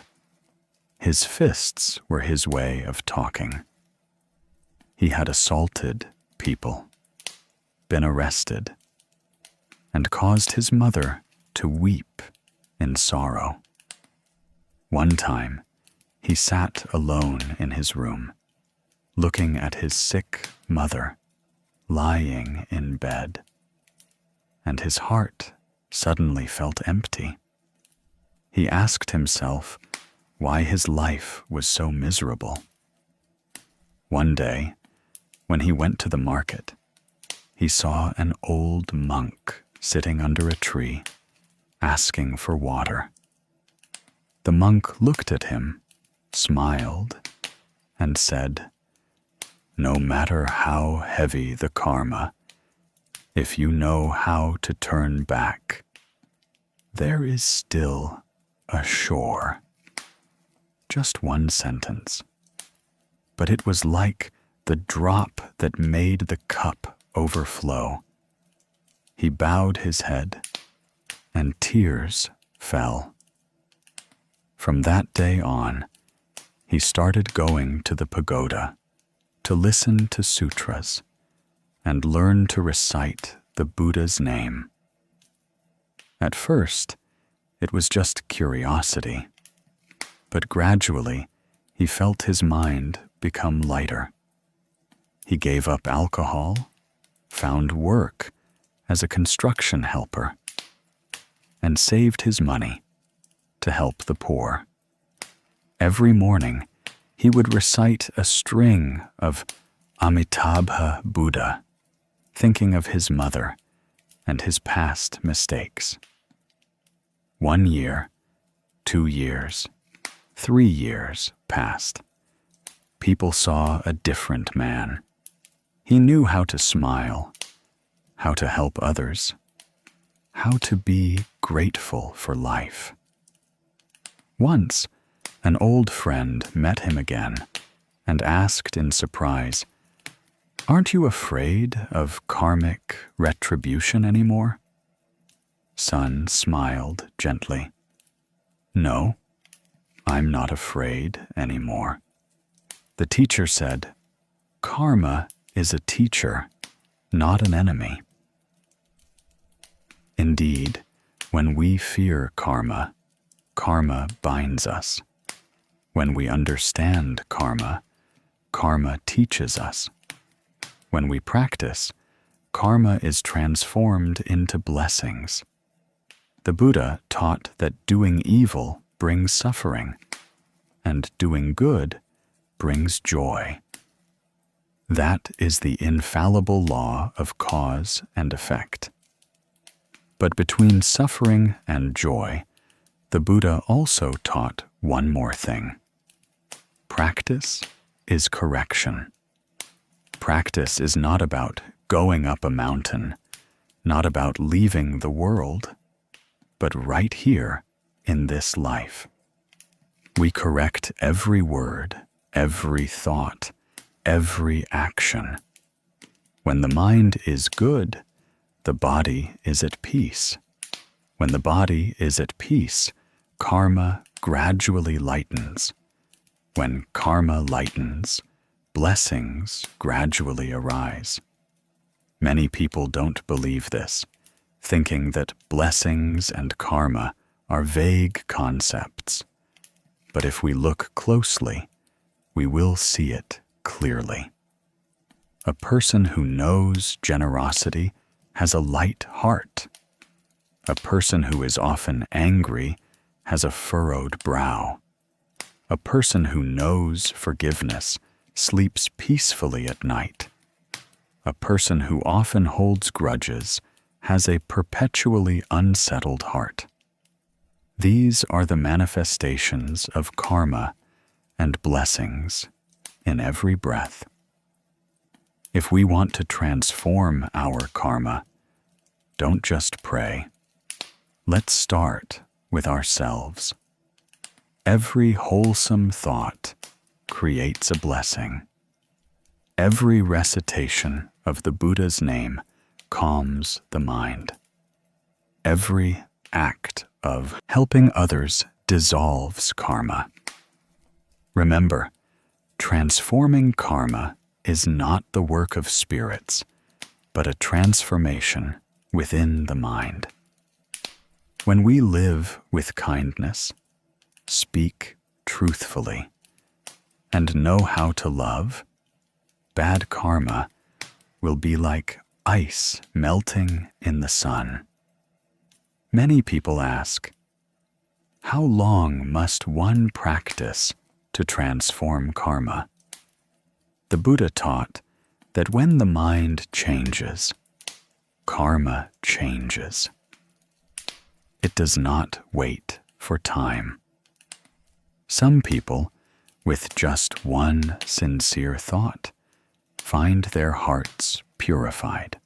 His fists were his way of talking. He had assaulted people, been arrested, and caused his mother to weep in sorrow. One time, he sat alone in his room, looking at his sick mother lying in bed, and his heart suddenly felt empty. He asked himself why his life was so miserable. One day, when he went to the market, he saw an old monk sitting under a tree, asking for water. The monk looked at him, smiled, and said, "No matter how heavy the karma, if you know how to turn back, there is still a shore." Just one sentence, but it was like the drop that made the cup overflow. He bowed his head, and tears fell. From that day on, he started going to the pagoda to listen to sutras and learn to recite the Buddha's name. At first, it was just curiosity. But gradually, he felt his mind become lighter. He gave up alcohol, found work as a construction helper, and saved his money to help the poor. Every morning, he would recite a string of Amitabha Buddha, thinking of his mother and his past mistakes. 1 year, 2 years, 3 years passed. People saw a different man. He knew how to smile, how to help others, how to be grateful for life. Once, an old friend met him again and asked in surprise, "Aren't you afraid of karmic retribution anymore?" Son smiled gently. "No, I'm not afraid anymore." The teacher said, "Karma is a teacher, not an enemy." Indeed, when we fear karma, karma binds us. When we understand karma, karma teaches us. When we practice, karma is transformed into blessings. The Buddha taught that doing evil brings suffering, and doing good brings joy. That is the infallible law of cause and effect. But between suffering and joy, the Buddha also taught one more thing. Practice is correction. Practice is not about going up a mountain, not about leaving the world, but right here in this life. We correct every word, every thought, every action. When the mind is good, the body is at peace. When the body is at peace, karma gradually lightens. When karma lightens, blessings gradually arise. Many people don't believe this, thinking that blessings and karma are vague concepts. But if we look closely, we will see it clearly. A person who knows generosity has a light heart. A person who is often angry has a furrowed brow. A person who knows forgiveness sleeps peacefully at night. A person who often holds grudges has a perpetually unsettled heart. These are the manifestations of karma and blessings in every breath. If we want to transform our karma, don't just pray. Let's start with ourselves. Every wholesome thought creates a blessing. Every recitation of the Buddha's name calms the mind. Every act of helping others dissolves karma. Remember, transforming karma is not the work of spirits, but a transformation within the mind. When we live with kindness, speak truthfully, and know how to love, bad karma will be like ice melting in the sun. Many people ask, how long must one practice to transform karma? The Buddha taught that when the mind changes, karma changes. It does not wait for time. Some people, with just one sincere thought, find their hearts purified.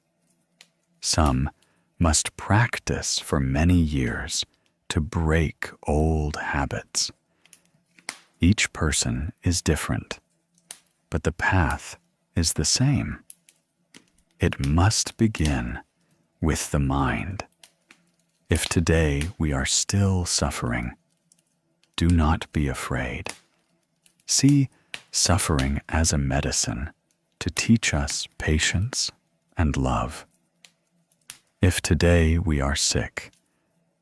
Some must practice for many years to break old habits. Each person is different, but the path is the same. It must begin with the mind. If today we are still suffering, do not be afraid. See suffering as a medicine to teach us patience and love. If today we are sick,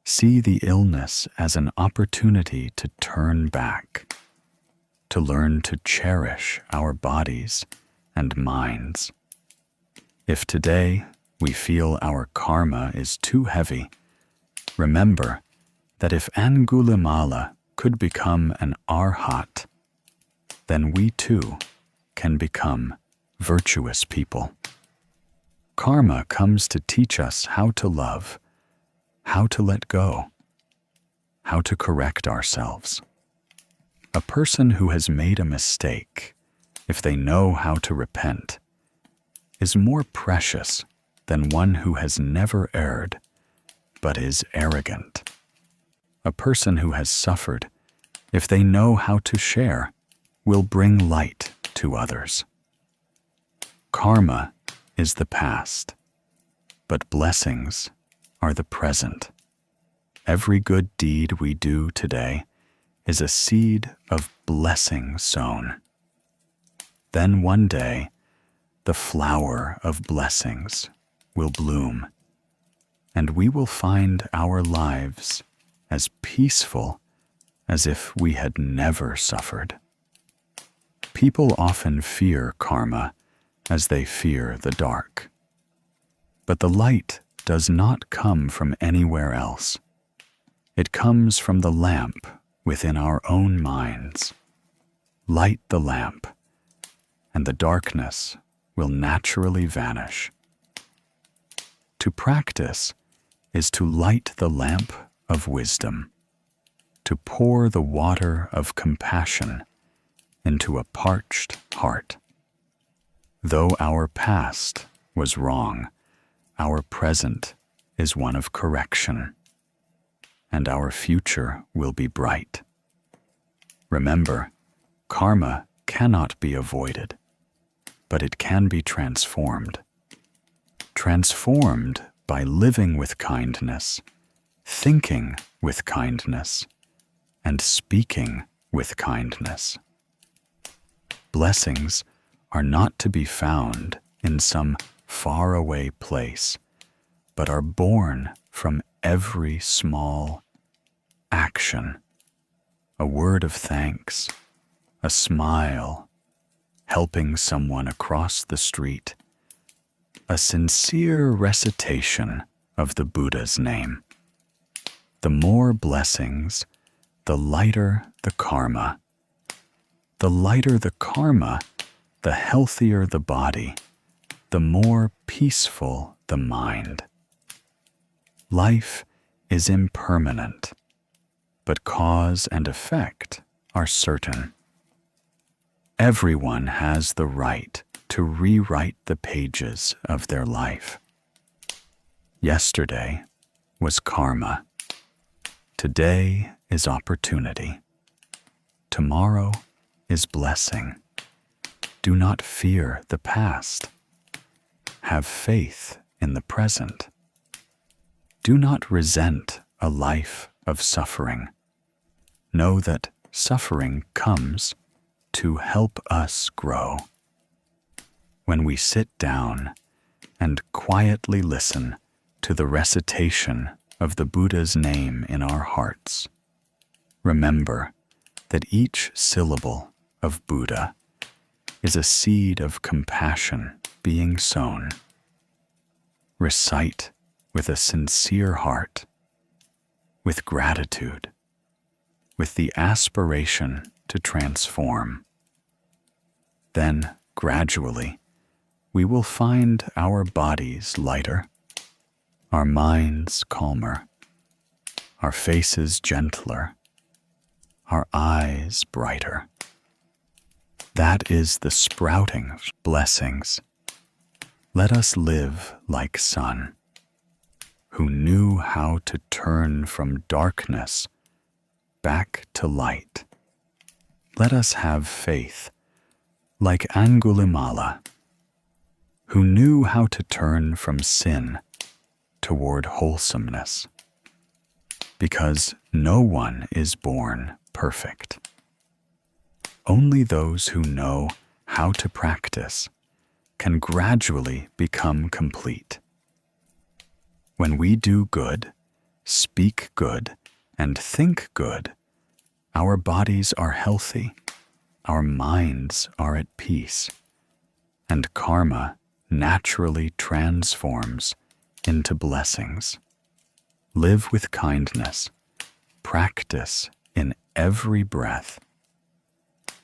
see the illness as an opportunity to turn back, to learn to cherish our bodies and minds. If today we feel our karma is too heavy, remember that if Angulimala could become an arhat, then we too can become virtuous people. Karma comes to teach us how to love, how to let go, how to correct ourselves. A person who has made a mistake, if they know how to repent, is more precious than one who has never erred, but is arrogant. A person who has suffered, if they know how to share, will bring light to others. Karma is the past, but blessings are the present. Every good deed we do today is a seed of blessing sown. Then one day, the flower of blessings will bloom, and we will find our lives as peaceful as if we had never suffered. People often fear karma as they fear the dark. But the light does not come from anywhere else. It comes from the lamp within our own minds. Light the lamp, and the darkness will naturally vanish. To practice is to light the lamp of wisdom, to pour the water of compassion into a parched heart. Though our past was wrong, our present is one of correction, and our future will be bright. Remember, karma cannot be avoided, but it can be transformed. Transformed by living with kindness, thinking with kindness, and speaking with kindness. Blessings are not to be found in some faraway place, but are born from every small action. A word of thanks, a smile, helping someone across the street, a sincere recitation of the Buddha's name. The more blessings, the lighter the karma. The lighter the karma, the healthier the body, the more peaceful the mind. Life is impermanent, but cause and effect are certain. Everyone has the right to rewrite the pages of their life. Yesterday was karma. Today is opportunity. Tomorrow is blessing. Do not fear the past. Have faith in the present. Do not resent a life of suffering. Know that suffering comes to help us grow. When we sit down and quietly listen to the recitation of the Buddha's name in our hearts, remember that each syllable of Buddha is a seed of compassion being sown. Recite with a sincere heart, with gratitude, with the aspiration to transform. Then, gradually, we will find our bodies lighter, our minds calmer, our faces gentler, our eyes brighter. That is the sprouting of blessings. Let us live like sun, who knew how to turn from darkness back to light. Let us have faith like Angulimala, who knew how to turn from sin toward wholesomeness, because no one is born perfect. Only those who know how to practice can gradually become complete. When we do good, speak good, and think good, our bodies are healthy, our minds are at peace, and karma naturally transforms into blessings. Live with kindness, practice in every breath.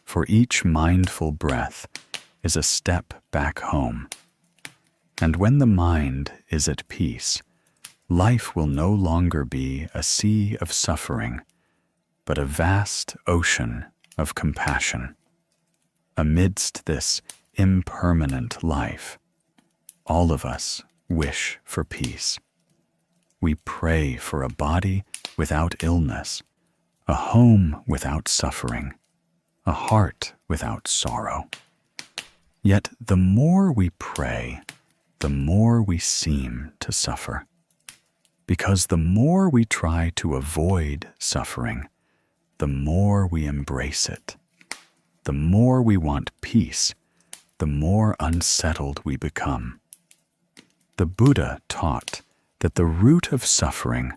For each mindful breath is a step back home. And when the mind is at peace, life will no longer be a sea of suffering, but a vast ocean of compassion. Amidst this impermanent life, all of us wish for peace. We pray for a body without illness, a home without suffering, a heart without sorrow. Yet the more we pray, the more we seem to suffer. Because the more we try to avoid suffering, the more we embrace it. The more we want peace, the more unsettled we become. The Buddha taught that the root of suffering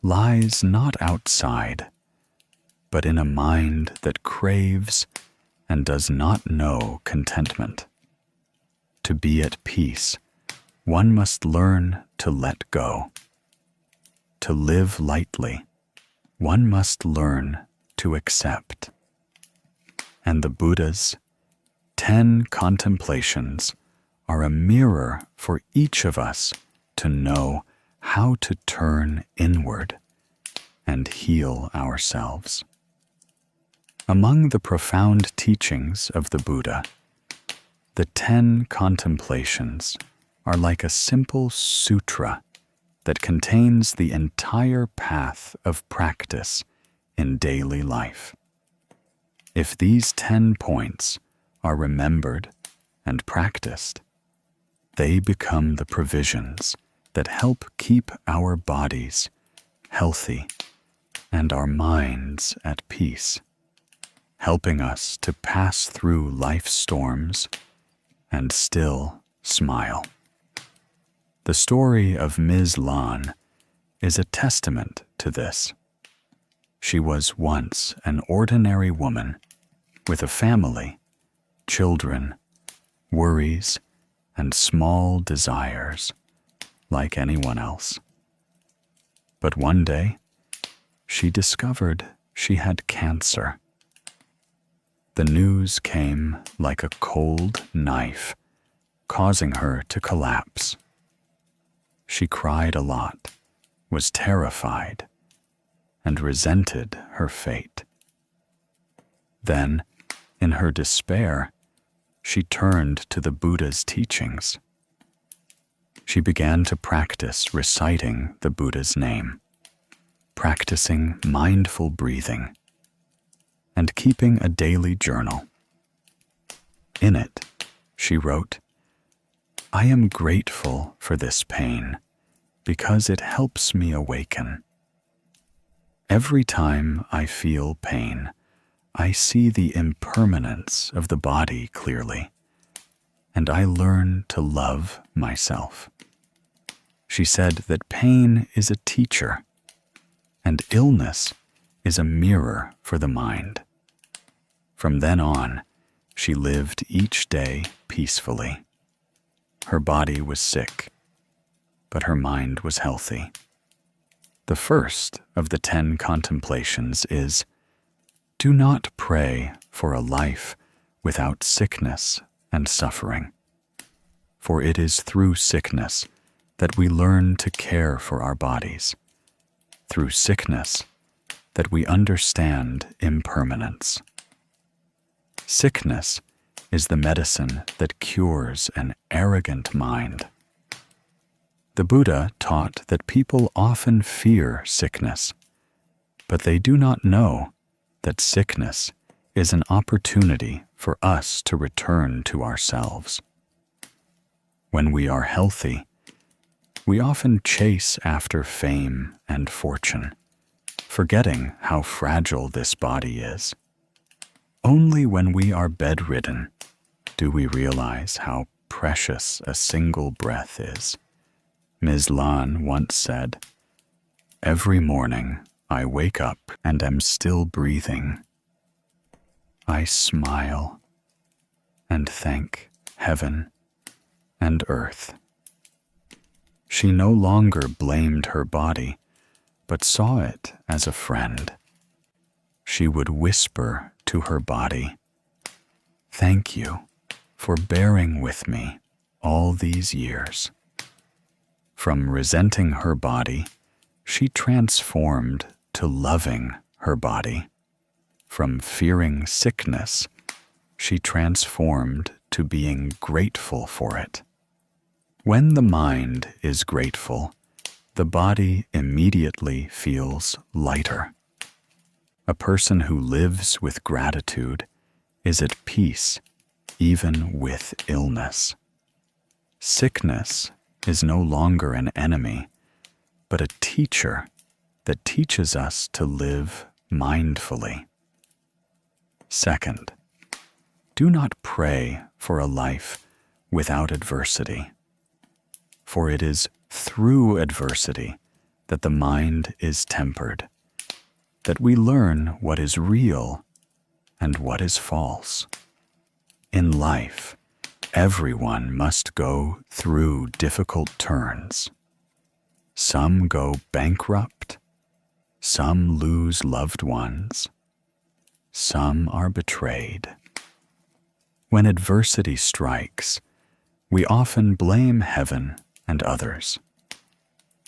lies not outside, but in a mind that craves and does not know contentment. To be at peace, one must learn to let go. To live lightly, one must learn to accept. And the Buddha's 10 contemplations are a mirror for each of us to know how to turn inward and heal ourselves. Among the profound teachings of the Buddha, the 10 contemplations are like a simple sutra that contains the entire path of practice in daily life. If these 10 points are remembered and practiced, they become the provisions that help keep our bodies healthy and our minds at peace, helping us to pass through life's storms and still smile. The story of Ms. Lan is a testament to this. She was once an ordinary woman with a family, children, worries, and small desires like anyone else. But one day, she discovered she had cancer. The news came like a cold knife, causing her to collapse. She cried a lot, was terrified, and resented her fate. Then, in her despair, she turned to the Buddha's teachings. She began to practice reciting the Buddha's name, practicing mindful breathing, and keeping a daily journal. In it, she wrote, "I am grateful for this pain because it helps me awaken. Every time I feel pain, I see the impermanence of the body clearly, and I learn to love myself." She said that pain is a teacher, and illness is a mirror for the mind. From then on, she lived each day peacefully. Her body was sick, but her mind was healthy. The first of the 10 contemplations is, do not pray for a life without sickness and suffering. For it is through sickness that we learn to care for our bodies. Through sickness that we understand impermanence. Sickness is the medicine that cures an arrogant mind. The Buddha taught that people often fear sickness, but they do not know that sickness is an opportunity for us to return to ourselves. When we are healthy, we often chase after fame and fortune, forgetting how fragile this body is. Only when we are bedridden do we realize how precious a single breath is. Ms. Lan once said, every morning I wake up and am still breathing, I smile and thank heaven and earth. She no longer blamed her body, but saw it as a friend. She would whisper to her body, "Thank you for bearing with me all these years." From resenting her body, she transformed to loving her body. From fearing sickness, she transformed to being grateful for it. When the mind is grateful, the body immediately feels lighter. A person who lives with gratitude is at peace even with illness. Sickness is no longer an enemy, but a teacher that teaches us to live mindfully. Second, do not pray for a life without adversity, for it is through adversity that the mind is tempered, that we learn what is real and what is false. In life, everyone must go through difficult turns. Some go bankrupt, some lose loved ones, some are betrayed. When adversity strikes, we often blame heaven and others.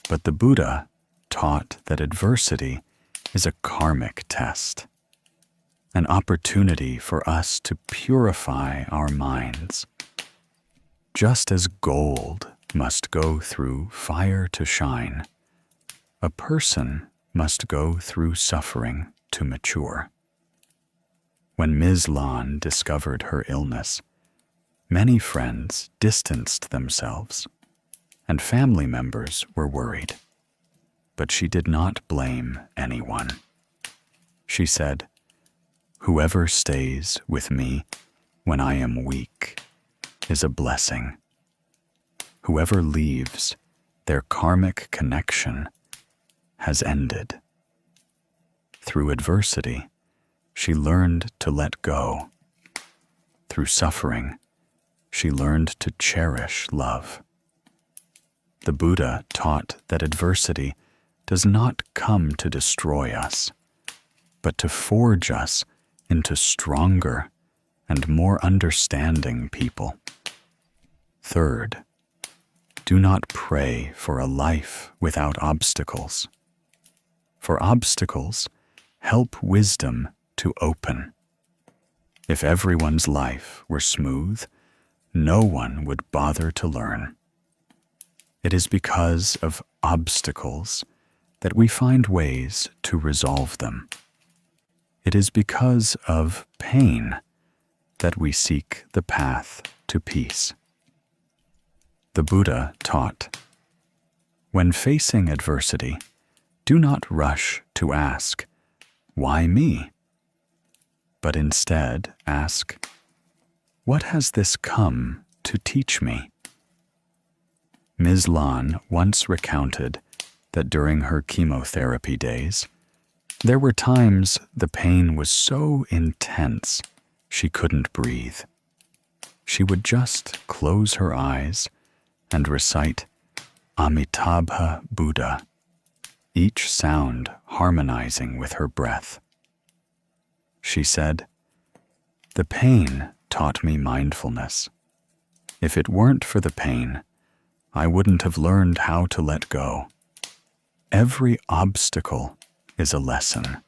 But the Buddha taught that adversity is a karmic test, an opportunity for us to purify our minds. Just as gold must go through fire to shine, a person must go through suffering to mature. When Ms. Lan discovered her illness, many friends distanced themselves, and family members were worried. But she did not blame anyone. She said, "Whoever stays with me when I am weak is a blessing. Whoever leaves, their karmic connection has ended." Through adversity, she learned to let go. Through suffering, she learned to cherish love. The Buddha taught that adversity does not come to destroy us, but to forge us into stronger and more understanding people. Third, do not pray for a life without obstacles. For obstacles help wisdom to open. If everyone's life were smooth, no one would bother to learn. It is because of obstacles that we find ways to resolve them. It is because of pain that we seek the path to peace. The Buddha taught, when facing adversity, do not rush to ask, "Why me?" But instead ask, "What has this come to teach me?" Ms. Lan once recounted that during her chemotherapy days, there were times the pain was so intense she couldn't breathe. She would just close her eyes and recite Amitabha Buddha, each sound harmonizing with her breath. She said, "The pain taught me mindfulness. If it weren't for the pain, I wouldn't have learned how to let go. Every obstacle is a lesson.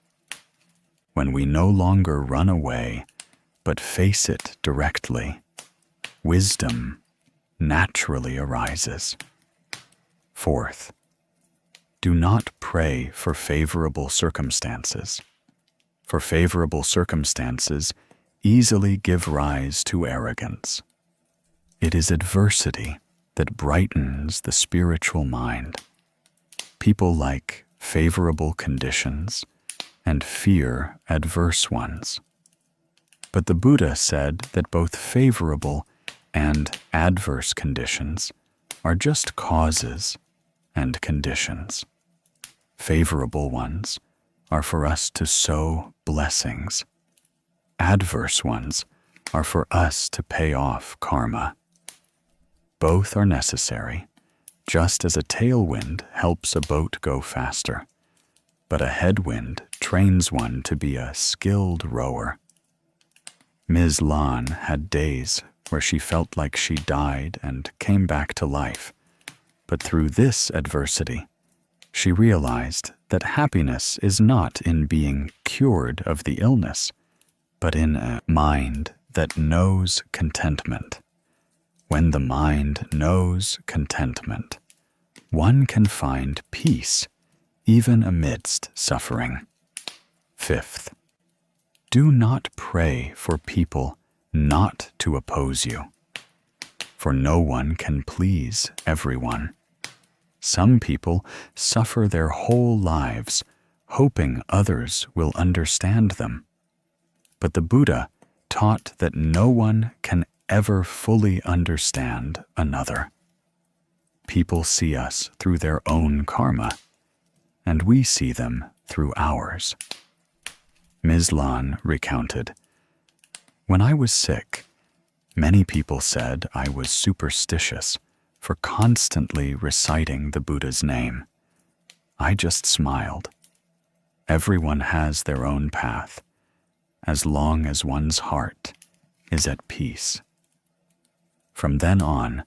When we no longer run away, but face it directly, wisdom naturally arises." Fourth, do not pray for favorable circumstances, for favorable circumstances easily give rise to arrogance. It is adversity that brightens the spiritual mind. People like favorable conditions and fear adverse ones. But the Buddha said that both favorable and adverse conditions are just causes and conditions. Favorable ones are for us to sow blessings. Adverse ones are for us to pay off karma. Both are necessary, just as a tailwind helps a boat go faster, but a headwind trains one to be a skilled rower. Ms. Lan had days where she felt like she died and came back to life, but through this adversity, she realized that happiness is not in being cured of the illness, but in a mind that knows contentment. When the mind knows contentment, one can find peace even amidst suffering. Fifth, do not pray for people not to oppose you, for no one can please everyone. Some people suffer their whole lives hoping others will understand them. But the Buddha taught that no one can ever fully understand another. People see us through their own karma, and we see them through ours. Ms. Lan recounted, "When I was sick, many people said I was superstitious for constantly reciting the Buddha's name. I just smiled. Everyone has their own path, as long as one's heart is at peace." From then on,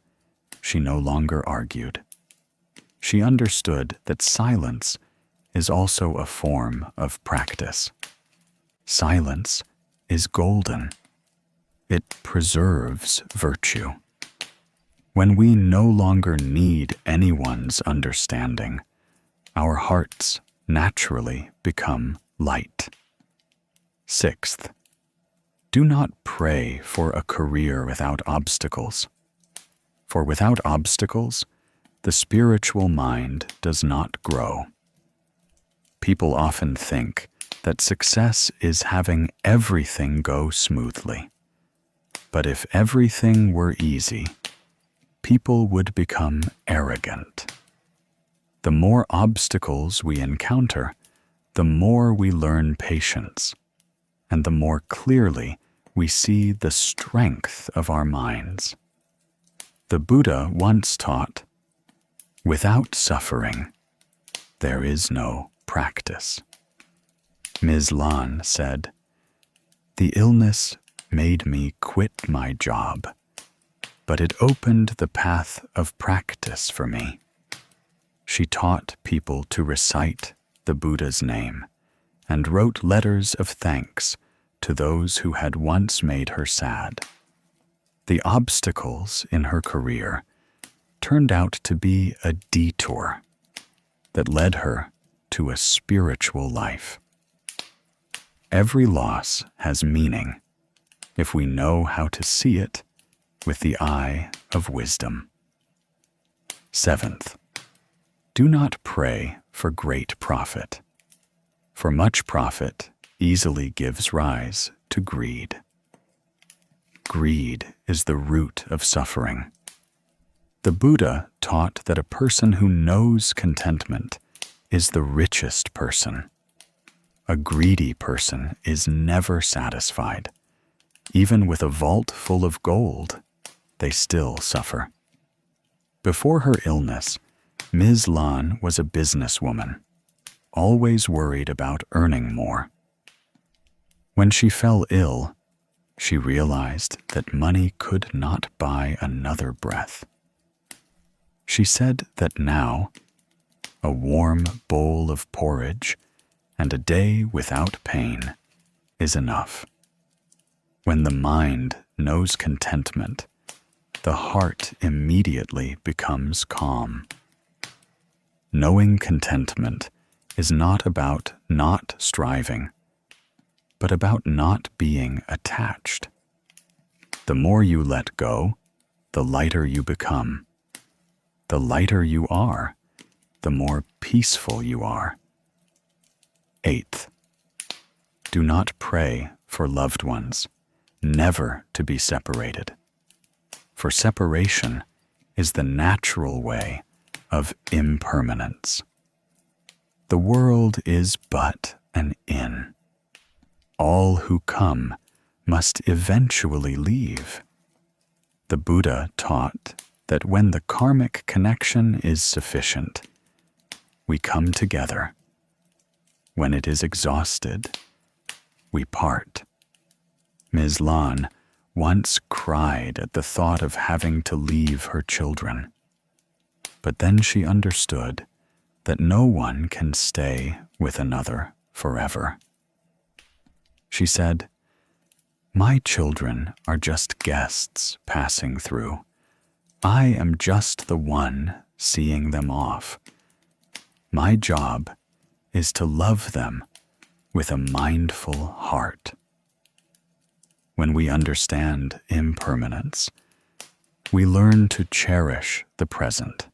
she no longer argued. She understood that silence is also a form of practice. Silence is golden. It preserves virtue. When we no longer need anyone's understanding, our hearts naturally become light. Sixth, do not pray for a career without obstacles. For without obstacles, the spiritual mind does not grow. People often think that success is having everything go smoothly. But if everything were easy, people would become arrogant. The more obstacles we encounter, the more we learn patience, and the more clearly we see the strength of our minds. The Buddha once taught, "Without suffering, there is no practice." Ms. Lan said, "The illness made me quit my job, but it opened the path of practice for me." She taught people to recite the Buddha's name and wrote letters of thanks to those who had once made her sad. The obstacles in her career turned out to be a detour that led her to a spiritual life. Every loss has meaning if we know how to see it with the eye of wisdom. Seventh, do not pray for great profit, for much profit easily gives rise to greed. Greed is the root of suffering. The Buddha taught that a person who knows contentment is the richest person. A greedy person is never satisfied. Even with a vault full of gold, they still suffer. Before her illness, Ms. Lan was a businesswoman, always worried about earning more. When she fell ill, she realized that money could not buy another breath. She said that now, a warm bowl of porridge and a day without pain is enough. When the mind knows contentment, the heart immediately becomes calm. Knowing contentment is not about not striving, but about not being attached. The more you let go, the lighter you become. The lighter you are, the more peaceful you are. Eighth, do not pray for loved ones, never to be separated. For separation is the natural way of impermanence. the world is but an inn. All who come must eventually leave. The Buddha taught that when the karmic connection is sufficient, we come together. When it is exhausted, we part. Ms. Lan once cried at the thought of having to leave her children. But then she understood that no one can stay with another forever. She said, "My children are just guests passing through. I am just the one seeing them off. My job is to love them with a mindful heart." When we understand impermanence, we learn to cherish the present.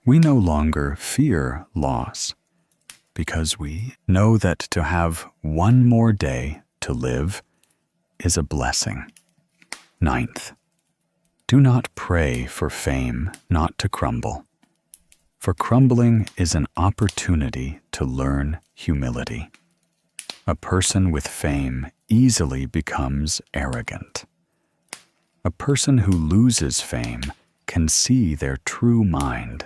We no longer fear loss because we know that to have one more day to live is a blessing. Ninth, do not pray for fame not to crumble, for crumbling is an opportunity to learn humility. A person with fame easily becomes arrogant. A person who loses fame can see their true mind.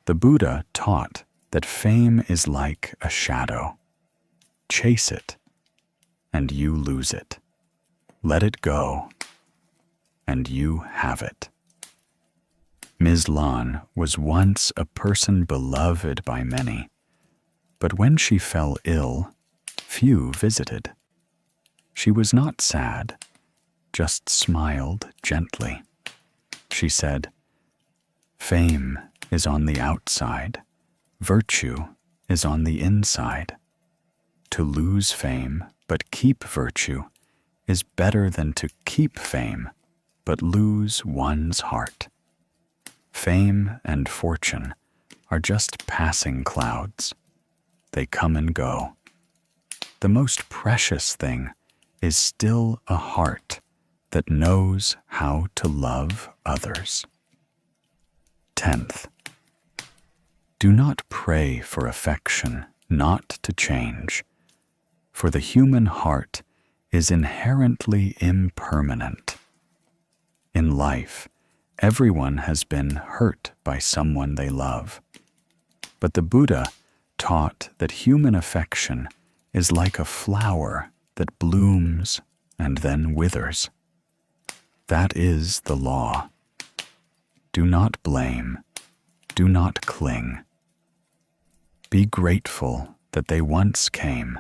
The Buddha taught that fame is like a shadow. Chase it, and you lose it. Let it go, and you have it. Ms. Lan was once a person beloved by many, but when she fell ill, few visited. She was not sad, just smiled gently. She said, "Fame is on the outside, virtue is on the inside. To lose fame but keep virtue is better than to keep fame but lose one's heart. Fame and fortune are just passing clouds. They come and go. The most precious thing is still a heart that knows how to love others." 10th, do not pray for affection not to change, for the human heart is inherently impermanent. In life, everyone has been hurt by someone they love, but the Buddha taught that human affection is like a flower that blooms and then withers. That is the law. Do not blame, do not cling. Be grateful that they once came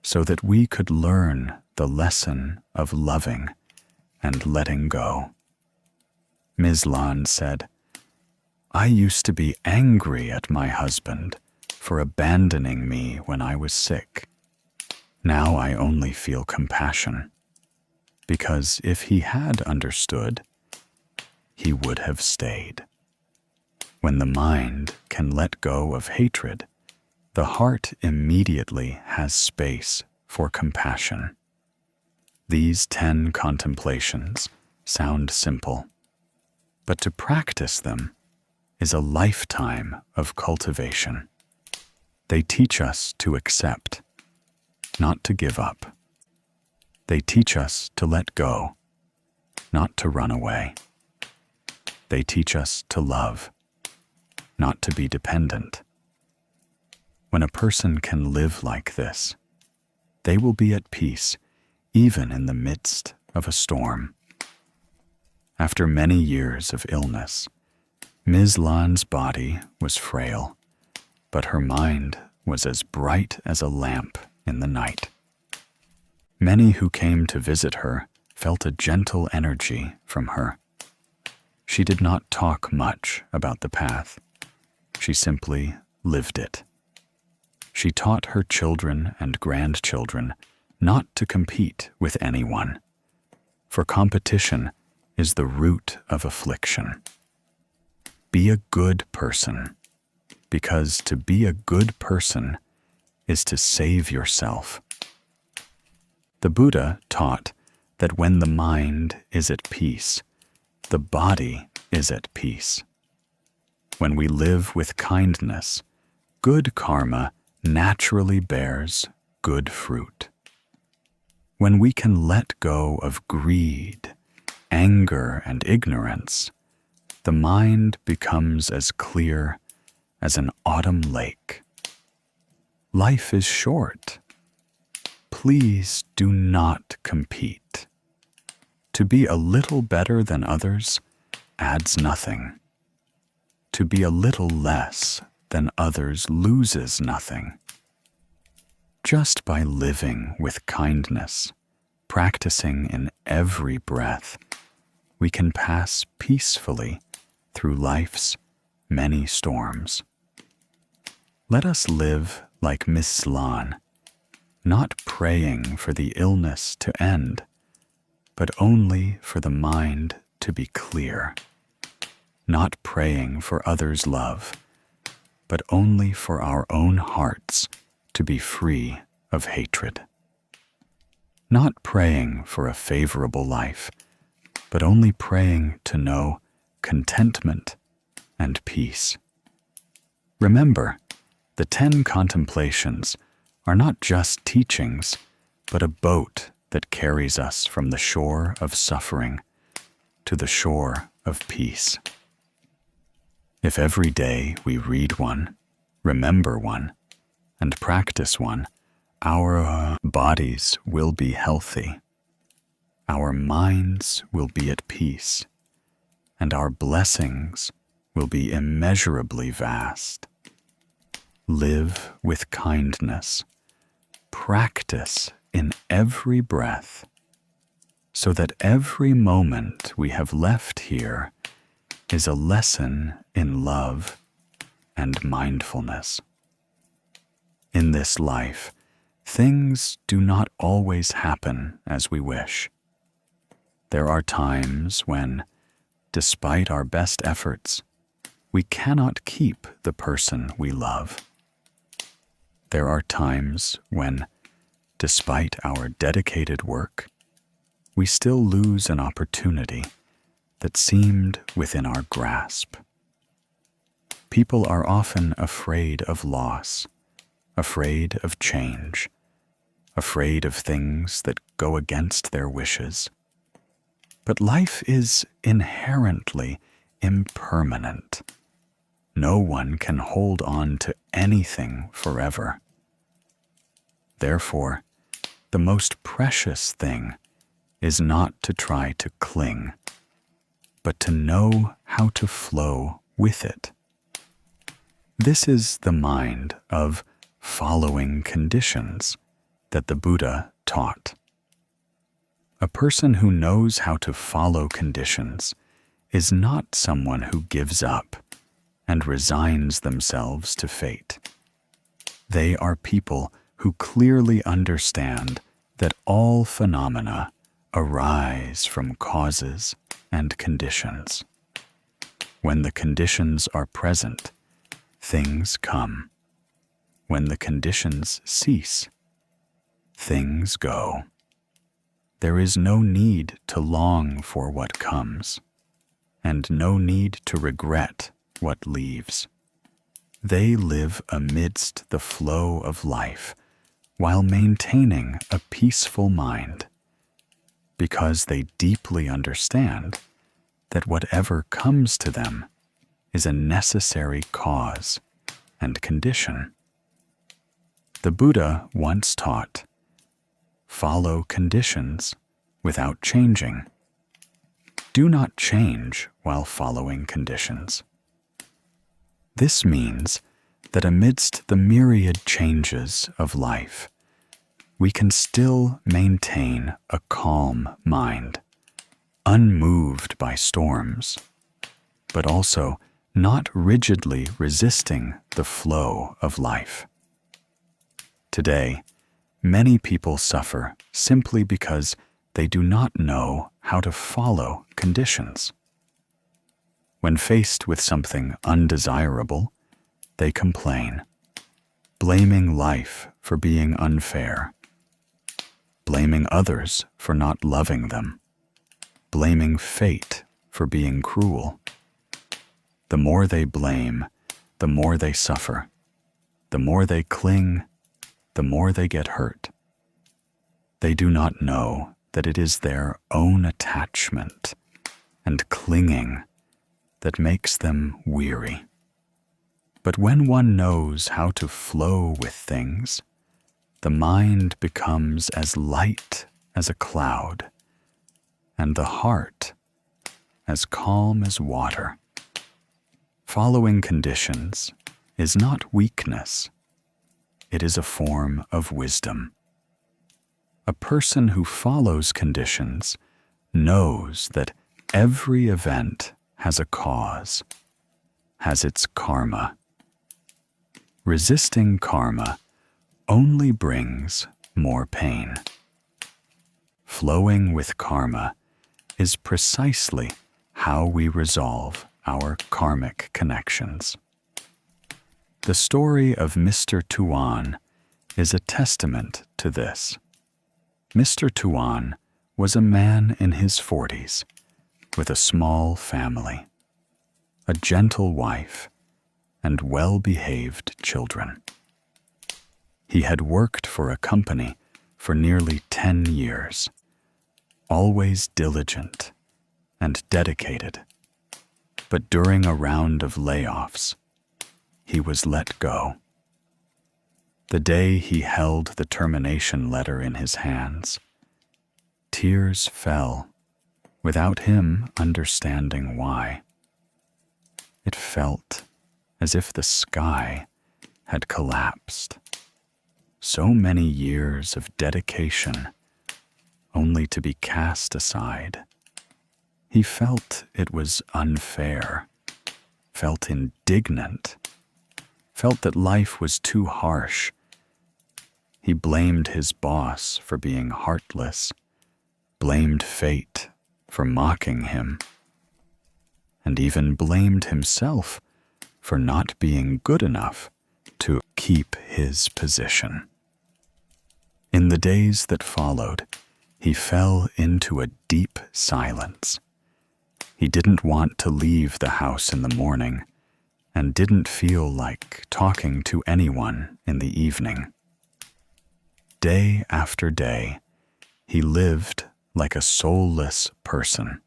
so that we could learn the lesson of loving and letting go. Ms. Lan said, "I used to be angry at my husband for abandoning me when I was sick. Now I only feel compassion, because if he had understood, he would have stayed." When the mind can let go of hatred, the heart immediately has space for compassion. These 10 contemplations sound simple, but to practice them is a lifetime of cultivation. They teach us to accept, not to give up. They teach us to let go, not to run away. They teach us to love, not to be dependent. When a person can live like this, they will be at peace even in the midst of a storm. After many years of illness, Ms. Lan's body was frail, but her mind was as bright as a lamp in the night. Many who came to visit her felt a gentle energy from her. She did not talk much about the path. She simply lived it. She taught her children and grandchildren not to compete with anyone, for competition is the root of affliction. Be a good person, because to be a good person is to save yourself. The Buddha taught that when the mind is at peace, the body is at peace. When we live with kindness, good karma naturally bears good fruit. When we can let go of greed, anger, and ignorance, the mind becomes as clear as an autumn lake. Life is short. Please do not compete. To be a little better than others adds nothing. To be a little less than others loses nothing. Just by living with kindness, practicing in every breath, we can pass peacefully through life's many storms. Let us live like Miss Slan, not praying for the illness to end, but only for the mind to be clear, not praying for others' love, but only for our own hearts to be free of hatred. Not praying for a favorable life, but only praying to know contentment and peace. Remember, the 10 contemplations are not just teachings, but a boat that carries us from the shore of suffering to the shore of peace. If every day we read one, remember one, and practice one, our bodies will be healthy, our minds will be at peace, and our blessings will be immeasurably vast. Live with kindness. Practice in every breath, so that every moment we have left here is a lesson in love and mindfulness. In this life, things do not always happen as we wish. There are times when, despite our best efforts, we cannot keep the person we love. There are times when, despite our dedicated work, we still lose an opportunity that seemed within our grasp. People are often afraid of loss, afraid of change, afraid of things that go against their wishes. But life is inherently impermanent. No one can hold on to anything forever. Therefore, the most precious thing is not to try to cling, but to know how to flow with it. This is the mind of following conditions that the Buddha taught. A person who knows how to follow conditions is not someone who gives up and resigns themselves to fate. They are people who clearly understand that all phenomena arise from causes and conditions. When the conditions are present, things come. When the conditions cease, things go. There is no need to long for what comes, and no need to regret what leaves. They live amidst the flow of life while maintaining a peaceful mind, because they deeply understand that whatever comes to them is a necessary cause and condition. The Buddha once taught, "Follow conditions without changing. Do not change while following conditions." This means that amidst the myriad changes of life, we can still maintain a calm mind, unmoved by storms, but also not rigidly resisting the flow of life. Today, many people suffer simply because they do not know how to follow conditions. When faced with something undesirable, they complain, blaming life for being unfair, blaming others for not loving them, blaming fate for being cruel. The more they blame, the more they suffer, The more they cling, the more they get hurt. They do not know that it is their own attachment and clinging that makes them weary. But when one knows how to flow with things, the mind becomes as light as a cloud, and the heart as calm as water. Following conditions is not weakness, it is a form of wisdom. A person who follows conditions knows that every event has a cause, has its karma. Resisting karma only brings more pain. Flowing with karma is precisely how we resolve our karmic connections. The story of Mr. Tuan is a testament to this. Mr. Tuan was a man in his 40s with a small family, a gentle wife, and well-behaved children. He had worked for a company for nearly 10 years, always diligent and dedicated. But during a round of layoffs, he was let go. The day he held the termination letter in his hands, tears fell without him understanding why. It felt as if the sky had collapsed. So many years of dedication only to be cast aside. He felt it was unfair, felt indignant, felt that life was too harsh. He blamed his boss for being heartless, blamed fate for mocking him, and even blamed himself for not being good enough to keep his position. In the days that followed, he fell into a deep silence. He didn't want to leave the house in the morning and didn't feel like talking to anyone in the evening. Day after day, he lived like a soulless person.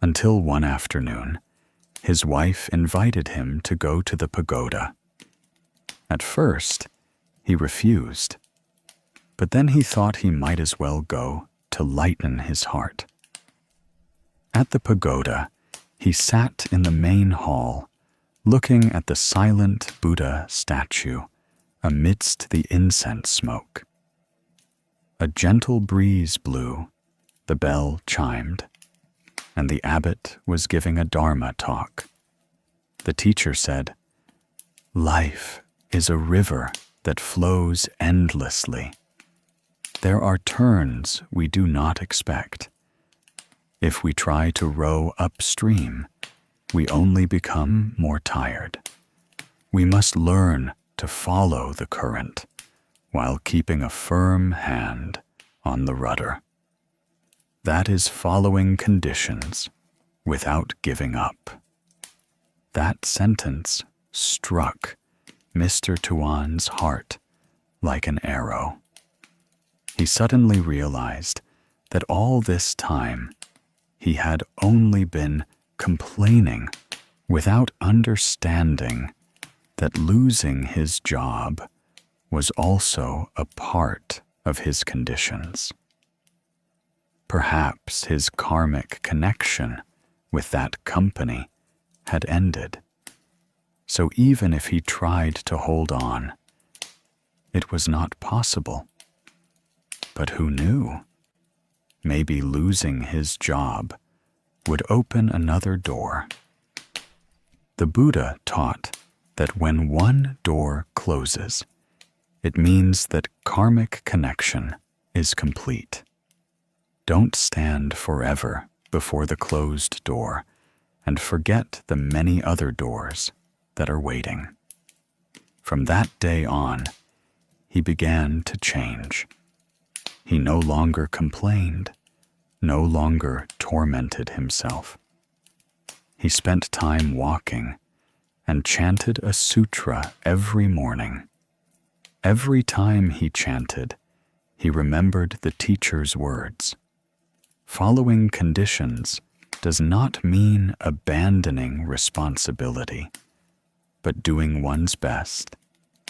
Until one afternoon, his wife invited him to go to the pagoda. At first, he refused, but then he thought he might as well go to lighten his heart. At the pagoda, he sat in the main hall, looking at the silent Buddha statue amidst the incense smoke. A gentle breeze blew, the bell chimed, and the abbot was giving a Dharma talk. The teacher said, "Life is a river that flows endlessly. There are turns we do not expect. If we try to row upstream, we only become more tired. We must learn to follow the current while keeping a firm hand on the rudder. That is following conditions without giving up." That sentence struck Mr. Tuan's heart like an arrow. He suddenly realized that all this time he had only been complaining without understanding that losing his job was also a part of his conditions. Perhaps his karmic connection with that company had ended. So even if he tried to hold on, it was not possible. But who knew? Maybe losing his job would open another door. The Buddha taught that when one door closes, it means that karmic connection is complete. Don't stand forever before the closed door and forget the many other doors that are waiting. From that day on, he began to change. He no longer complained, no longer tormented himself. He spent time walking and chanted a sutra every morning. Every time he chanted, he remembered the teacher's words. Following conditions does not mean abandoning responsibility, but doing one's best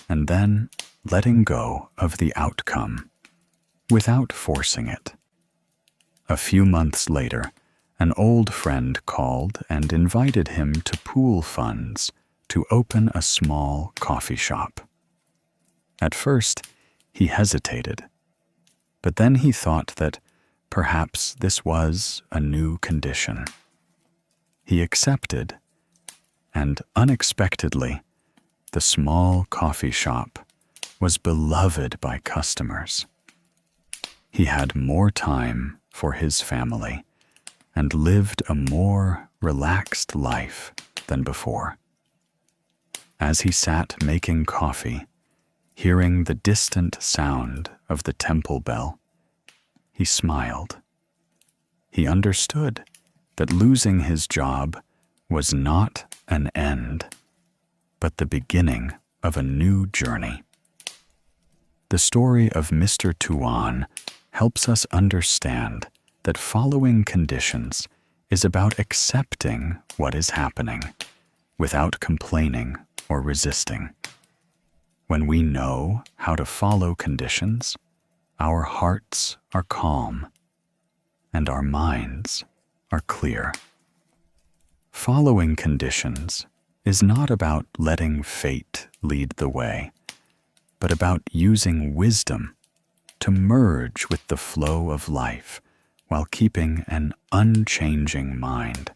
and then letting go of the outcome without forcing it. A few months later, an old friend called and invited him to pool funds to open a small coffee shop. At first, he hesitated, but then he thought that perhaps this was a new condition. He accepted, and unexpectedly, the small coffee shop was beloved by customers. He had more time for his family and lived a more relaxed life than before. As he sat making coffee, hearing the distant sound of the temple bell, he smiled. He understood that losing his job was not an end, but the beginning of a new journey. The story of Mr. Tuan helps us understand that following conditions is about accepting what is happening without complaining or resisting. When we know how to follow conditions, our hearts are calm and our minds are clear. Following conditions is not about letting fate lead the way, but about using wisdom to merge with the flow of life while keeping an unchanging mind.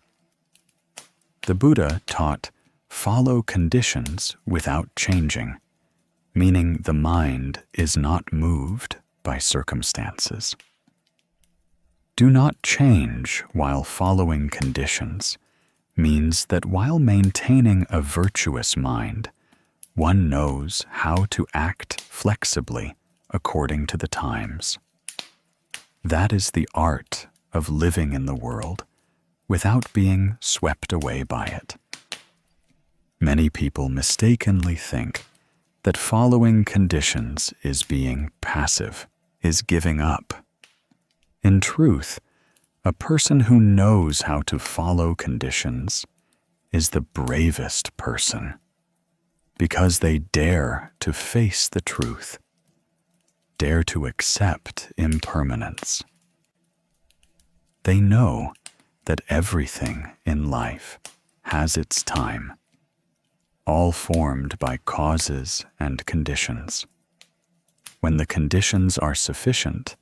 The Buddha taught, follow conditions without changing, meaning the mind is not moved by circumstances. Do not change while following conditions means that while maintaining a virtuous mind, one knows how to act flexibly according to the times. That is the art of living in the world without being swept away by it. Many people mistakenly think that following conditions is being passive, is giving up. In truth, a person who knows how to follow conditions is the bravest person, because they dare to face the truth, dare to accept impermanence. They know that everything in life has its time, all formed by causes and conditions. When the conditions are sufficient,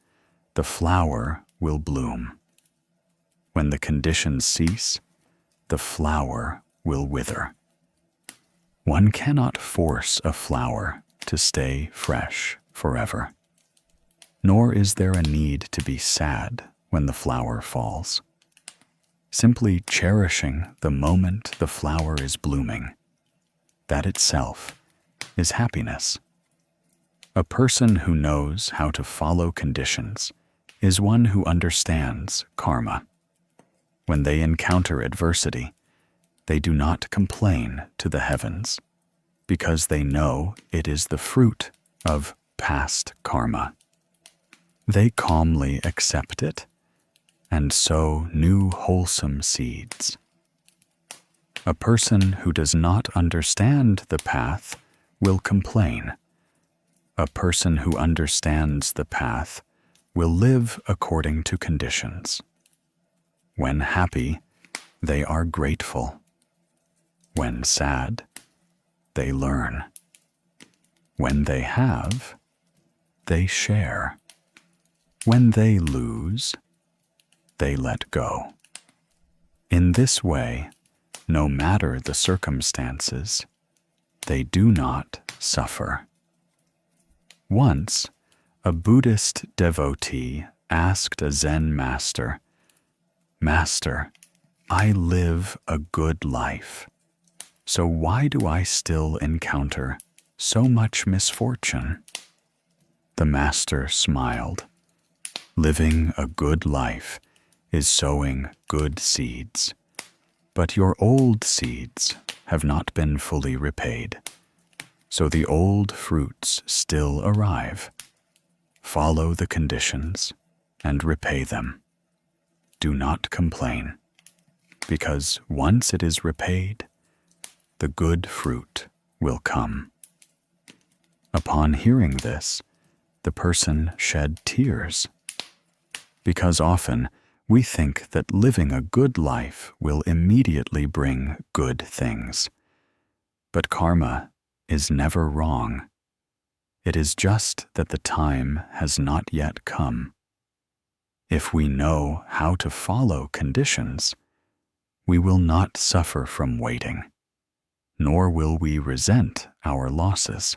the flower will bloom. When the conditions cease, the flower will wither. One cannot force a flower to stay fresh forever, nor is there a need to be sad when the flower falls. Simply cherishing the moment the flower is blooming, that itself is happiness. A person who knows how to follow conditions is one who understands karma. When they encounter adversity, they do not complain to the heavens, because they know it is the fruit of past karma. They calmly accept it and sow new wholesome seeds. A person who does not understand the path will complain. A person who understands the path will live according to conditions. When happy, they are grateful. When sad, they learn. When they have, they share. When they lose, they let go. In this way, no matter the circumstances, they do not suffer. Once, a Buddhist devotee asked a Zen master, "Master, I live a good life, so why do I still encounter so much misfortune?" The master smiled. Living a good life is sowing good seeds, but your old seeds have not been fully repaid, so the old fruits still arrive. Follow the conditions and repay them. Do not complain, because once it is repaid, the good fruit will come. Upon hearing this, the person shed tears, because often we think that living a good life will immediately bring good things. But karma is never wrong. It is just that the time has not yet come. If we know how to follow conditions, we will not suffer from waiting, nor will we resent our losses.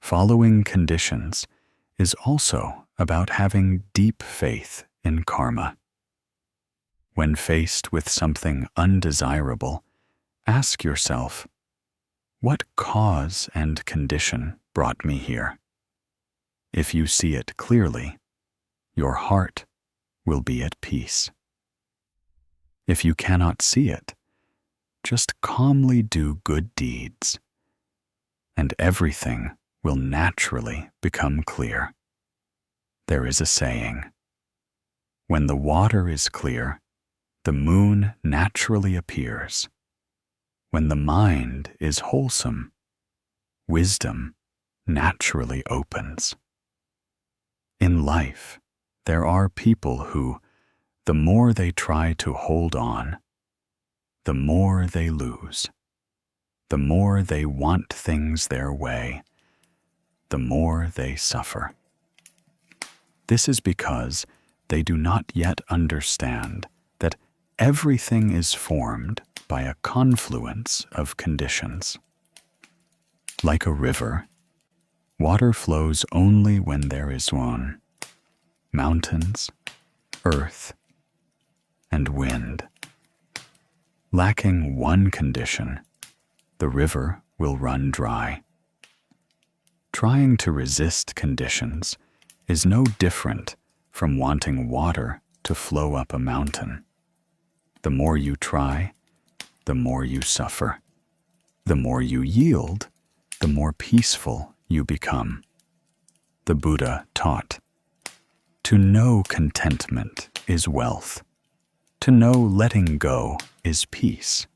Following conditions is also about having deep faith in karma. When faced with something undesirable, ask yourself, what cause and condition brought me here? If you see it clearly, your heart will be at peace. If you cannot see it, just calmly do good deeds, and everything will naturally become clear. There is a saying, when the water is clear, the moon naturally appears. When the mind is wholesome, wisdom naturally opens. In life, there are people who, the more they try to hold on, the more they lose. The more they want things their way, the more they suffer. This is because they do not yet understand that everything is formed by a confluence of conditions. Like a river, water flows only when there is one. Mountains, earth, and wind. Lacking one condition, the river will run dry. Trying to resist conditions is no different from wanting water to flow up a mountain. The more you try, the more you suffer. The more you yield, the more peaceful you become. The Buddha taught, to know contentment is wealth. To know letting go is peace.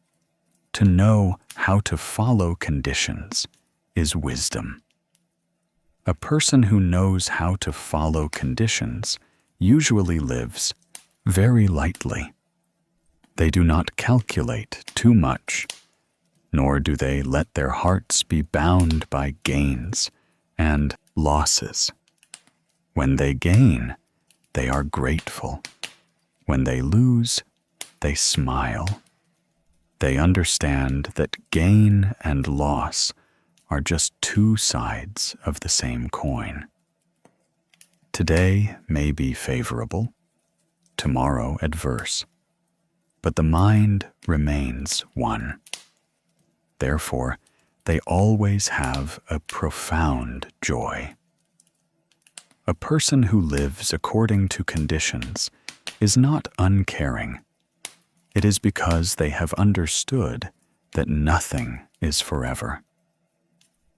To know how to follow conditions is wisdom. A person who knows how to follow conditions usually lives very lightly. They do not calculate too much, nor do they let their hearts be bound by gains and losses. When they gain, they are grateful. When they lose, they smile. They understand that gain and loss are just two sides of the same coin. Today may be favorable, tomorrow adverse, but the mind remains one. Therefore, they always have a profound joy. A person who lives according to conditions is not uncaring. It is because they have understood that nothing is forever.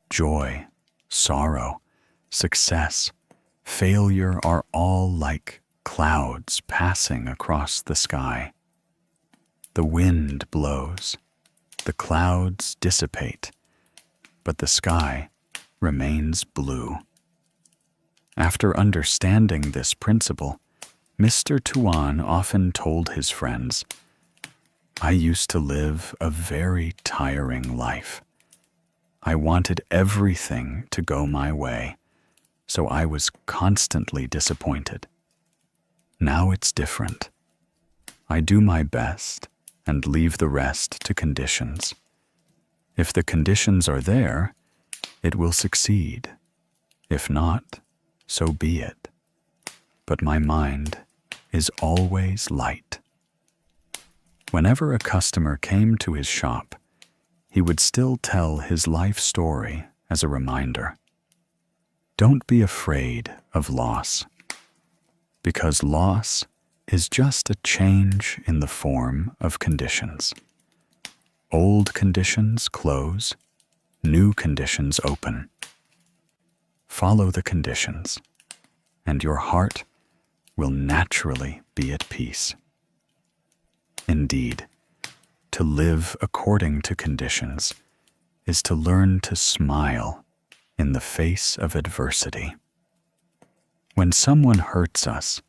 Joy, sorrow, success, failure are all like clouds passing across the sky. The wind blows, the clouds dissipate, but the sky remains blue. After understanding this principle, Mr. Tuan often told his friends, I used to live a very tiring life. I wanted everything to go my way, so I was constantly disappointed. Now it's different. I do my best and leave the rest to conditions. If the conditions are there, it will succeed. If not, so be it. But my mind is always light. Whenever a customer came to his shop, he would still tell his life story as a reminder. Don't be afraid of loss, because loss is just a change in the form of conditions. Old conditions close, new conditions open. Follow the conditions, and your heart will naturally be at peace. Indeed, to live according to conditions is to learn to smile in the face of adversity. When someone hurts us,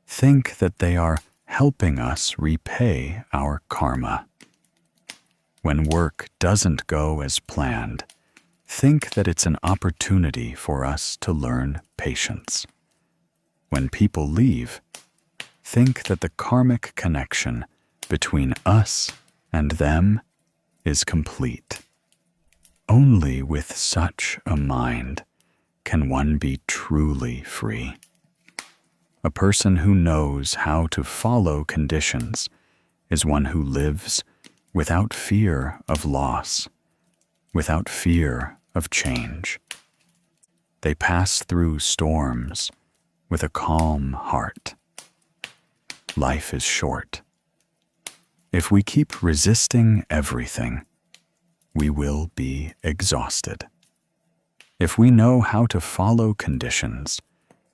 think that they are helping us repay our karma. When work doesn't go as planned, think that it's an opportunity for us to learn patience. When people leave, think that the karmic connection between us and them is complete. Only with such a mind can one be truly free. A person who knows how to follow conditions is one who lives without fear of loss, without fear of change. They pass through storms with a calm heart. Life is short. If we keep resisting everything, we will be exhausted. If we know how to follow conditions,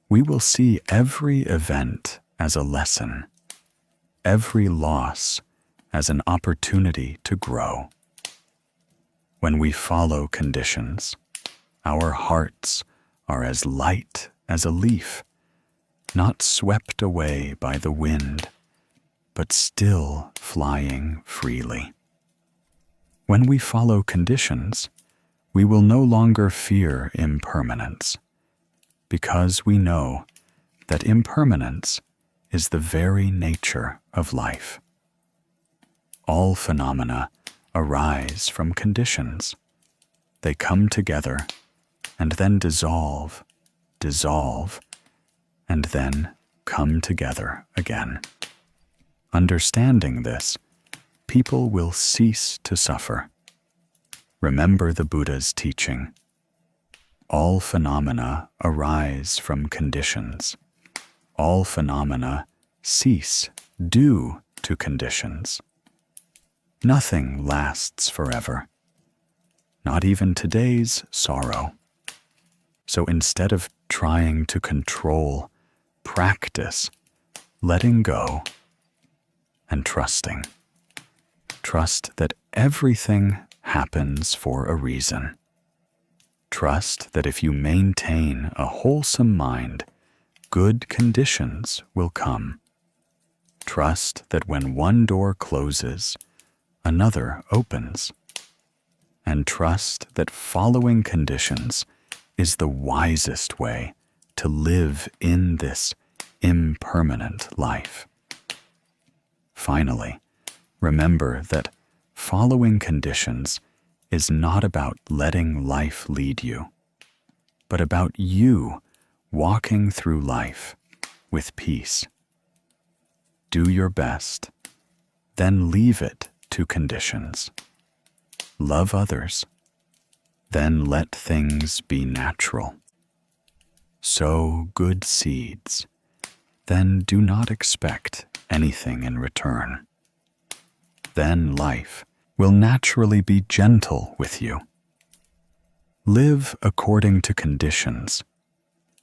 we will see every event as a lesson, every loss as an opportunity to grow. When we follow conditions, our hearts are as light as a leaf, not swept away by the wind, but still flying freely. When we follow conditions, we will no longer fear impermanence, because we know that impermanence is the very nature of life. All phenomena arise from conditions. They come together and then dissolve, and then come together again. Understanding this, people will cease to suffer. Remember the Buddha's teaching. All phenomena arise from conditions. All phenomena cease due to conditions. Nothing lasts forever, not even today's sorrow. So instead of trying to control, practice letting go and trusting. Trust that everything happens for a reason. Trust that if you maintain a wholesome mind, good conditions will come. Trust that when one door closes, another opens. And trust that following conditions is the wisest way to live in this impermanent life. Finally, remember that following conditions is not about letting life lead you, but about you walking through life with peace. Do your best, then leave it to conditions. Love others, then let things be natural. Sow good seeds, then do not expect anything in return. Then life will naturally be gentle with you. Live according to conditions,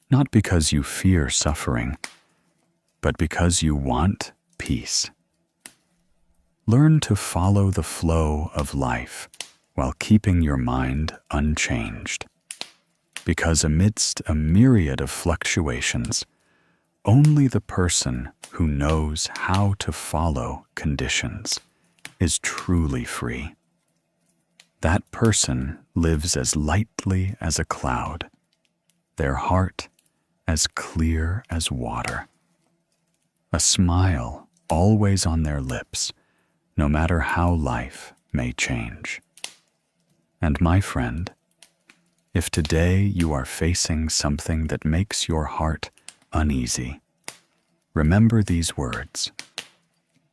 not because you fear suffering, but because you want peace. Learn to follow the flow of life while keeping your mind unchanged, because amidst a myriad of fluctuations, only the person who knows how to follow conditions is truly free. That person lives as lightly as a cloud, their heart as clear as water, a smile always on their lips, no matter how life may change. And my friend, if today you are facing something that makes your heart uneasy, remember these words.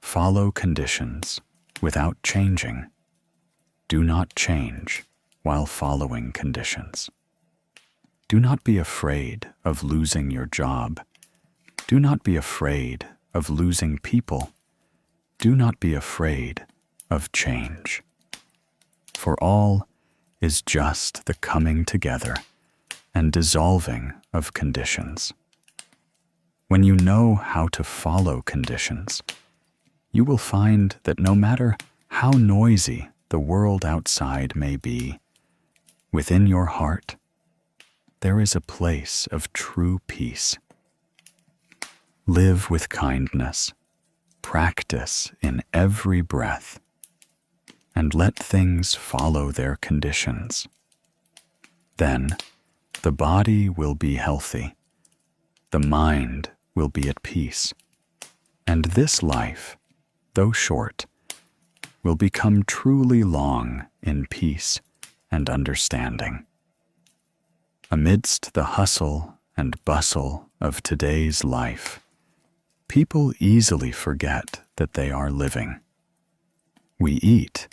Follow conditions without changing. Do not change while following conditions. Do not be afraid of losing your job. Do not be afraid of losing people. Do not be afraid of change. for all is just the coming together and dissolving of conditions. When you know how to follow conditions, you will find that no matter how noisy the world outside may be, within your heart, there is a place of true peace. Live with kindness, practice in every breath, and let things follow their conditions. Then, the body will be healthy, the mind will be at peace, and this life, though short, will become truly long in peace and understanding. Amidst the hustle and bustle of today's life, people easily forget that they are living. We eat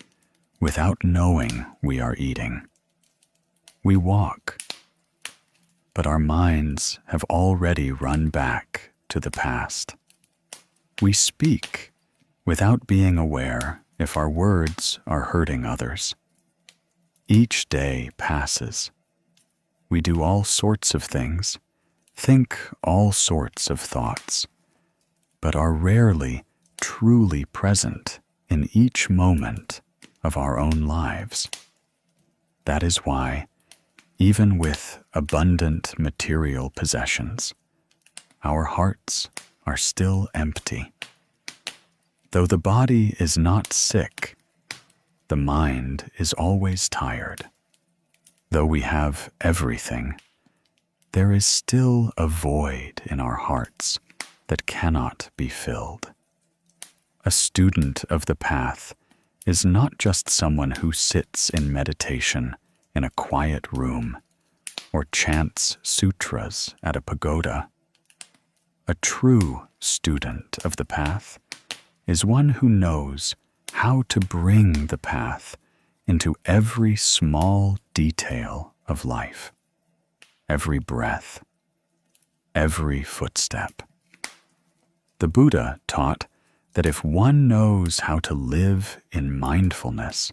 without knowing we are eating. We walk, but our minds have already run back to the past. We speak without being aware if our words are hurting others. Each day passes. We do all sorts of things, think all sorts of thoughts, but are rarely truly present in each moment of our own lives. That is why, even with abundant material possessions, our hearts are still empty. Though the body is not sick, the mind is always tired. Though we have everything, there is still a void in our hearts that cannot be filled. A student of the path is not just someone who sits in meditation in a quiet room or chants sutras at a pagoda. A true student of the path is one who knows how to bring the path into every small detail of life, every breath, every footstep. The Buddha taught that if one knows how to live in mindfulness,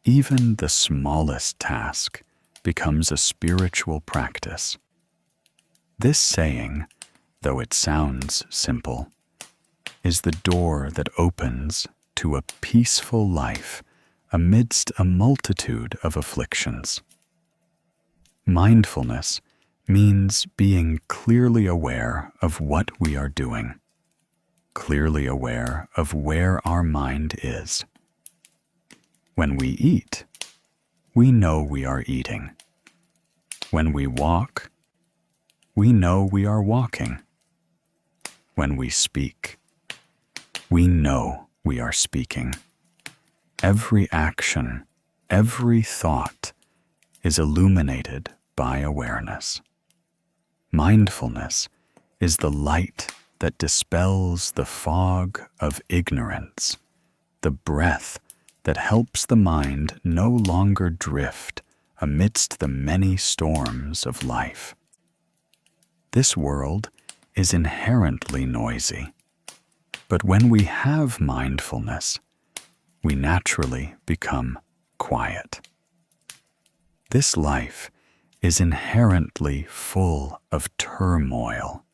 even the smallest task becomes a spiritual practice. This saying, though it sounds simple, is the door that opens to a peaceful life amidst a multitude of afflictions. Mindfulness means being clearly aware of what we are doing, clearly aware of where our mind is. When we eat, we know we are eating. When we walk, we know we are walking. When we speak, we know we are speaking. Every action, every thought is illuminated by awareness. Mindfulness is the light that dispels the fog of ignorance, the breath that helps the mind no longer drift amidst the many storms of life. This world is inherently noisy, but when we have mindfulness, we naturally become quiet. This life is inherently full of turmoil,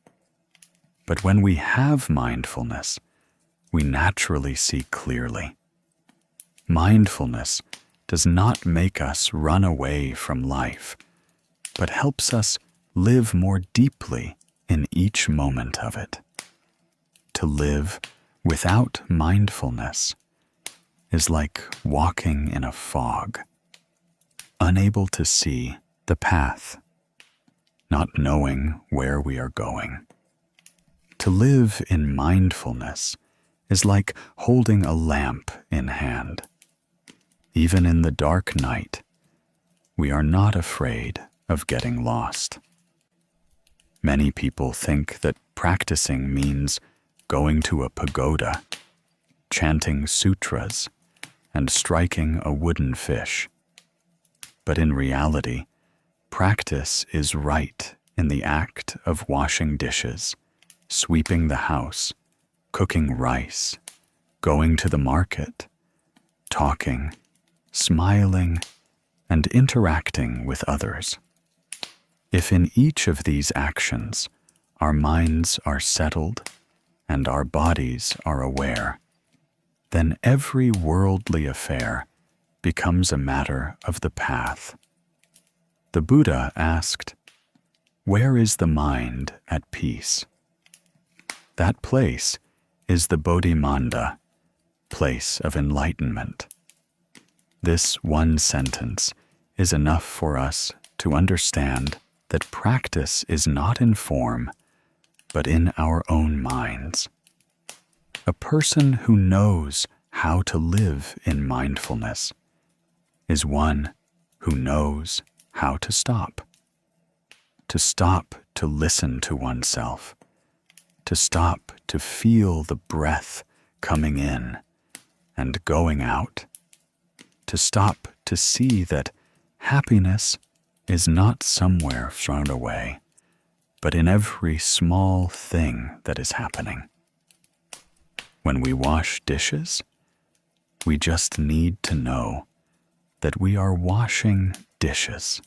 but when we have mindfulness, we naturally see clearly. Mindfulness does not make us run away from life, but helps us live more deeply in each moment of it. To live without mindfulness is like walking in a fog, unable to see the path, not knowing where we are going. To live in mindfulness is like holding a lamp in hand. Even in the dark night, we are not afraid of getting lost. Many people think that practicing means going to a pagoda, chanting sutras, and striking a wooden fish. But in reality, practice is right in the act of washing dishes, sweeping the house, cooking rice, going to the market, talking, smiling, and interacting with others. If in each of these actions our minds are settled and our bodies are aware, then every worldly affair becomes a matter of the path. The Buddha asked, "Where is the mind at peace?" That place is the Bodhimanda, place of enlightenment. This one sentence is enough for us to understand that practice is not in form, but in our own minds. A person who knows how to live in mindfulness is one who knows how to stop to listen to oneself, to stop to feel the breath coming in and going out, to stop to see that happiness is not somewhere thrown away, but in every small thing that is happening. When we wash dishes, we just need to know that we are washing dishes.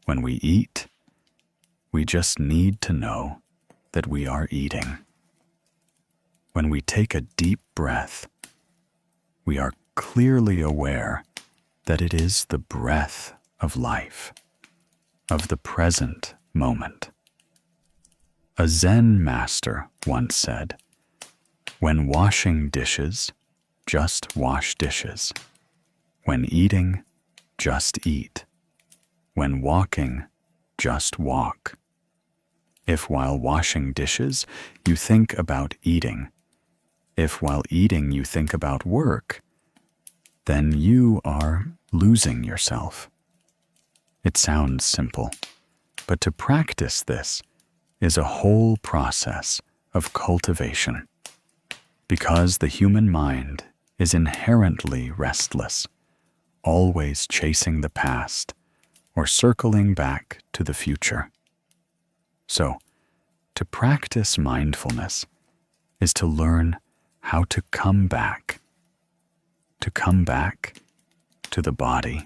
When we eat, we just need to know that we are eating. When we take a deep breath, we are clearly aware that it is the breath of life, of the present moment. A Zen master once said, "When washing dishes, just wash dishes. When eating, just eat. When walking, just walk. If while washing dishes you think about eating, if while eating you think about work, then you are losing yourself." It sounds simple, but to practice this is a whole process of cultivation, because the human mind is inherently restless, always chasing the past or circling back to the future. So, to practice mindfulness is to learn how to come back to the body,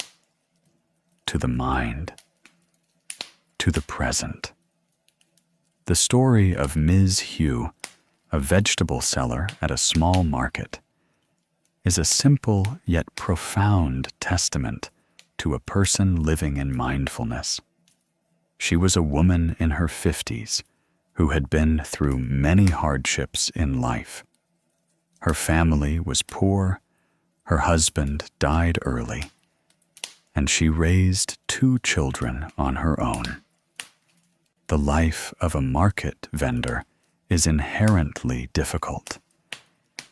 to the mind, to the present. The story of Ms. Hugh, a vegetable seller at a small market, is a simple yet profound testament to a person living in mindfulness. She was a woman in her 50s who had been through many hardships in life. Her family was poor, her husband died early, and she raised 2 children on her own. The life of a market vendor is inherently difficult,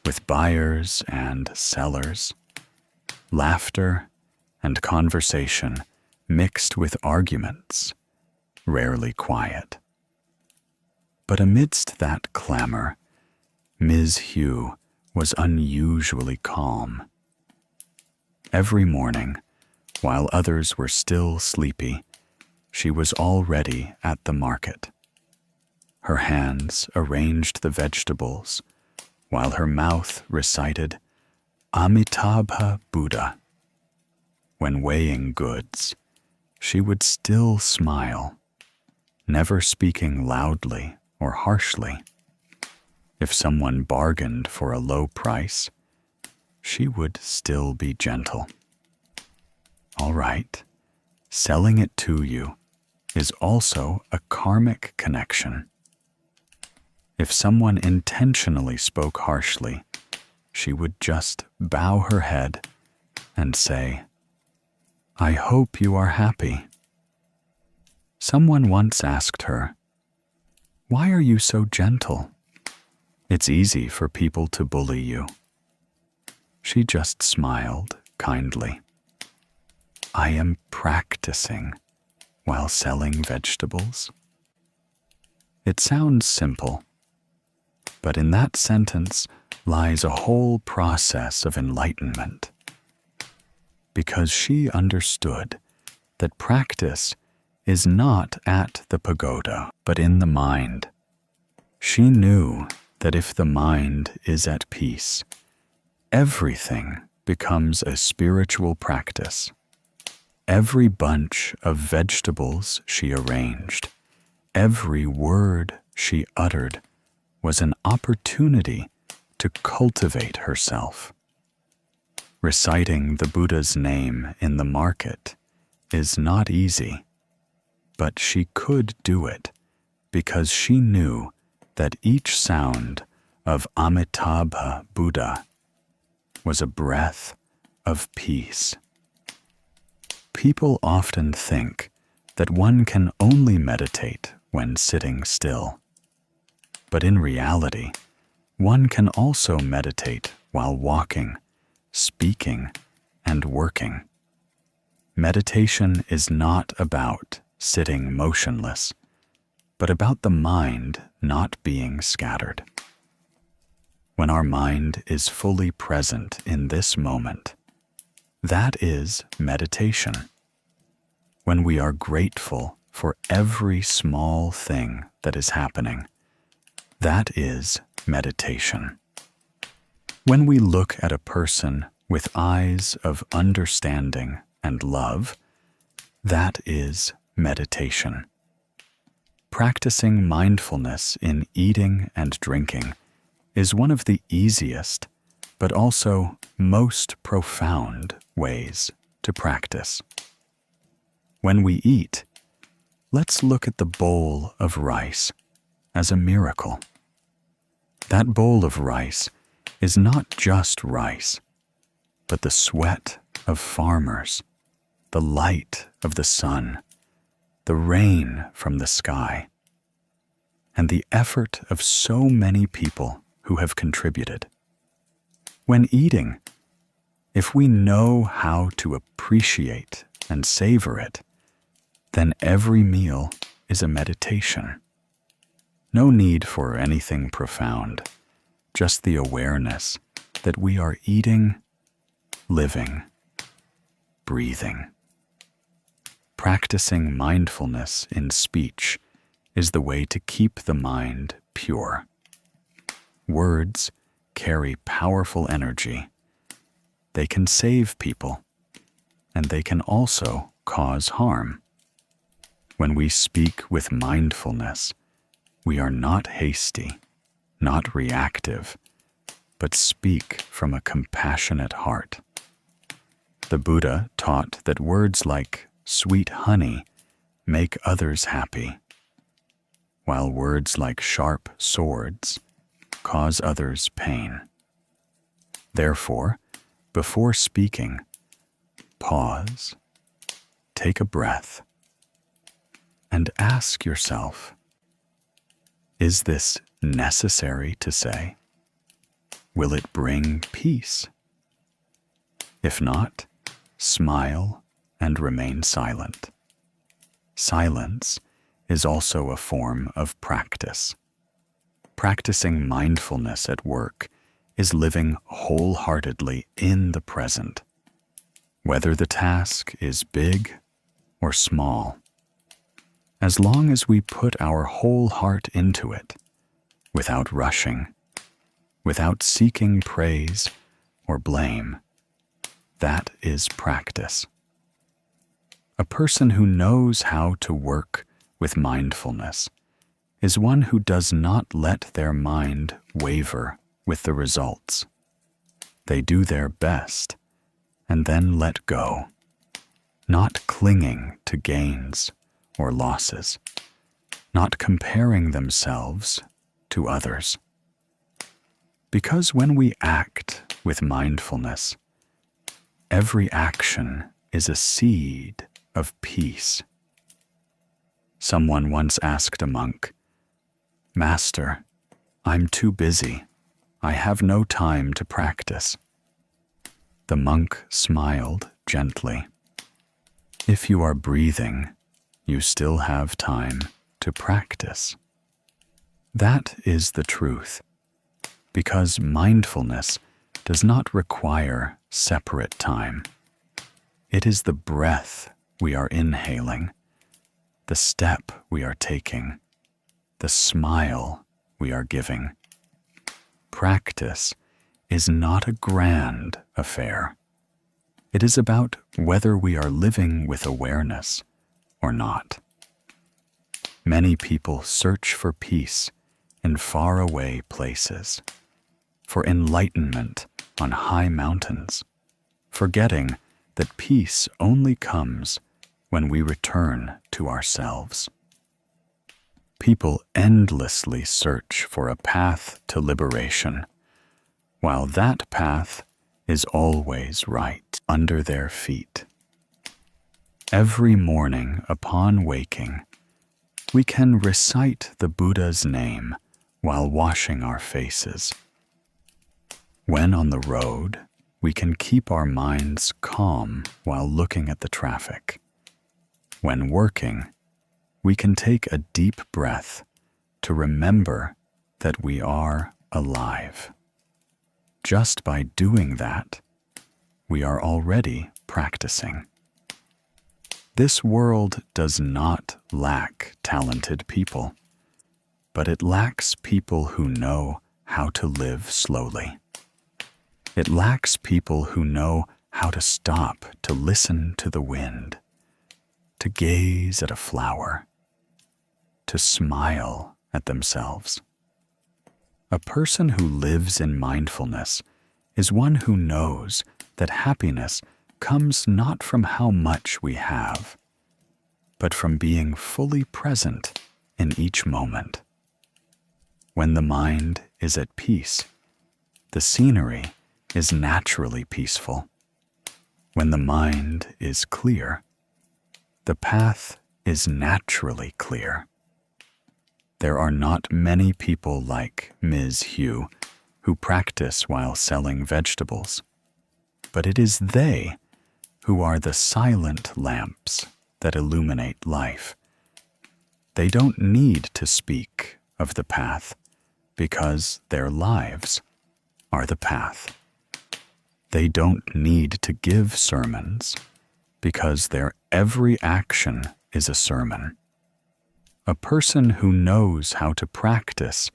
with buyers and sellers, laughter and conversation mixed with arguments, rarely quiet. But amidst that clamor, Ms. Hugh was unusually calm. Every morning, while others were still sleepy, she was already at the market. Her hands arranged the vegetables, while her mouth recited Amitabha Buddha. When weighing goods, she would still smile, never speaking loudly or harshly. If someone bargained for a low price, she would still be gentle. All right, selling it to you is also a karmic connection. If someone intentionally spoke harshly, she would just bow her head and say, "I hope you are happy." Someone once asked her, "Why are you so gentle? It's easy for people to bully you." She just smiled kindly. "I am practicing while selling vegetables." It sounds simple, but in that sentence lies a whole process of enlightenment, because she understood that practice is not at the pagoda, but in the mind. She knew that if the mind is at peace, everything becomes a spiritual practice. Every bunch of vegetables she arranged, every word she uttered was an opportunity to cultivate herself. Reciting the Buddha's name in the market is not easy, but she could do it because she knew that each sound of Amitabha Buddha was a breath of peace. People often think that one can only meditate when sitting still. But in reality, one can also meditate while walking, speaking, and working. Meditation is not about sitting motionless, but about the mind not being scattered. When our mind is fully present in this moment, that is meditation. When we are grateful for every small thing that is happening, that is meditation. When we look at a person with eyes of understanding and love, that is meditation. Practicing mindfulness in eating and drinking is one of the easiest, but also most profound ways to practice. When we eat, let's look at the bowl of rice as a miracle. That bowl of rice is not just rice, but the sweat of farmers, the light of the sun, the rain from the sky, and the effort of so many people who have contributed. When eating, if we know how to appreciate and savor it, then every meal is a meditation. No need for anything profound, just the awareness that we are eating, living, breathing. Practicing mindfulness in speech is the way to keep the mind pure. Words carry powerful energy. They can save people, and they can also cause harm. When we speak with mindfulness, we are not hasty, not reactive, but speak from a compassionate heart. The Buddha taught that words like sweet honey make others happy, while words like sharp swords cause others pain. Therefore, before speaking, pause, take a breath, and ask yourself, is this necessary to say? Will it bring peace? If not, smile and remain silent. Silence is also a form of practice. Practicing mindfulness at work is living wholeheartedly in the present, whether the task is big or small. As long as we put our whole heart into it, without rushing, without seeking praise or blame, that is practice. A person who knows how to work with mindfulness is one who does not let their mind waver with the results. They do their best and then let go, not clinging to gains or losses, not comparing themselves to others. Because when we act with mindfulness, every action is a seed of peace. Someone once asked a monk, "Master, I'm too busy. I have no time to practice." The monk smiled gently. If you are breathing, you still have time to practice. That is the truth, because mindfulness does not require separate time. It is the breath we are inhaling, the step we are taking, the smile we are giving. Practice is not a grand affair. It is about whether we are living with awareness or not. Many people search for peace in faraway places, for enlightenment on high mountains, forgetting that peace only comes when we return to ourselves. People endlessly search for a path to liberation, while that path is always right under their feet. Every morning upon waking, we can recite the Buddha's name while washing our faces. When on the road, we can keep our minds calm while looking at the traffic. When working, we can take a deep breath to remember that we are alive. Just by doing that, we are already practicing. This world does not lack talented people, but it lacks people who know how to live slowly. It lacks people who know how to stop to listen to the wind, to gaze at a flower, to smile at themselves. A person who lives in mindfulness is one who knows that happiness comes not from how much we have, but from being fully present in each moment. When the mind is at peace, the scenery is naturally peaceful. When the mind is clear, the path is naturally clear. There are not many people like Ms. Hugh who practice while selling vegetables, but it is they who are the silent lamps that illuminate life. They don't need to speak of the path because their lives are the path. They don't need to give sermons because their every action is a sermon. A person who knows how to practice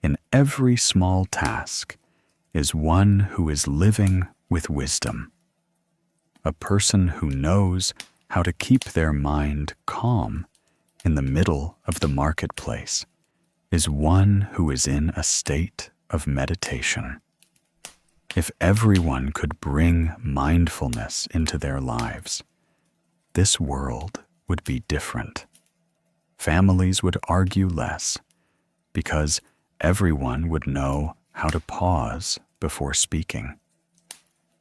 in every small task is one who is living with wisdom. A person who knows how to keep their mind calm in the middle of the marketplace is one who is in a state of meditation. If everyone could bring mindfulness into their lives, this world would be different. Families would argue less because everyone would know how to pause before speaking.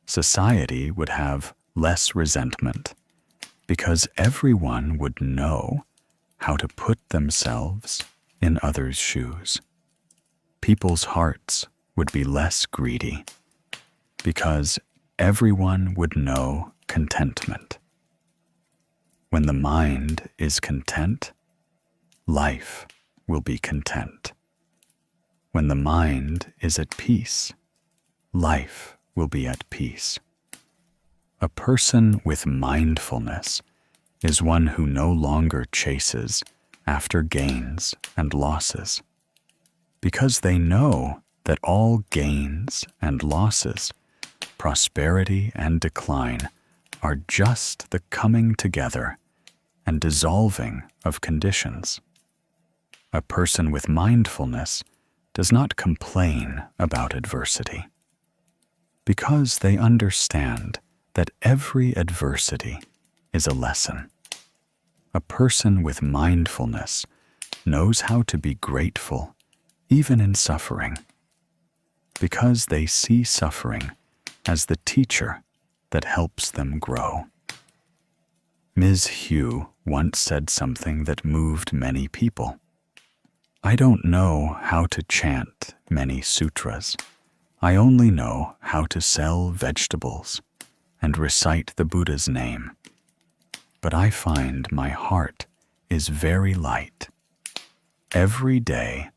Society would have less resentment because everyone would know how to put themselves in others' shoes. People's hearts would be less greedy because everyone would know contentment. When the mind is content, life will be content. When the mind is at peace, life will be at peace. A person with mindfulness is one who no longer chases after gains and losses, because they know that all gains and losses, prosperity and decline, are just the coming together and dissolving of conditions. A person with mindfulness does not complain about adversity, because they understand that every adversity is a lesson. A person with mindfulness knows how to be grateful even in suffering, because they see suffering as the teacher that helps them grow. Ms. Hugh once said something that moved many people. I don't know how to chant many sutras. I only know how to sell vegetables and recite the Buddha's name. But I find my heart is very light. Every day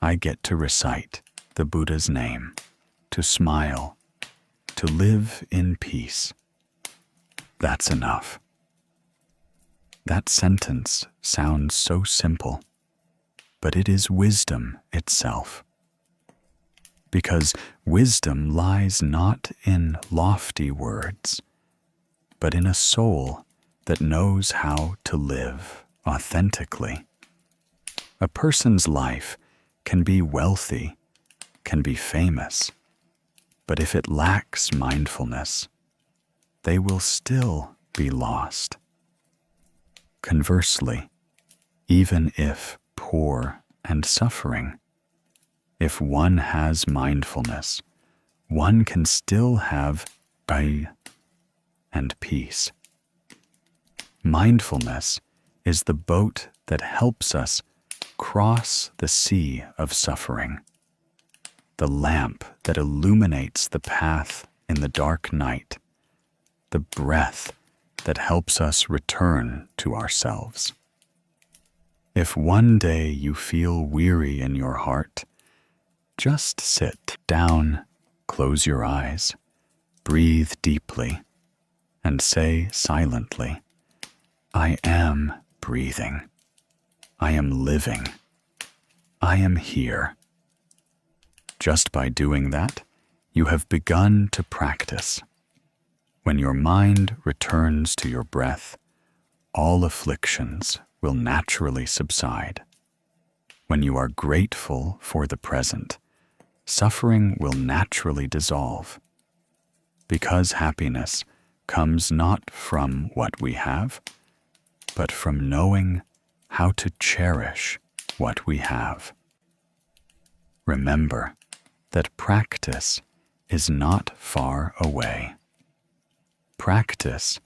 I get to recite the Buddha's name, to smile, to live in peace. That's enough. That sentence sounds so simple, but it is wisdom itself. Because wisdom lies not in lofty words, but in a soul that knows how to live authentically. A person's life can be wealthy, can be famous, but if it lacks mindfulness, they will still be lost. Conversely, even if poor and suffering, if one has mindfulness, one can still have joy and peace. Mindfulness is the boat that helps us cross the sea of suffering, the lamp that illuminates the path in the dark night, the breath that helps us return to ourselves. If one day you feel weary in your heart, just sit down, close your eyes, breathe deeply, and say silently, I am breathing. I am living. I am here. Just by doing that, you have begun to practice. When your mind returns to your breath, all afflictions will naturally subside. When you are grateful for the present, suffering will naturally dissolve. Because happiness comes not from what we have, but from knowing how to cherish what we have. Remember that practice is not far away. Practice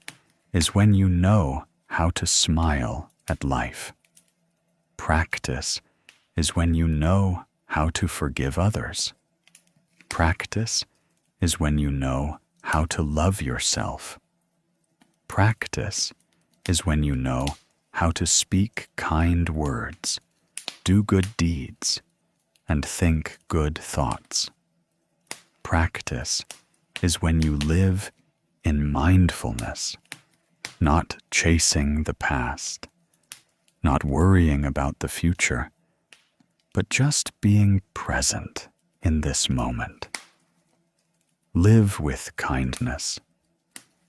is when you know how to smile at life. Practice is when you know how to forgive others. Practice is when you know how to love yourself. Practice is when you know how to speak kind words, do good deeds, and think good thoughts. Practice is when you live in mindfulness, not chasing the past, not worrying about the future, but just being present in this moment. Live with kindness.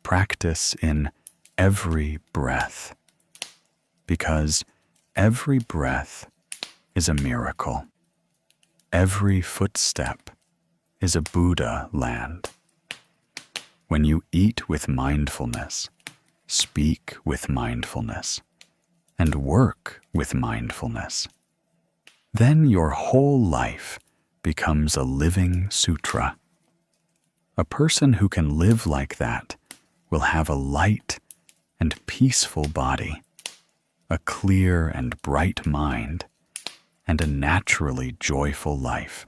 Practice in every breath, because every breath is a miracle. Every footstep is a Buddha land. When you eat with mindfulness, speak with mindfulness, and work with mindfulness, then your whole life becomes a living sutra. A person who can live like that will have a light and peaceful body, a clear and bright mind, and a naturally joyful life.